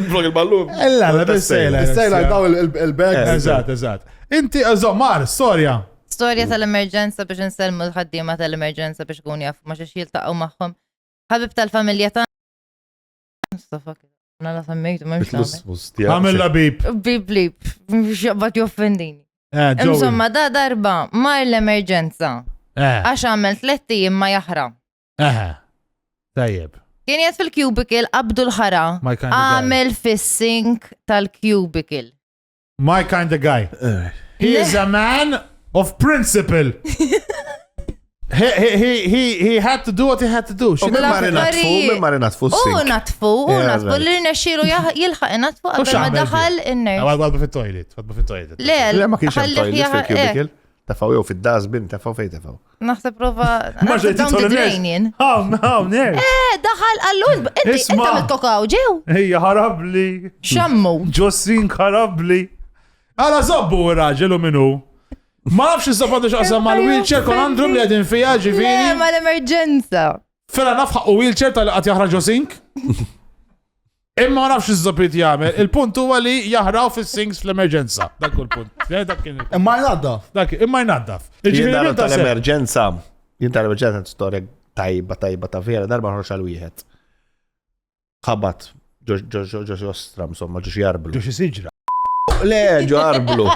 Blok il-ballum. Ella, bis-sejlajn. Bis-sejlajn daw il-bag. Eżat. Inti, Mar, storja. Storja tal-emerġenza biex nselmu l-ħaddima tal-emerġenza biex kun jafu ma xiex jiltaqgħu magħhom. Ħabib tal-familja ta' Mustafa nala semmejtu ma Għamilla bip. Bip, xabbat joffendini. Insomma, da darba mar l-emerġenza. Għax għamel 3 jiem ma jaħra. Tajjeb. Kien jgħat fil-cubicle, qabdu l-ħara. Għamel fis-sink tal-cubicle. My kind of guy. He is a man of principle. He had to do what he had to do. Marinatfu natfu li nexxielu jilħaq natfu qabel ma daħal in-ners. Għadba fit-toilet. Le, ma kienx hemm toilet fil-cubicle. Tafaw jew fid-dasbin, tafaw fejn tafaw. Naħseb prova down the drain. Daħal għallun, inti mitkokaw ġew. Hija ħarabli. Xammu. Ġossin ħarabli. Għala zobbu raġelu minnu. Ma nafx iżabadu xaqsam ma l-wheelchair kon għandrum li għedin fija ġifiri. Ma l-emerġenza. Fela nafħaq u wheelchair tal għat jahraġu sink. Imma ma nafx iżabit jgħamil. Il-punt huwa li jahraw fil-sinks fl-emerġenza. Dak u l-punt. Imma jnaddaf. Imma jnaddaf. Jien tal-emerġenza. Jien tal-emerġenza storja tajba ta' vera darba ħroċ għal-wieħed. Xabat ġoġ ostra, insomma, ġoġ jarblu. Ġoġ siġra. Le, ġo jarblu.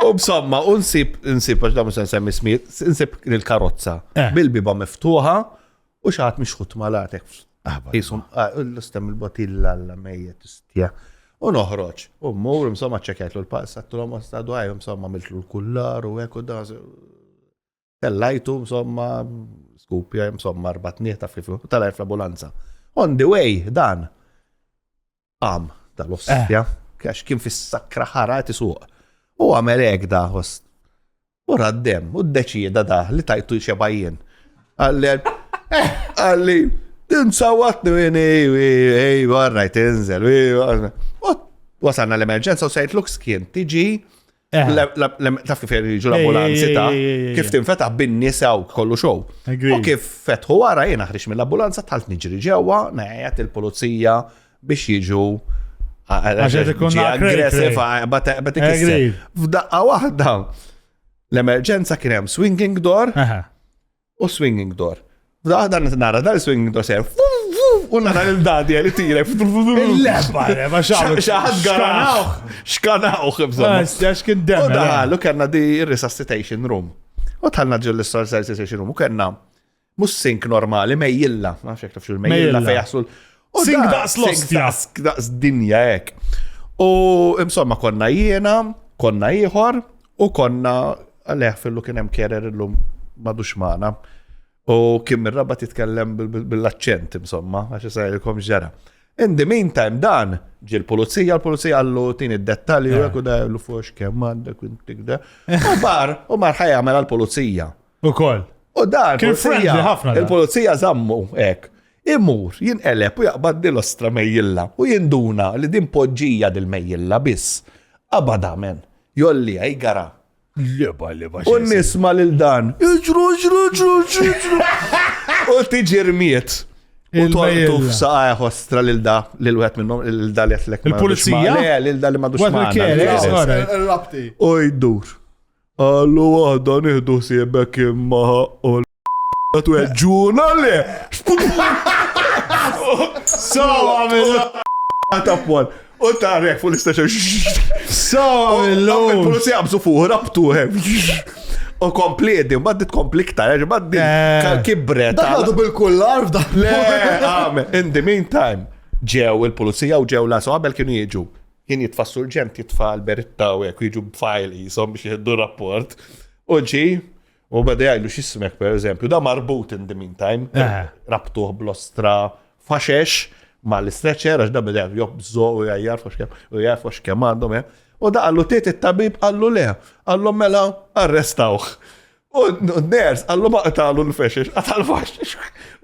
U b'somma, unsib, għax da musan semmi smiet, unsib il-karozza, bil-biba miftuħa, u xaħat miexħut malatek. Jisum, l-istem il-botilla l-mejjet istja. U noħroċ, u mur, insomma, ċekajtlu l-pass, għattu l-għom għastadu għaj, insomma, miltlu l-kullar, u għeku da, tellajtu, insomma, skupja, insomma, arbatnieta fifu, tal-għaj fl-ambulanza. On the way, dan, dal-ostja, kax kien fis-sakra ħarati suq. U għamelek da, u raddem, u d-deċida da, li tajtu xebajjen. Għalli, tinsawatni, barrajt, tinżel, wasanna l-emerġenza u sajt luk skien, tiġi, taf kif jiġu l-ambulanzi ta' kif tinfetaħ bin-nisa u kollu xow. U kif fetħu għara jena ħriċ mill-ambulanza tħalt niġri ġewa, najjat il-polizija biex jiġu aggressiv, bat ikisser. F'daqqa wahda, l-emerġenza kien hemm swinging door u swinging door. F'daqqa nara dal-swinging door ser u nara l-dadi li tira. Il-lebba, ma xaħad għaraw. Xkanawħ, bżomma. Għax kien dem. U daħlu kena di resuscitation room. U tħalna ġu l-resuscitation room. U kena mus sink normali, mejjilla. Ma xek tafxu l-mejjilla fejjaħsul. Sink daqs l-ostja. Daqs dinja ek. U insomma konna jiena, konna ieħor u konna għalleħ fil-lu kienem kjerer illum madux maħna. U kim ir-rabba titkellem bil-accent, insomma, għax sajlkom ġara. In the meantime, dan ġi l-polizija għallu tini d-dettalji u għeku da l fuq kemm għandek intik da. U mar ħajamel għal-polizija. U koll. U dan il-polizija zammu ek. Imur, jinqeleb u jaqbad dil-ostra mejjilla u jinduna li din poġġija dil-mejjilla biss. Abada men, jolli għaj gara. U nisma l-dan. Iġru. U tiġirmiet. U tortu f'saqqa ostra l-da, l-wet minnom, l-da li għatlek. Il-polizija? Le, l-da li madux maħna. Il-rabti. U jiddur. Allu għadda nihdu siebek imma u l-għatu għedġuna li. Sawa mill-għatapwan. U tarrek fuq l-istaċa. Sawa mill-lum. Il-polizija għabżu fuq, rabtu. U kompleti, mbagħad tkomplikta, mbagħad kibret. Daħħadu bil-kullar f'dan. Le, in the meantime, ġew il-pulizija u ġew lasu qabel kienu jiġu. Kien jitfassu l-ġent jitfa l-beritta u jekk jiġu b'fajl jisom biex jiddu rapport. U ġi, u bada jgħajlu xismek per eżempju, da marbut in the meantime, rabtuħ blostra faxex ma l-stretcher, għax da bada jobżo u jgħajjar kem għandhom, u da għallu tiet il-tabib għallu le, għallu mela arrestawħ. U n-ners għallu maqtalu l-fexex, għatal faxex,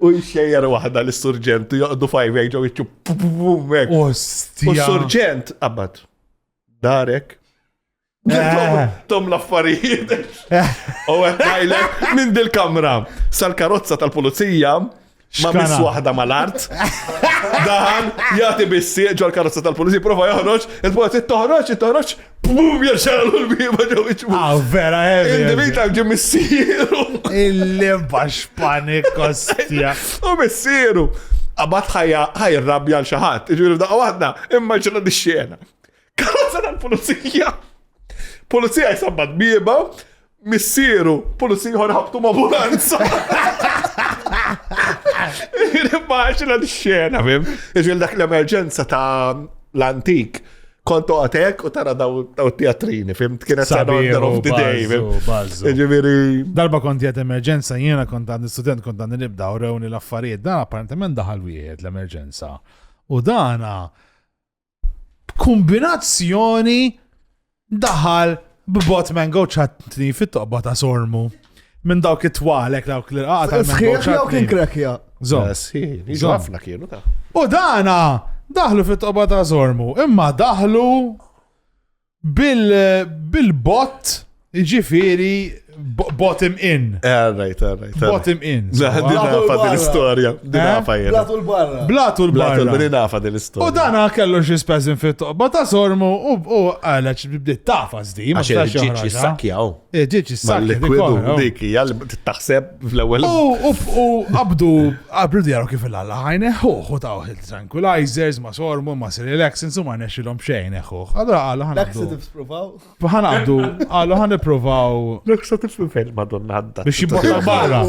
u jxejjer wahda l-surġent, u jgħaddu fajvek ġaw jċu p-p-p-mek. U s-surġent, abbad, darek, tom l-affarijiet, u għajlek minn dil-kamra, sal-karozza tal-pulizija, ma miss wahda mal-art, daħan jgħati bissi ġo l-karozza tal-polizija, prova joħroġ, il-polizija toħroġ, bum, jirċalu l-biba ġo iċbu. Vera, Indivita ġi missiru. Il-limba xpanik kostja. U missiru. Abat ħajrrabja l-xaħat, iġbir f'daqqa wahda, imma ġena di-xena. Karozza tal-polizija. Polizija jisabbat biba, missiru, polizija ħorħabtu ambulanza. Immaġina di-xena, fim? Iġbir dak l-emerġenza ta' l-antik. Kontu għatek u tara daw teatrini, fim? Kienet order of the day, fim? Iġbiri. Darba konti għat emerġenza, jiena kont għand student kont għand nibda u rewni l-affarijiet, dan apparentement daħal wieħed l-emerġenza. U dana kombinazzjoni daħal b-bot mango ċatni fit-toqba ta' sormu. Minn dawk it-twalek, dawk l-qata Sħiħ jew kien krekja. Ġafna kienu ta' U dana daħlu fit-toqba ta' sormu, imma daħlu bil-bot ġifiri bottom in. Right. Bottom in. Dinafa dil-istoria. Blatu l-barra. Blatu l-barra. Dinafa dil-istoria. U dana kellu xi spezin fit-toqba ta' sormu u għaleċ bibdiet tafas di. Għaxe ġiċi s-sakjaw. Ġiċi s-sakjaw. Mal-likwidu dik, jgħal taħseb fl-ewel. U għabdu jaru kif il-għalla ħajne, u taw il-tranquilizers ma sormu, ma relaxins u ma nexilom xejn eħuħ. Għadra għallu ħanabdu. Laxatives provaw. ħanabdu, għallu ħaniprovaw. Laxatives fil madonna ħadda. Biex jimbotta l-barra.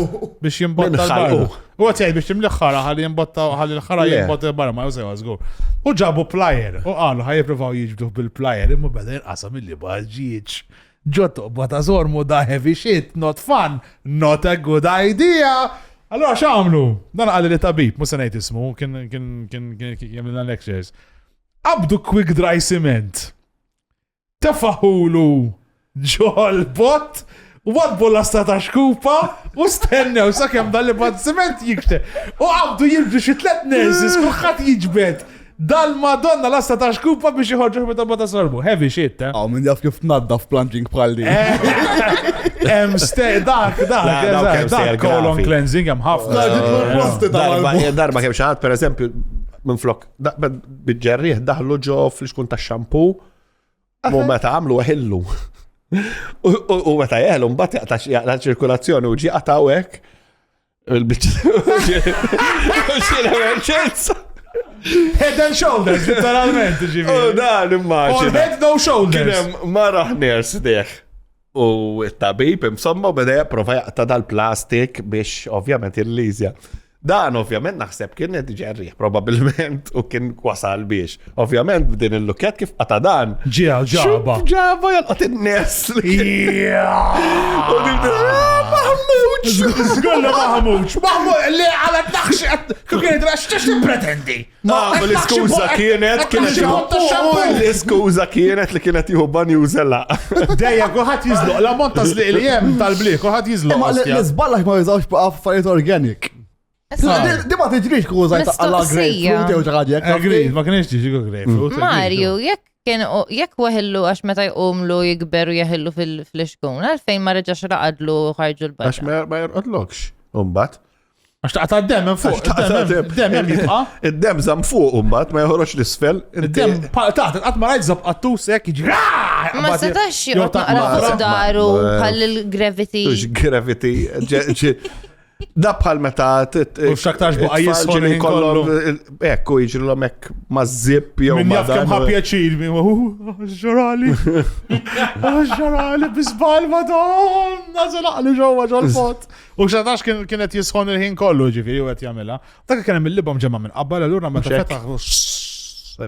Biex jimbotta l-barra. U għatjaj biex jimliħħara ħalli jimbotta ħalli l-ħara jimbotta l-barra ma jgħu għazgur. U ġabu plajer. U għallu ħaj jiprovaw jiġbdu bil-plajer. Imma bada jinqasam illi bħalġiċ. Ġotto, bata zormu da heavy shit, not fun, not a good idea. Allora xamlu? Dan għalli li tabib, musa nejt ismu, kien jemlina lectures. Abdu quick dry cement. Tefaħulu ġol bot, u għadbu l-asta xkupa, u stennew sa' kem dal-li bot cement jikte. U għabdu jibdu xi 3 nurses, kullħat jiġbed. Dal-Madonna l-asta ta' xkupa biex jħorġu bita bata sorbu. Heavy shit, eh? Għaw, minn jaf kif naddaf plunging bħal di. Dak colon cleansing, jem ħafna. Darba kem xaħat, per eżempju, minn flok, bidġerriħ daħlu ġo fl-xkun ta' xampu, u meta għamlu għahillu. U meta jgħallu, mbat jgħata ċirkulazzjoni u ġi għatawek, il-bicċerriħ Head and shoulders, literalment, ġivir. U dan immaġina. Or head, no shoulders. Kienem maraħ ners deħ. U it-tabib imsomma beda japprova jaqta dal-plastik biex ovvjament il-lizja. Dan ovvjament naħseb kien ġerriħ probabilment u kien wasal biex. Ovvjament b'din il-lukjet kif qata dan. Ġaba. Ġaba jalqat il-nes. U Mahmud! Zgulla Mahmud! Mahmud li għala t-naħx kien id-rax t pretendi. L-iskuza kienet l-iskuza kienet li kienet juhu bani użella. Dejja, kuħat jizluq, la montas li jem tal-bli, kuħat jizluq. L-izballax ma jizawx baqqa organic. Di ma tiġrix kużajt għalla grapefruit jew ġaħġek. Grapefruit, ma kienx tiġi grapefruit. Mario, jekk waħillu għax meta jqumlu jikberu jaħillu fil-xkun, għalfejn ma reġax raqadlu ħarġu l-barra. Għax ma jirqodlokx. Umbat. Għax taqta d-dem fuq. D-dem jibqa. Id-dem zam fuq umbat, ma jħorroċ l-isfel. Id-dem, taqta, għat ma rajt zabqattu sekk iġi. Ma setax joqt naqra fuq daru bħal il-gravity. Gravity. Da bħal meta U x'aktarx baqa' jisħol ħin kollu. Ekku jiġrilhom hekk ma' żipp jew Min ma' jaf kemm ħab pjaċir, ġurali. Ġurali biżbal madonna, żelaqli ġewwa ġol-pot. U x'għadax kienet jisħon il-ħin kollu ġifieri u qed jagħmilha. Dak kien hemm il-libhom ġemma minn qabel allura meta fetaħ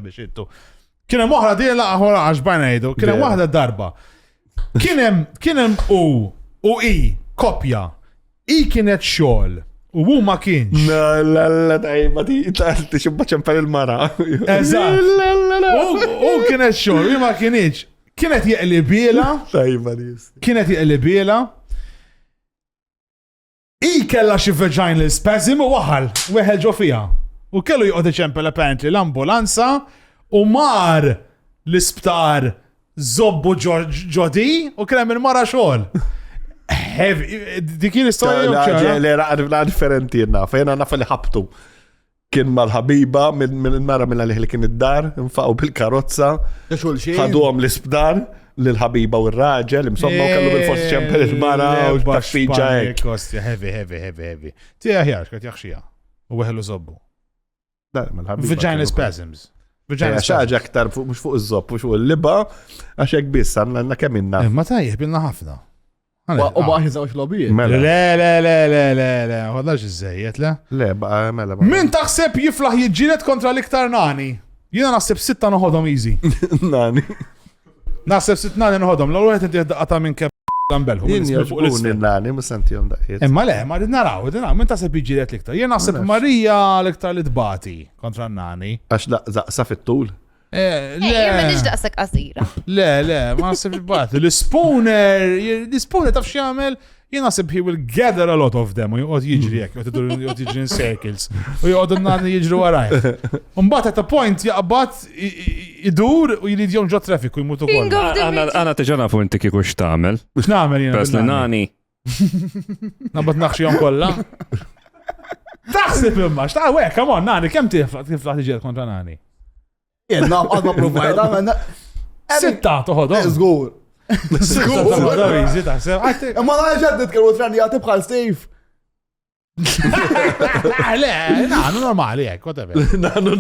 biex ittu. Kien hemm oħra din laqgħu għaxbajn ngħidu, kien hemm waħda darba. Kien hemm u i kopja. I kienet xogħol u ma kienx. La tajba ti xibbaċem per il-mara. Eżatt. U kienet xogħol, i ma kienx. Kienet jeqlibiela. Tajba nis. Kienet jeqlibiela. I kella xi vaginal spasm u waħal, weħel ġo fija. U kellu joqgħod iċempel apparently l-ambulanza u mar l-isptar zobbu ġodi u kien hemm il-mara xogħol. Dik l-istorja la differenti jenna, fejna nafa li ħabtu. Kien mal-ħabiba mill-mara mill-għalih li kien id-dar, nfaqu bil-karozza, ħadu għom l-ispdar l-ħabiba u r-raġel, imsomma u kallu bil-forsi ċempel il-mara u t-taxfiġa ek. Heavy. Ti aħjar, kħat jaxxija. U weħlu zobbu. Vaginal spasms. Xaġa aktar mux fuq iż-zobb, mux fuq il-liba, għaxek biss, għanna keminna. Ma tajjeb, bilna ħafna. U baħi zawx lobijiet. Le, għadax iż-żejjet, le? Le, mela. Min taħseb jiflaħ jidġilet kontra l-iktar nani? Jina naħseb 6 noħodhom easy. Nani. Naħseb 6 nani noħodhom, l-għu għet għata minn kep l-ambel. Jien jogħġbuni nani, musantijom daqqiet. Imma le, ma rid naraw, min taħseb jidġilet l-iktar? Jien naħseb Marija l-iktar li tbati kontra n-nani. Għax daqsa fit-tul. Jien m'għandix daqshekk qasira. Le, ma naħseb jibbat. L-spooner taf x'jagħmel, jien naħseb he will gather a lot of them u joqgħod jiġri hekk, joqgħod jiġri in circles. U joqgħod n-nani jiġru waraj. Mbagħad at a point jaqbad idur u jridjhom ġo traffiku jmutu kollha. Għana tiġa nafu inti kieku x'tagħmel. X'nagħmel jiena? Pers li nani. Nabad naħxihom kollha. Taħseb imma, come on, nani, kemm tiflaħ tiġiet kontra nani? Jenna, għadma provajda. 6 toħodhom. Zgur. Żgur. Ma naħġed nitkellmu tranni għati bħal Steve. Le, nanu normali, whatever. Nanu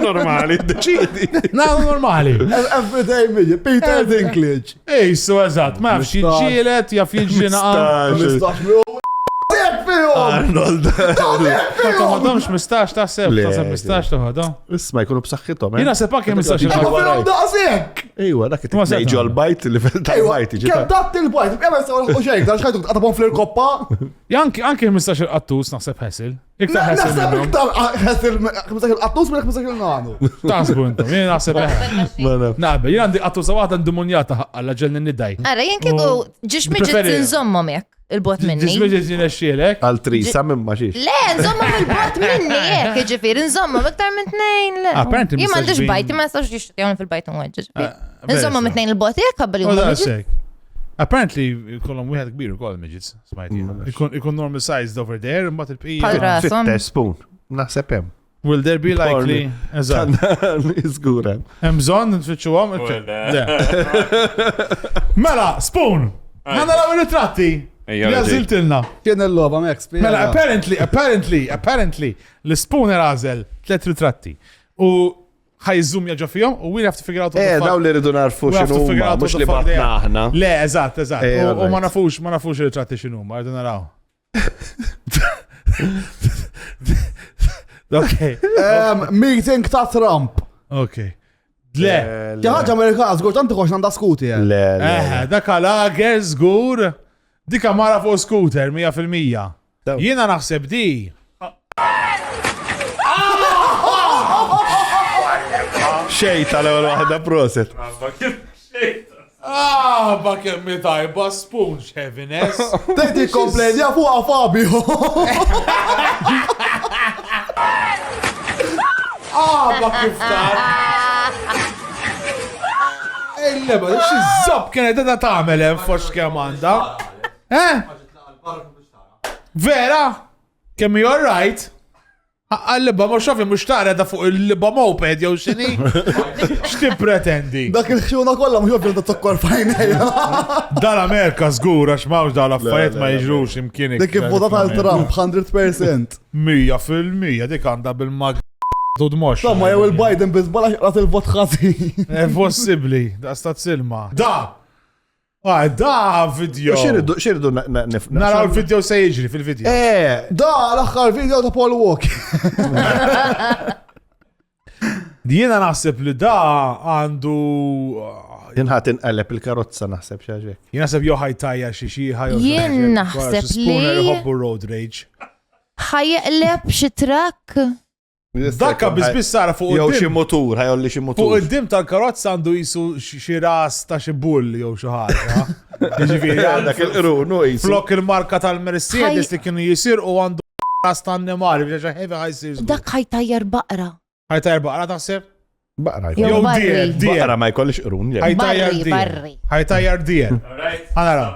normali, deċidi. Nanu normali. Everyday midget, Peter Dinklage. So eżatt, ma fx jġielet, jaf jġina. Arnold. Toħodhomx 15 taħseb 15 toħodhom. Isma jkunu b'saħħithom. Jina sepp kemm 15 Għafilom daqsek! Ejwa, dak it-tnejġu għal-bajt, il-level tal-bajt. Kem dat il-bajt, kem jessa għu xejk, da xħajtu għatabon fl-koppa? Anki 15 qattus naħseb ħesil. Iktar ħesil. Naħseb iktar ħesil 15 qattus minn 15 nanu. Taħsbu intom, jien naħseb Naħbe, jien għandi qattusa waħda ndumunjata għalla ġelni nid-daj. Ara, jien kieku ġiġ miġit nżommom jek. Il-bot minni. Ġismiġi ġinexielek? Għal-trisa minn maġiġ. Le, nżommom il-bot minni, jek, ġifir, nżommom iktar minn 2, le. Jien m'għandix bajt, ma jistax jixtjawn fil-bajt unweġ, ġifir. Nżommom minn 2 il-bot, jek, għabbali unweġ. Apparently, kollom wieħed kbir ukoll midgets, smajtina. Ikun normal sized over there, mbagħad il-bqija. Fitte spoon. Naħseb hemm. Will there be likely? Eżatt. Iżgur hemm. Hemm bżonn nfittxuhom? Mela, spoon! Għandna raw ritratti. Jażiltilna. Kien il-loba mek spiega. Mela, apparently, l-spooner għażel 3 ritratti. U ħajżum jaġa fihom u we have to figure out daw li rridu narfu x'inhu mhux li batna aħna. Le, eżatt. U ma nafux ir-ritratti x'inhu, ma rridu naraw. Okay. Meeting ta' Trump. Okay. Le. Ħaġa Amerikana, żgur tant iħox għandha skuti. Le. Dak għal żgur. Dika mara fuq scooter 100%. Jiena naħseb di. Xejta l-ewwel waħda proset. Bakem mi tajba sponge heaviness. Tejti komplejja fuq Fabio. Bakif tar. Ejleba, xi żobb kienet da tagħmel hemm forx kemm għandha. Vera? Kemm you're right. Għal-libba, ma xofi, mux taqra da fuq il-libba moped, jew xini? Xti pretendi? Dak il-ħxuna kollha mhux jobdu ta' zokkor fajnejja. Dal-Amerika żgur għax mawx dal-affarijiet ma jiġrux imkien. Dik il-votat għal Trump 100%. 100% dik għandha bil-mag tudmox. Tamma jew il-Biden bizbala xaqrat il-vot ħażin. Possibli, da stat silma. Da video. Xirridu nifna. Naraw il-video se jiġri fil-video. Da l-aħħar video ta' Paul Walker. Jiena naħseb li da għandu. Jinħat inqalleb il-karozza naħseb xaġek. Jien naħseb jew ħajtajja xi ħajja. Jien naħseb li jħobbu road rage. ħajqleb xi trakk. Dakka bizbiss sara fuq jew xi motur, ħajolli xi motur. Fuq id-dim tal-karozza għandu jisu xi ras ta' xi bull jew xi ħaġa. Jiġifieri dak il-qrunu jisu. Flok il-marka tal-Mercedes li kienu jisir u għandu ras ta' annimali biex heavy ħajsir. Dak ħajtajjar baqra. Ħajtajjar baqra taħseb? Baqra. Jew barri. Baqra ma jkollix qrun. Ħajtajjar dier. Ħanara.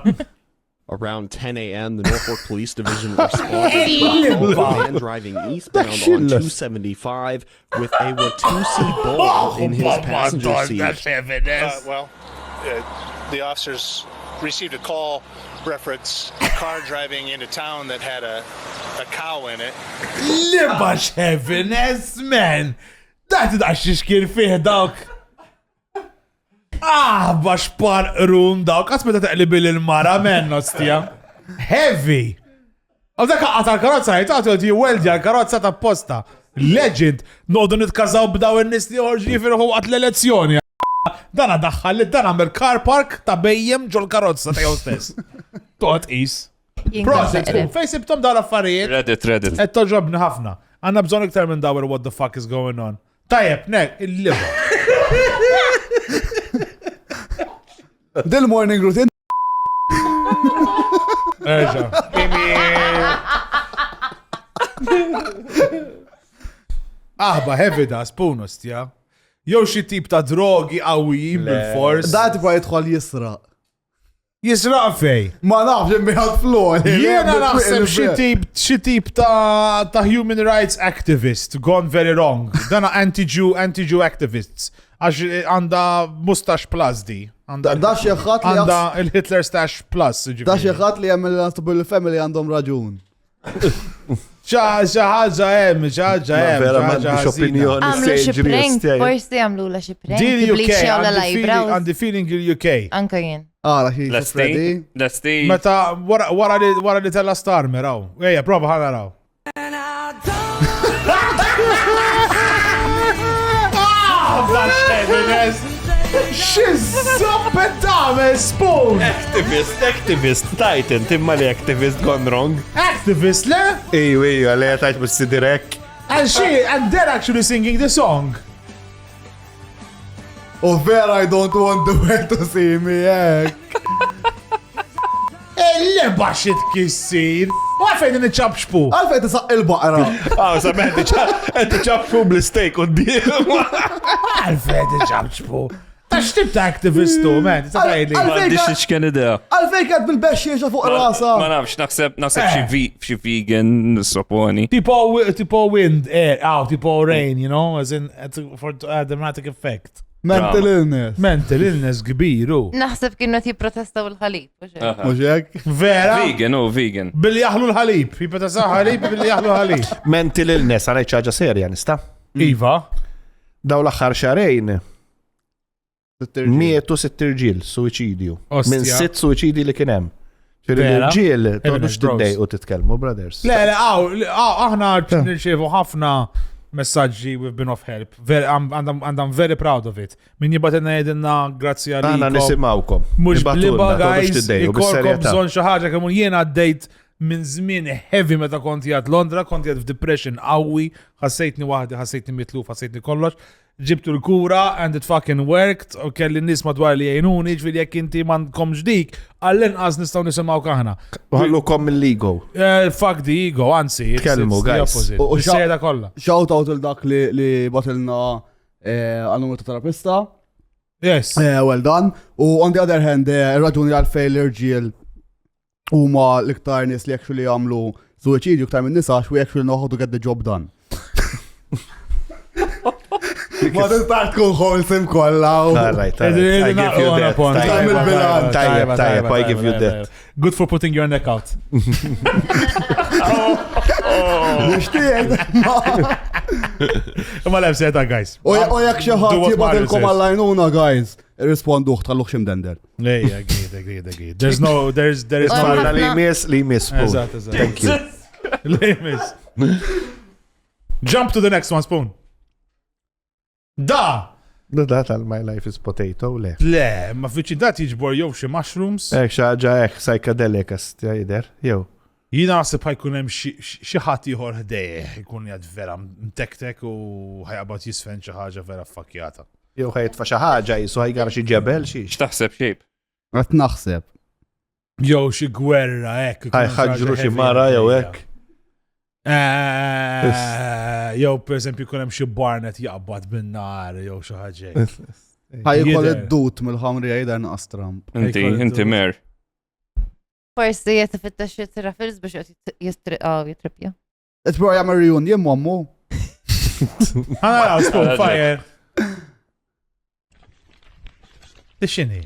Around 10 a.m., the Norfolk Police Division responded to a man driving eastbound on 275 with a Watusi bull in his passenger seat. The officers received a call reference a car driving into town that had a cow in it. Libax heaviness, man! Dat id-għaxix kien fih dawk. Bax parqrun dawk, għasmeta taqlibi l-mara men, ostja. Heavy. Għal dak għat għal-karozza jtaqtu għati weldi għal-karozza ta' posta. Legend, noqdu nitkazaw b'daw il-nis li uħorġi firħu għat l-elezzjoni. Dana daħħalli, dana għamil car park ta' bejjem ġol karozza ta' jow stess. Toqt is. Proset, fej sibtom daw l-affarijiet. Reddit. Et toġobni ħafna. Għanna bżon iktar minn dawer what the fuck is going on. Tajjeb, nek, il-liba. Del morning routine. Eġa. Heavy da, spunost, ja. Jow xi tip ta' drogi qawwijin bil-fors. Da tipa jidħol jisraq. Jisraq fej. Ma nafx immiħat floor. Jiena naħseb xi tip ta' human rights activist gone very wrong. Dana anti-Jew activists. Għax għanda mustax plus di. Da xieħat li għanda il-Hitler stash plus. Da xieħat li għamil l-Unstable Family għandhom raġun. ċaħġa jem. Għamlu xie prank, forsi għamlu la xie prank. Għandi feeling il-UK. Anka jien. Lesti. Meta wara li tella Starmer, raw. Ejja, prova ħana raw. Xizzoppet tagħmel spoon! Activist, Titan, timma li activist gone wrong. Activist, le? Iju, għalli għatajt bis-sidirek. And they're actually singing the song. Oh, vera, I don't want the way to see me, Il-leba xit kissir. Għalfejn n-ċabxpu. Għalfejn t-saq il-baqra. Sabiħ, t-ċabxpu bl-steak u d-dim. Għalfejn n-ċabxpu. Ta' xtib ta' aktivistu, man. Għaddix xken idea. Għalfejn kħed bil-bex jieġa fuq rasa. Ma nafx, naħseb xi vegan supponi. Tipo wind, air, tipo rain, you know, as in for a dramatic effect. Mental illness. Mental illness kbiru. Naħseb kienu jipprotestaw il-ħalib. Muġek? Vera? Vegan. Billi jaħlu l-ħalib. Jipprotestaw ħalib, billi jaħlu ħalib. Mental illness, għanaj ċaġa serja, nista? Iva. Daw l-axħar xarejn. Mietu 6 irġiel, suicidju. Minn 6 suicidi li kienem. Irġiel, tordux tiddej u titkelmu, brothers. Le, aħna nirċevu ħafna messaġġi we've been of help. I'm very proud of it. Min jibatina jedinna grazzi għalikom. Għana nisimawkom. Mux bliba, guys, ikolkom bżon xaħġa kemun jiena għaddejt minn żmien heavy meta konti għad Londra, konti għad f'depression qawwi, ħassejtni wahdi, ħassejtni mitluf, ħassejtni kollox. Ġibtu l-kura and it fucking worked, u kelli n-nis madwar li jgħinuni, ġviri jek inti man komx dik, għall-inqas nistaw nisimaw kaħna. Għallu kom l-ego. Fuck the ego, anzi. Kelmu, guys. U xejda kolla. Shout out il-dak li batilna għal-numru ta' terapista. Yes. Well done. U on the other hand, raġuni għal-fej l-irġiel u ma l-iktar nis li actually għamlu suicidju iktar minn nisa, we actually know how to get the job done. Ma tistax tkun wholesome kollha. All right. I give you that. Tajjeb, I give you that. Good for putting your neck out. Ma lef seta, guys. U jekk xi ħadd Do what jibgħat Mario ilkom says. għall-għajnuna, guys, irrisponduh tħalluh x'imdender. Yeah, agreed. There is no. Marna li miss. Eżatt. Thank you. Lemis. Jump to the next one, Spoon. Da! Da tal-My Life is Potato, le. Le, ma fiċi dat jiġbor jew xi mushrooms. Xaġa psychedelic jder, jew. Jina naħseb ħajkun hemm xi ħadd ieħor ħdejh jkun jgħid vera mtektek u ħajqbad jisfen xi ħaġa vera fakkjata. Jew ħajtfa xi ħaġa jisu ħajgara xi ġebel xi. X'taħseb xejb? Qed naħseb. Jew xi gwerra hekk. Ħajħaġru xi mara jew hekk. Jew pereżempju jkun hemm xi barnet jaqbad bin-nar jew xi ħaġa. Ħajkol id-dut mill-ħamri jgħidha naqas Trump. Inti mer. Forsi jtifitta xi trafils biex jitripja. Itbro jagħmel reunion mommu. Ħana Spoon fire. X'inhi?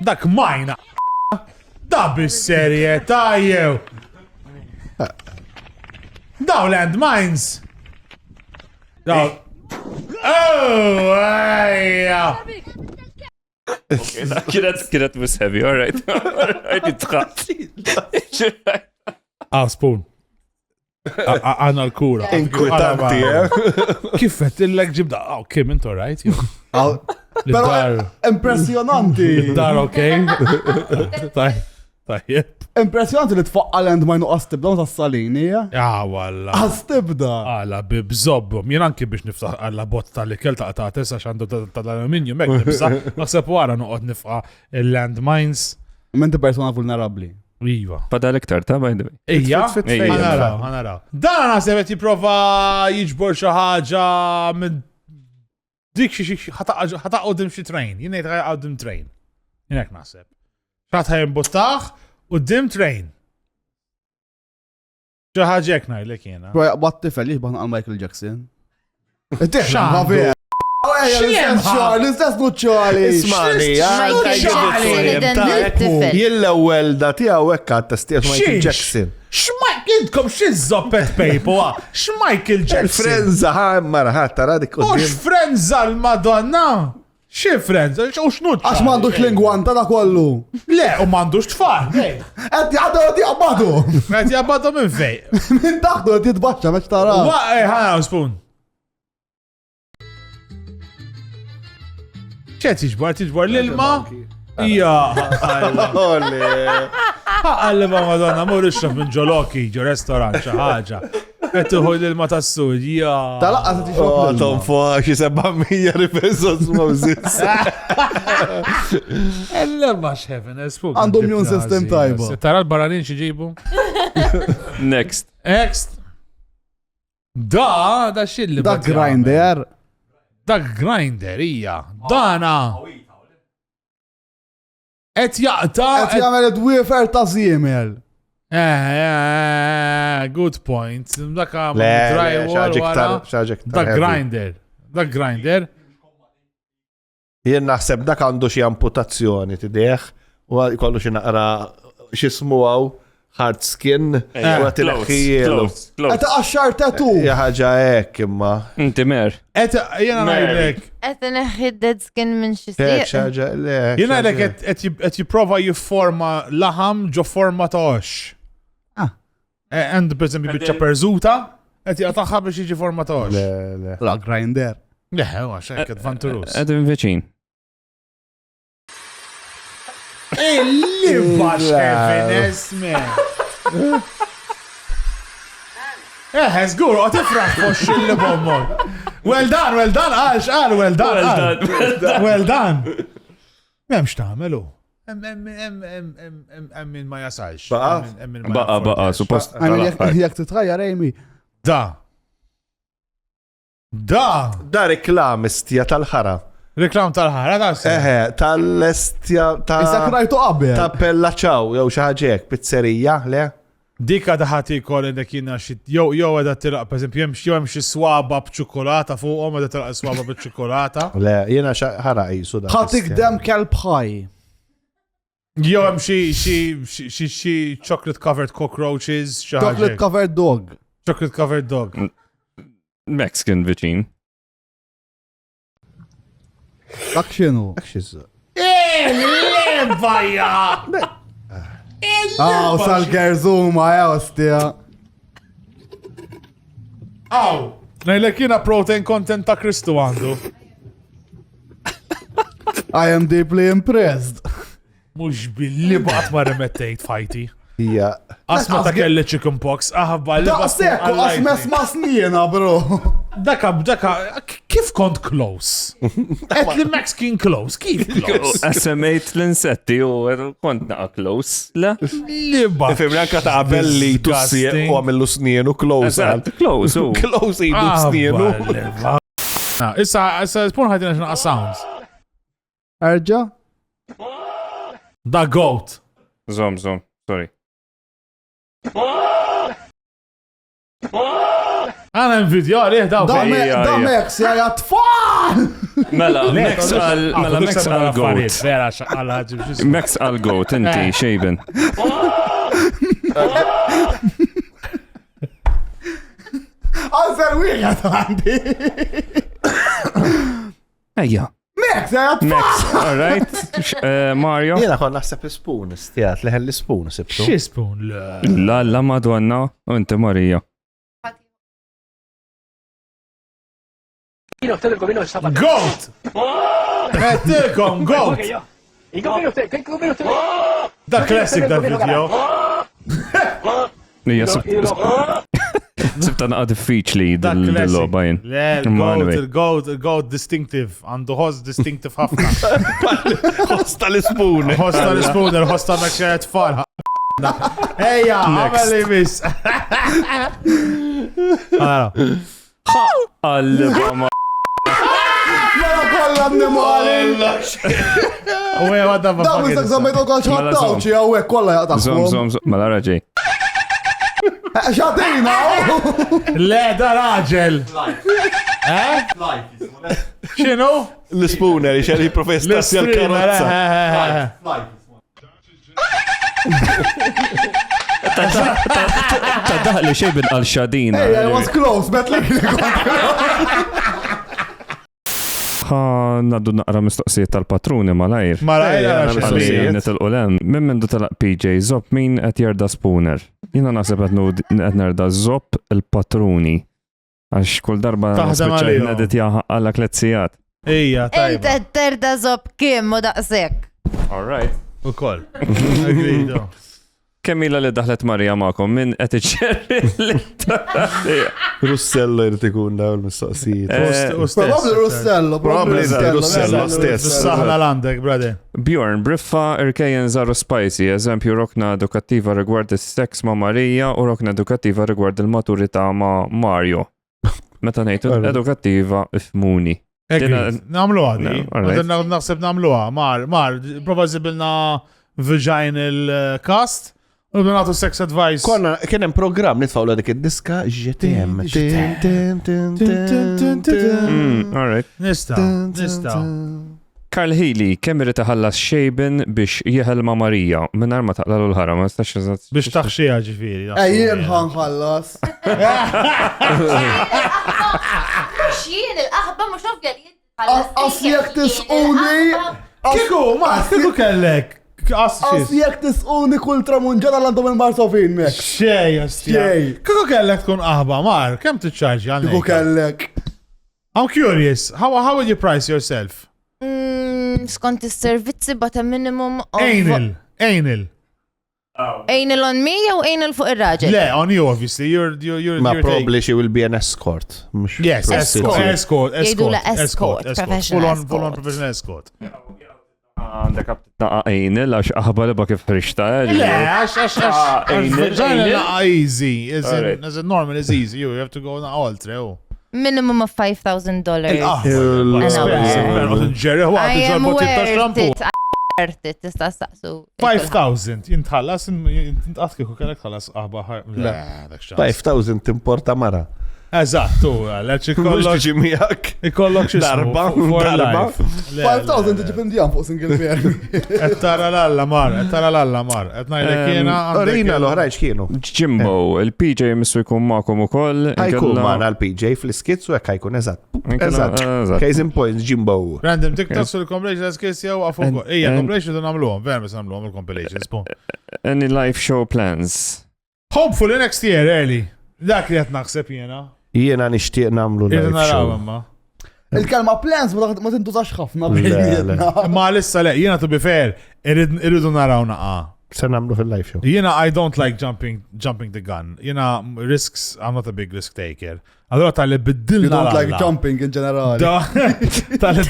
Dak majna. Da bis-serjetà jew. Daw landmines. Daw. Oh, ejja. Kienet was heavy, all right. Spoon. Għanna l-kura. Inkwetanti, Kif qed illek ġibda? Kim int all right? Però impressjonanti. Dar okej. Tajjeb. Impressjonanti li tfaqqa landmine u qastibda u tas-salini, ja? Ja, walla. Qastibda. Għala bibżobbom. Jien anki biex niftaħ għalla bot tal-ikel ta' tesa xandu tal-aluminium, mek nibsa. Naħseb wara noqgħod nifqa il-landmines. Menti persona vulnerabli. Iva. Fadal iktar ta' by the way. Ija, Ejja. ħanaraw. Dan naħseb qed jipprova jiġbor xi ħaġa minn dik xi ħataqgħodim xi train. Jien ngħid ħaqgħodim train. Jien hekk naħseb. X'ħadd ħajimbuttaħ qudiem train. Xi ħaġa hekk ngħidlek jiena. Bro jaqbad tifel jixbaħ għal Michael Jackson. X'għandu? L-istess nuċċali. Ismani, tifel. Jill-ewwel da tiegħu hekk għat-testijiet Michael Jackson. Intkom xi zoppet paper, x'Michael Jackson? Frenza mara tara dik Mhux frenza l-Madonna. Xi frenza? U x'nuċċa? Għax m'għandux lingwanta da kollu. Le, u m'għandux tfal. Qed jaqbadu. Qed jaqbadu minn fejn. Minn taħtu qed jitbaxxa biex tara. Ħana Spoon. ċet tiġbor l-ilma? Ija, ħaqqa Madonna, mur ixraf minn ġoloki, ġo restaurant, xaħġa. Għettuħu l-ilma tas-sud, ija. Talaqqa se tixrob l-ilma. Tom fuq xi 700 pesos mawżis. L-ilma x'heaven, Spoon. Għandhom immune system tajba. Tara l-baranin xieġibu? Next. Da xilli. Da grinder. Da grinder, ija. Dana. Et jaqta. Et jagħmel id-wiefer ta' ziemel. Good point. Daka drywall wara. Da grinder. Jien naħseb dak għandu xi amputazzjoni tideħ u jkollu xi naqra x'ismu għaw hard skin u għatilaħħijielu. Et għaxxar tatu. Ħaġa hekk imma. Inti mer. Jena ngħidlek. Qed neħħi dead skin minn xi Hekk xaġa lek. Jena ngħidlek qed jipprova jifforma laħam ġo forma ta' ox. And per esempio biċċa perżuta qed jaqtaħħa biex jiġi forma ta' ox. La grinder. Le, għax hekk advanturus. Edin veċin. Li Kevin, esme. Zgur, għat ifraħ fox il-li bommon. Well done, well done. Memx taħmelu. Emmin ma jasalx. Baqa, suppost. Jek titħajja rejmi. Da reklam istja tal-ħara. Reklam tal-ħara, da' tal-estja Issa krajtu qabel. ta' Pella Ciao, jew xi ħaġa hekk, pizzerija, le? Dika daħati kol indek jina xit, jow għeda tilaq, per esempio, jem xie swaba b'ċokolata fuqom, għeda tilaq swaba b'ċokolata. Le, jena ħara jisu da. ħatik dem kelb ħaj. Jow jem xie chocolate covered cockroaches, Chocolate covered dog. Chocolate covered dog. Mexican viċin. Dak xinu. Bajja! Aw, sal-gerzuma, ostja. Aw! Najlek jina protein content ta' Kristu għandu. I am deeply impressed. Mux billi baqt ma remettejt fajti. Hija. Asma ta' kelli chicken pox, aħabba li Da' sekku, asmes ma' snijena, bro. Daka, kif kont close? Et li Mexican close, kif close? Assemejt l-insetti u kont naqa close. La? Li baqt. Fimni anka ta' belli tussi u għamillu snienu close. Close, u. Close jidu snienu. Issa, spun ħajtina xnaqa sounds. Erġa? Da goat. Zom, sorry. Għana n-video għalih daw. Da Mex, ja tfal! Mela, Mex għal goat. Vera xaqala ġibġis. Mex għal goat, inti, xejben. Għazzer wieħed għandi. Ejja. Mex, ja tfal! Mex, all right. Mario? Jena kon naħseb l-spoon, istijat, leħen l-spoon, sibtu. Xie spoon? La madonna, u inti Marija. Goat! Mettilkom, goat! Da classic da video. Nija, sibta naqa diffiċli dil-loba jen. Il-goat distinctive. Għandu ħoss distinctive ħafna. Hosta l-spoon. Hosta l-spoon, il-hosta mekxajet tfal. Eja, għamali mis. Għalliba Mela kolla annimali. U għadda ma' Da mistak zammejtu kol ċattawċi għawek kolla jaqtaħkom. Zom, mela raġej. ċatina! Le, da raġel. Xinu? L-spooner, xerri professtassi għal-karozza. Ta' daħli xejbin għal-xadina. Hey, I was close, bet li Naddu naqra mistoqsijiet tal-patruni malajr. Malajr, nitil-qulem. Min mindu talaq PJ, Zop min qed jarda spooner? Jina naħseb qed nerda Zop il-patruni. Għax kull darba spiċċajt nedit jaħaq lezzijat. Ija, tajba. Inta terda Zop kim u daqsek. All right. U koll. Agrido. Kemmila li daħlet Marija ma'kom, minn qed iċċerri l-internet. Russello jrid ikun daw l-mistoqsijiet. Probably Russello, Probably Russello stess. Saħna l-għandek, brother. Bjorn, briffa irkejjen zaru spicy, eżempju rokna edukattiva rigward is-seks ma' Marija u rokna edukattiva rigward il-maturità ma' Mario. Meta ngħidu edukattiva ifmuni. Namlu għadi. Naħseb namlu għad. Mar, prova zibilna vaginal cast. U b'natu sex advice. Konna, kienem program nitfawlu dik id-diska ġetem. Alright. Nista. Karl Healy, kemm irid iħallas xejben biex jieħel ma' Marija mingħajr ma taqlalu l-ħara, ma stax eżatt. Biex taħxija ġifieri. Ejjien ħanħallas. Xien il-qaħba mux nofgħal Asjek tisquni. Kiku kellek. Asjek tisquni kull tramunġana l-għandhom il-marsofin mek. Xej. Kiku kellek tkun aħba, Mar, kem titċarġi għalnek? Kiku kellek. I'm curious, how would you price yourself? Skont is-servizzi but a minimum of... Anal. Anal on me jew anal fuq ir-raġel? Le, on you obviously. You're Ma probably she will be an escort. Yes, escort. Jgħidula escort, professional escort. Full on professional escort. Għandek naqa anal għax aħba li kif rixta. Le, għax easy. As a normal is easy. You have to go na altre. Minimum of $5,000. Expensive. Jerry, I am worth it. worth it, tista' saqsu. 5,000 jintħallas, jintqas kieku kellek tħallas aħba. Le, dak xan. 5,000 timporta mara. Eżattu, għalek Mux ikollok. tiġi miegħek. Ikollok xismu. Darba, for darba. life. 5,000 tiġi pindjan fuq single parent. Ettara l-alla mar, Etnajlek jena. Rina l-oħrajx kienu. Jimbo, il-PJ missu jkun ma'kom u koll. Ħajkun mara l-PJ fl-skits u ħajkun eżatt. Eżatt. Case in points, Jimbo. Random TikToks u l-compilations kissi għaw għafu. Ija, compilations u namluħom, vermis namluħom il-compilations. Any live show plans? Hopefully next year, early. Dak li għet naħseb jena. Jiena nixtieq namlu Irna live naraw show. imma. Il-kelma plans ma tintużax ħafna Le, bejnietna. Ma lissa le, jena to be fair, irridu naraw naqa. Se namlu fil-live show. Jena I don't like jumping the gun. Jena risks, I'm not a big risk taker. Allora tal-li You biddilna don't like l-alla. jumping in ġenerali. Tal-li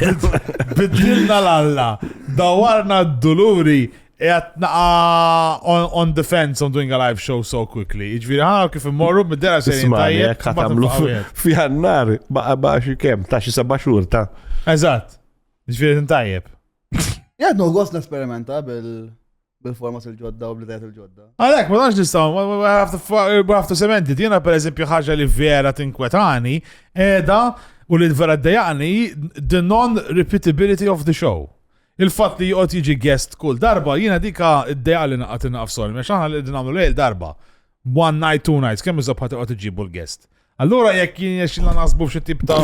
biddilna l-alla. Dawarna d-duluri on defense on doing a live show so quickly. Iġviri ħana kif immorru bid-dera serin Ismani, tajjeb. jekk ħatamlu fi jannar, baqa xi kemm, ta' xi 7 xhur ta'. Eżatt. Iġviri tajjeb. Jgħad għost n-esperimenta bil-format il-ġodda u bl-idejat il-ġodda. Għalek, ma tanx nistaw, we have to cement it. Jena per eżempju ħaġa li vera tinkwetani, edha u li vera d-dajani, the non-repeatability of the show. Il-fat li jgħot jiġi guest kull darba, jina dika id-deja li naqat naqaf sol, meċ ħana li d-namlu lejl darba. 1 night, 2 nights, kemm iżob ħat jgħot iġibu l-guest. Allura jekk jien jaxilla nasbu b'xi tip ta'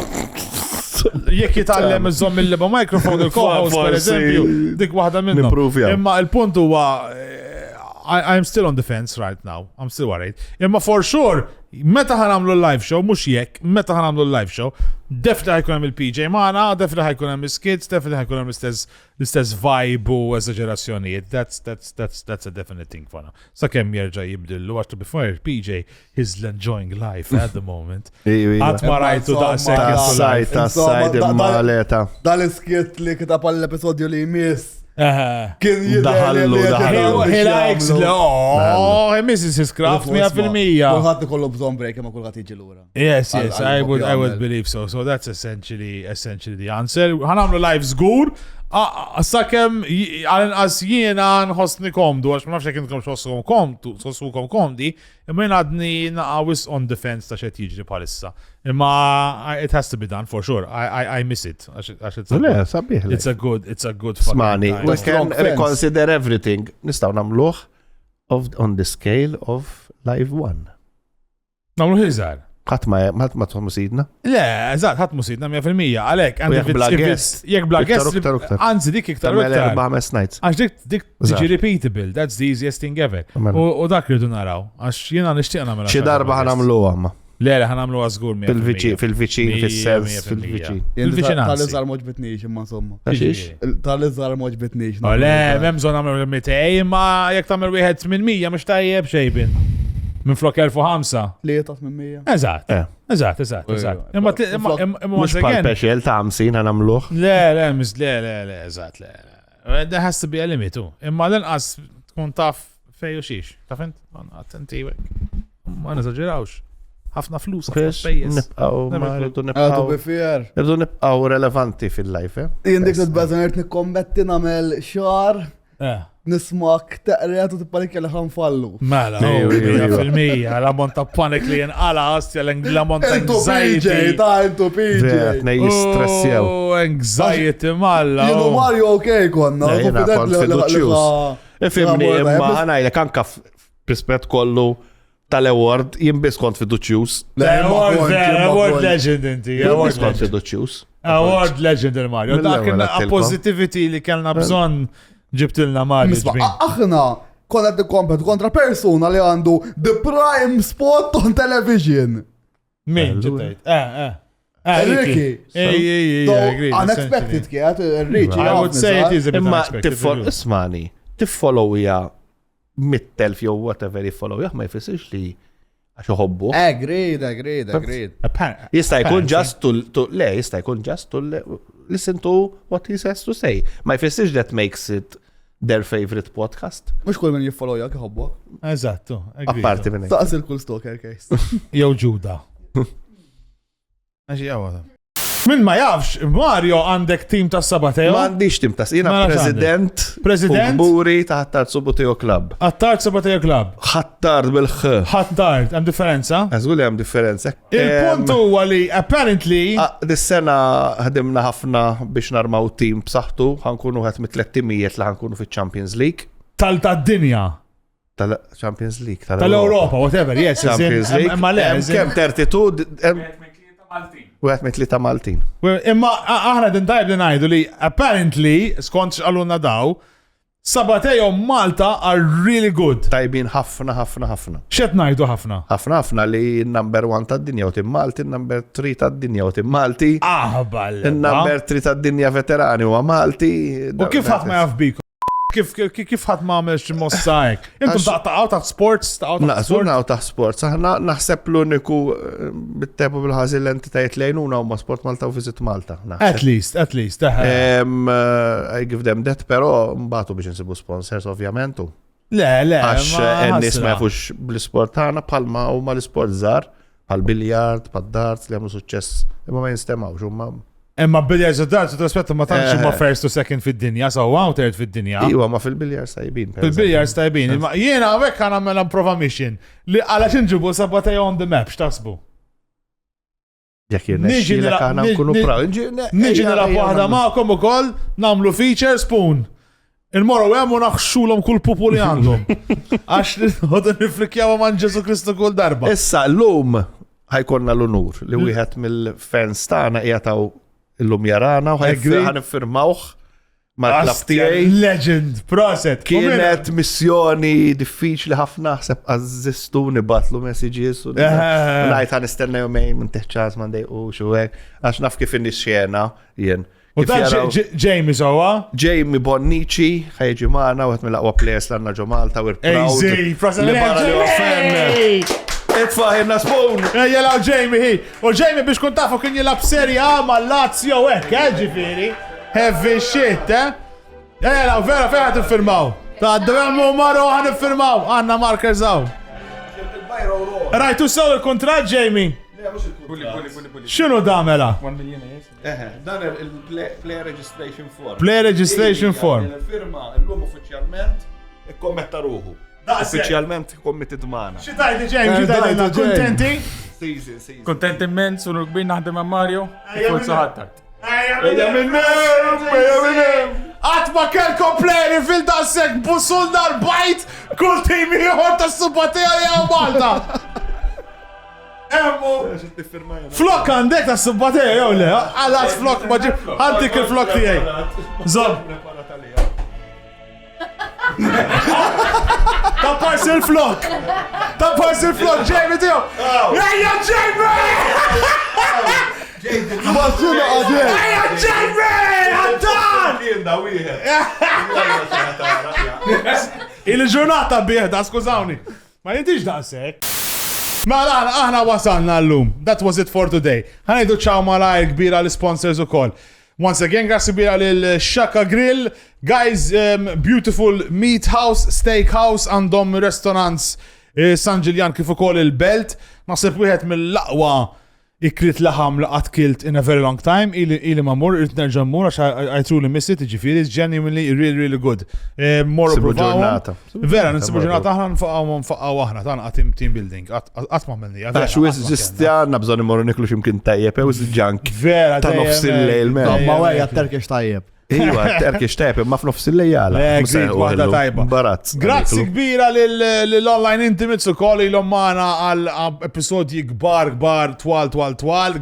jekk jitallem iżomm il-liba mikrofon il-co-host per eżempju, dik waħda minnhom. Nimpruvja. Imma il-punt huwa I'm still on the fence right now. I'm still worried. Imma for sure, meta ħanamlu l-live show, mux jekk, meta ħanamlu l-live show, definitely ħajkun hemm il-PJ maħna, definitely ħajkun hemm il-skits, definitely ħajkun hemm l-istess vibe u eżagerazzjonijiet. That's a definite thing for now. Sa kemm jerġa' jibdillu, għax to be fair, PJ is enjoying life at the moment. Għat ma rajtu da' Tassaj, tassaj, il-maleta. Dal-iskiet li kitab għall-episodju li jmiss. Kien Daħallu. He likes, he misses his craft 100%. Kulħadd ikollu bżonn break ma kulħadd jiġi lura. Yes, I would believe so. So that's essentially the answer. Ħanamlu live żgur, sakemm għal-inqas jiena nħossni komdu, għax ma nafx jekk intkom tħossukom komdi, imma jien għadni naqawis on defense ta' xed jiġri bħalissa. Imma it has to be done for sure. I miss it. Le, sabiħ. It's a good Smani, fucking we time. can reconsider everything. Nistaw namluħ on the scale of live one. Namlu ħiżar. ħadd ma tħommu sidna. Le, eżatt, ħadd musidna 100%. Għalhekk, jekk bla guest. Jekk bla guest, Iktar. anzi dik iktar Tamel iktar. 4 nights. Għax dik tiġi repeatable, that's the easiest thing ever. U dak rridu naraw, għax jiena nixtieq nagħmel. Xi darba ħanamlu għamma. Le, ħanamlu għażgur Fil-viċin, fis-sens, fil-viċin. Il-viċinanzi. Tal-iżar moġbitnix imma insomma. Għaxiex? Tal-iżar moġbitnix. Le, memżon għamlu 200, imma jekk tagħmel wieħed minn 100 mhux tajjeb xejbin. Minn flok 1005. Li jitaħ minn 100. Eżatt. Imma Mux pal-peċel ta' 50 ħanamluħ. Le, eżatt, le. There has to be a limitu. Imma l-inqas tkun taf fej u xiex. Taf int? Attenti wek. Ma neżagġerawx. Ħafna flus, ħafna spejjeż. To be fair. Rridu nibqaw relevanti fil-life, Jien dik l-bazan rrit nikkombetti namel xar. Nismak taqret u t-panik li ħanfallu. Mela, 100%, l-ammont ta' panik li jenqala, għastja l-ammont ta' anxiety. Intu PJ. Ne jistressjaw. Anxiety malla. Jienu Mario okej konna. Jena kont fiduċjuż. Ifimni, imma ħanajlek anka rispett kollu tal-award, jimbis kont fiduċjuż. Award legend inti. Jimbis kont fiduċjuż. Award legend il-Mario. Dak positivity li kellna bżon ġibtilna Mario. Aħna konna t-kompet kontra persona li għandu the prime spot on television. Min ġibtajt? Ricky. Ej, Unexpected kiet, Ricky. I would say it is a bit Imma unexpected. ismani, tiffollowja 100,000 jew whatever jiffollowja ma jfissirx li għax uħobbu. Agreed. Jista' jkun just to jista' jkun just to listen to what he has to say. Ma jfissirx that makes it their favorite podcast. Mux kull min jiffollow jak jħobbu. Eżattu. Apparti minn hekk. Taqs il-kull stalker case. Jew Ġuda. Għaxi għawada. Min ma jafx, Mario għandek tim ta' Sabateo. Ma għandix tim tas, jina Ma nafx president. President? Buri ta' Ħattart Subuteo Club. Ħattart Sabateo Club. Ħattart bil-ħ. Ħattart, hemm differenza? Għazguli għam differenza. Il-punt huwa li apparently Dis-sena ħadimna ħafna biex narmaw tim b'saħħtu, ħankunu ħat mit-300 li ħankunu fit-Champions League. tal-dinja. Tal-Champions League. Tal-Europa, whatever, yes. Champions League. Ma le, Kem 32, u għet mit-3 Maltin. imma aħna din tajb li ngħidu li apparently, skont x'qalulna daw, Sabateo Malta are really good. Tajbin ħafna. X'qed ngħidu ħafna? ħafna li number 1 tad-dinja u tim Malti, number 3 tad-dinja u tim Malti. Balla. Number 3 tad-dinja veterani u Malti. U kif ħadd ma jaf bikom? Kif ħadd ma għamilx mossa hekk? Intom taqgħu taħt sports, Naqżurna u taħt sports. Aħna naħseb l-uniku bit-tebu bil-ħażin l-entitajiet lejnuna huma Sport Malta u Visit Malta. At least. I give them that, però mbagħtu biex insibu sponsors ovvjament. Le. Għax n-nies ma jafux bl-isport tagħna bħalma huma l-isport żgħar, bħal-biljard, bħad-darts li għamlu suċċess, imma ma jinstemawx huma. Imma biljard u darts, traspetta ma tantx ma first u second fid-dinja, so wow third fid-dinja. Iwa ma fil-biljard sajbin. Fil-biljard tajbin. Jiena hawnhekk kan nagħmel prova mission li għalax inġibu Sabateo on the map x'taħsbu. Jekk jirnexxielek aħna nkunu praw. Niġi nilab waħda magħkom ukoll nagħmlu feature spoon. Il-morru hemm u naħxulhom kull pupu li għandhom. Għax ħodu niflikjaw man Ġesu Kristu kull darba. Issa llum ħajkonna l-unur li wieħed mill-fans tagħna qiegħu illum jarana u ħaniffirmawh mal-klab tiegħi. Legend, proset. Kienet missjoni diffiċli ħafna, ħseb għazzistu nibatlu messages u ngħid ħanistenna jumejn minn teħċas ma ndejqux u hekk għax naf kif in-nixxena jien. U ta' Jamie sowa? Jamie Bonnici ħajġi magħna u għet mill-aqwa players l-għanna ġo Malta we're proud. Itfaħirna spoon! Jelaw Jamie hi. U Jamie biex kun tafu kien jilab Serie A mal-Lazio hekk, ġifieri. Heavy shit, Jelaw vera fejn ħad iffirmaw. Ta' d-għammu marru ħan iffirmaw. Għanna marker zaw. Rajtu sew il-kontrat, Jamie? X'inhu damela? 1 million dan il-play registration form. Play registration form. Il-firma l-lum uffiċjalment ikkommetta ruħu. Uffiċjalment kommitted magħna. Xi tajdi Jamie, kontenti? Season. Kontenti immens u kbir naħdem ma' Mario. Forza ħattart. Ejja minnem! Għatma kelkom plejri fil-dassek busul dal-bajt kull tim ieħor ta' Sabateo jew Malta. Emmu! Flok għandek ta' Sabateo jew le? Għalas flok ma ġib. Għandik il-flok tiegħi. Zob. Ta' parsi il-flok! Jamie tiegħu! Ejja Jamie! Maċċina għadjen! Ejja Jamie! Għaddan! Il-ġurnata bieħda, skużawni. Ma jintix daqsek. Ma aħna wasalna l-lum. That was it for today. Ħanajdu ċaw malajr kbira l-sponsors u koll. Once again, grazzi kbira l-Shaka Grill. Guys, beautiful meat house, steak house, għandhom restaurants San Ġiljan kif ukoll il-Belt. Naħseb wieħed mill-laqwa ikrit laħam laqat kilt in a very long time. Ili ma mur, irrit nerġa' mur għax I truly miss it, ġifieri, it's genuinely really good. Morru ġurnata. Vera, nsibu ġurnata aħna nfaqgħu aħna tagħna qatt team building, qatt ma għamilnija. Għax wis ġistjanna bżonn imorru niklu x'imkien tajjeb, jew junk. Vera, ta' nofs il-lejl, Ma wejja Turkish tajjeb. Iwa, Turkish tajjeb, ma f'nofs il-lejjala. Waħda tajba. Barazz. Grazzi kbira l-online intimates u koll il magħna għal episodji kbar, twal.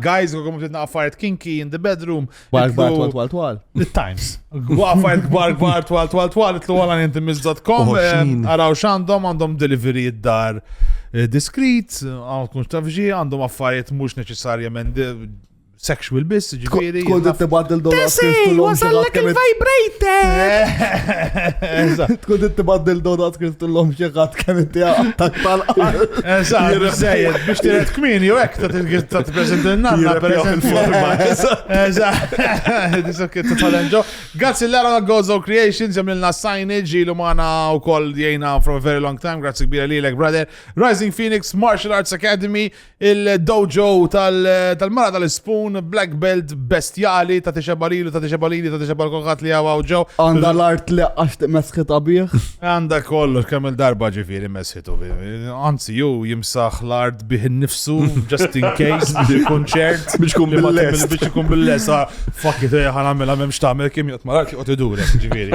Guys, għom titna affarijiet kinky in the bedroom. Twal. The times. Affarijiet kbar, twal. Itlu onlineintimates.com. Araw għandhom delivery id-dar diskret, għandhom tafġi, għandhom affarijiet mhux neċessarjament sexual biss, ġifieri. Tkun tibgħat il-dollars wasallek il-vibrator! Tkun tibgħat il-dollars kristullhom xi ħadd kemm inti attak tal-qal. Eżatt, biex tiret kmini u hekk ta' tippreżentinna il-forma. Grazzi l-Lara Gozo Creations, jagħmilna signage ilu magħna wkoll jgħinna for a very long time. Grazzi kbira lilek, brother. Rising Phoenix Martial Arts Academy, il-dojo tal-Mara tal-Spoon spoon black belt bestjali ta' tixabalilu, ta' kolħat li għaw ġew. Għanda l-art li għax t-mesħi tabieħ. Għanda kollu, kamil darba ġifiri mesħitu. Anzi, ju jimsaħ l-art biħin nifsu, just in case, bil-konċert. Biex kun bil-les. Biex kun bil-les, fuck it, ħanamela memx tamel kim jgħot marak jgħot idurek ġifiri.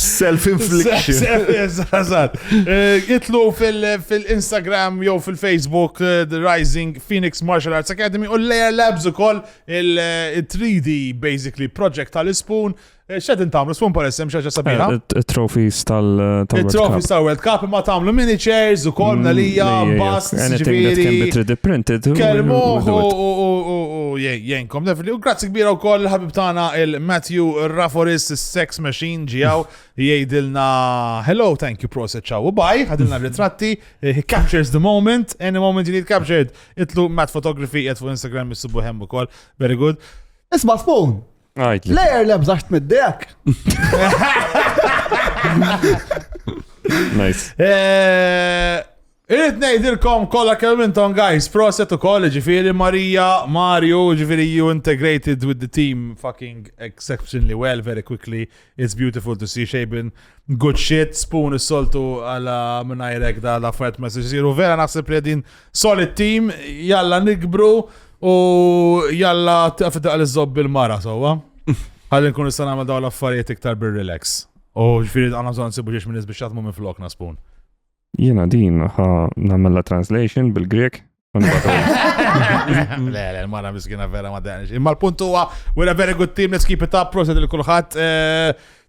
Self-infliction. Itlu fil-Instagram jew fil-Facebook The Rising Phoenix Martial Arts Academy u Layer Labs ukoll il-3D basically project tal-Spoon. Xed intamlu Spoon paressem xaġa sabiħa? Trophies tal-World Cup. Il-trophies tal-World Cup ma tamlu mini chairs ukoll nalija, busts, anything that can be 3D printed. Kelmu u jenkom definitely. U grazzi kbira ukoll ħabib tagħna il-Matthew Raforis Sex Machine ġijaw jgħidilna hello, thank you, proset, ciao, u bye, ħadilna ritratti, he captures the moment, any moment you need captured. Itlu Matt Photography jgħet fuq Instagram jissubu hemm ukoll, very good. Isma' Spoon. Layer Labs għax t-middek. Nice. Irrit nejdilkom kolla kelminton guys, proset u koll, ġifiri Maria, Mario, ġifiri you integrated with the team fucking exceptionally well, very quickly. It's beautiful to see Shaben good shit, Spoon is-soltu għala minnajrek da la fert message ziru, vera naħseb li din solid team, jalla nikbru, u jalla t-għafida għal-izzob bil-mara, sowa. Għallin kun istana ma daw l-affarijiet iktar bil-relax. U ġifiri għanna bżon nsibu ġiex minn izbixat mu minn flokna Spoon. Jena din namella translation bil-Grek. Le, l-mara miskina vera ma danix. Imma l-punt huwa, we're a very good team, let's keep it up, proset il-kulħat.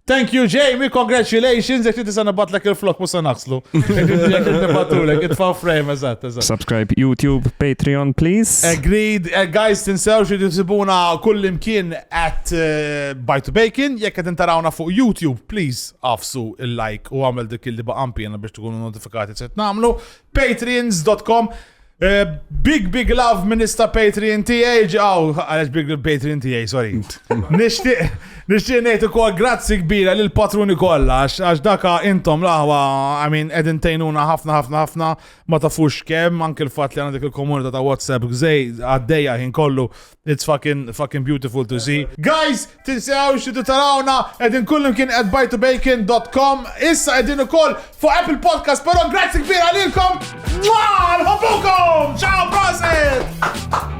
Thank you, Jamie, congratulations, jek tisan batlek il-flok musa naħslu. Jek nibatulek, itfaw frame, eżat. Subscribe YouTube, Patreon, please. Agreed. Guys, tinsew xie tisibuna kull imkien at Bite to Bacon, jek għed intarawna fuq YouTube, please, afsu il-like u għamel dik il-li baqampi jena biex tkunu notifikati set namlu. Patreons.com. Big love Minister Patreon TH. Għalex big Patreon TH, sorry. Nishtiq nejtu kol grazzi kbira l-patruni kolla, għax daka intom laħwa, edin tejnuna ħafna, ma tafux kem, anke l-fat li għandik il-komunita ta' WhatsApp gżej, għaddeja ħin kollu, it's fucking beautiful to see. Guys, tinsew xidu tarawna, edin kullum kien at bytobacon.com, issa edin u koll fu Apple Podcast, pero grazzi kbira lilkom, nħobbukom! Ciao, prosit!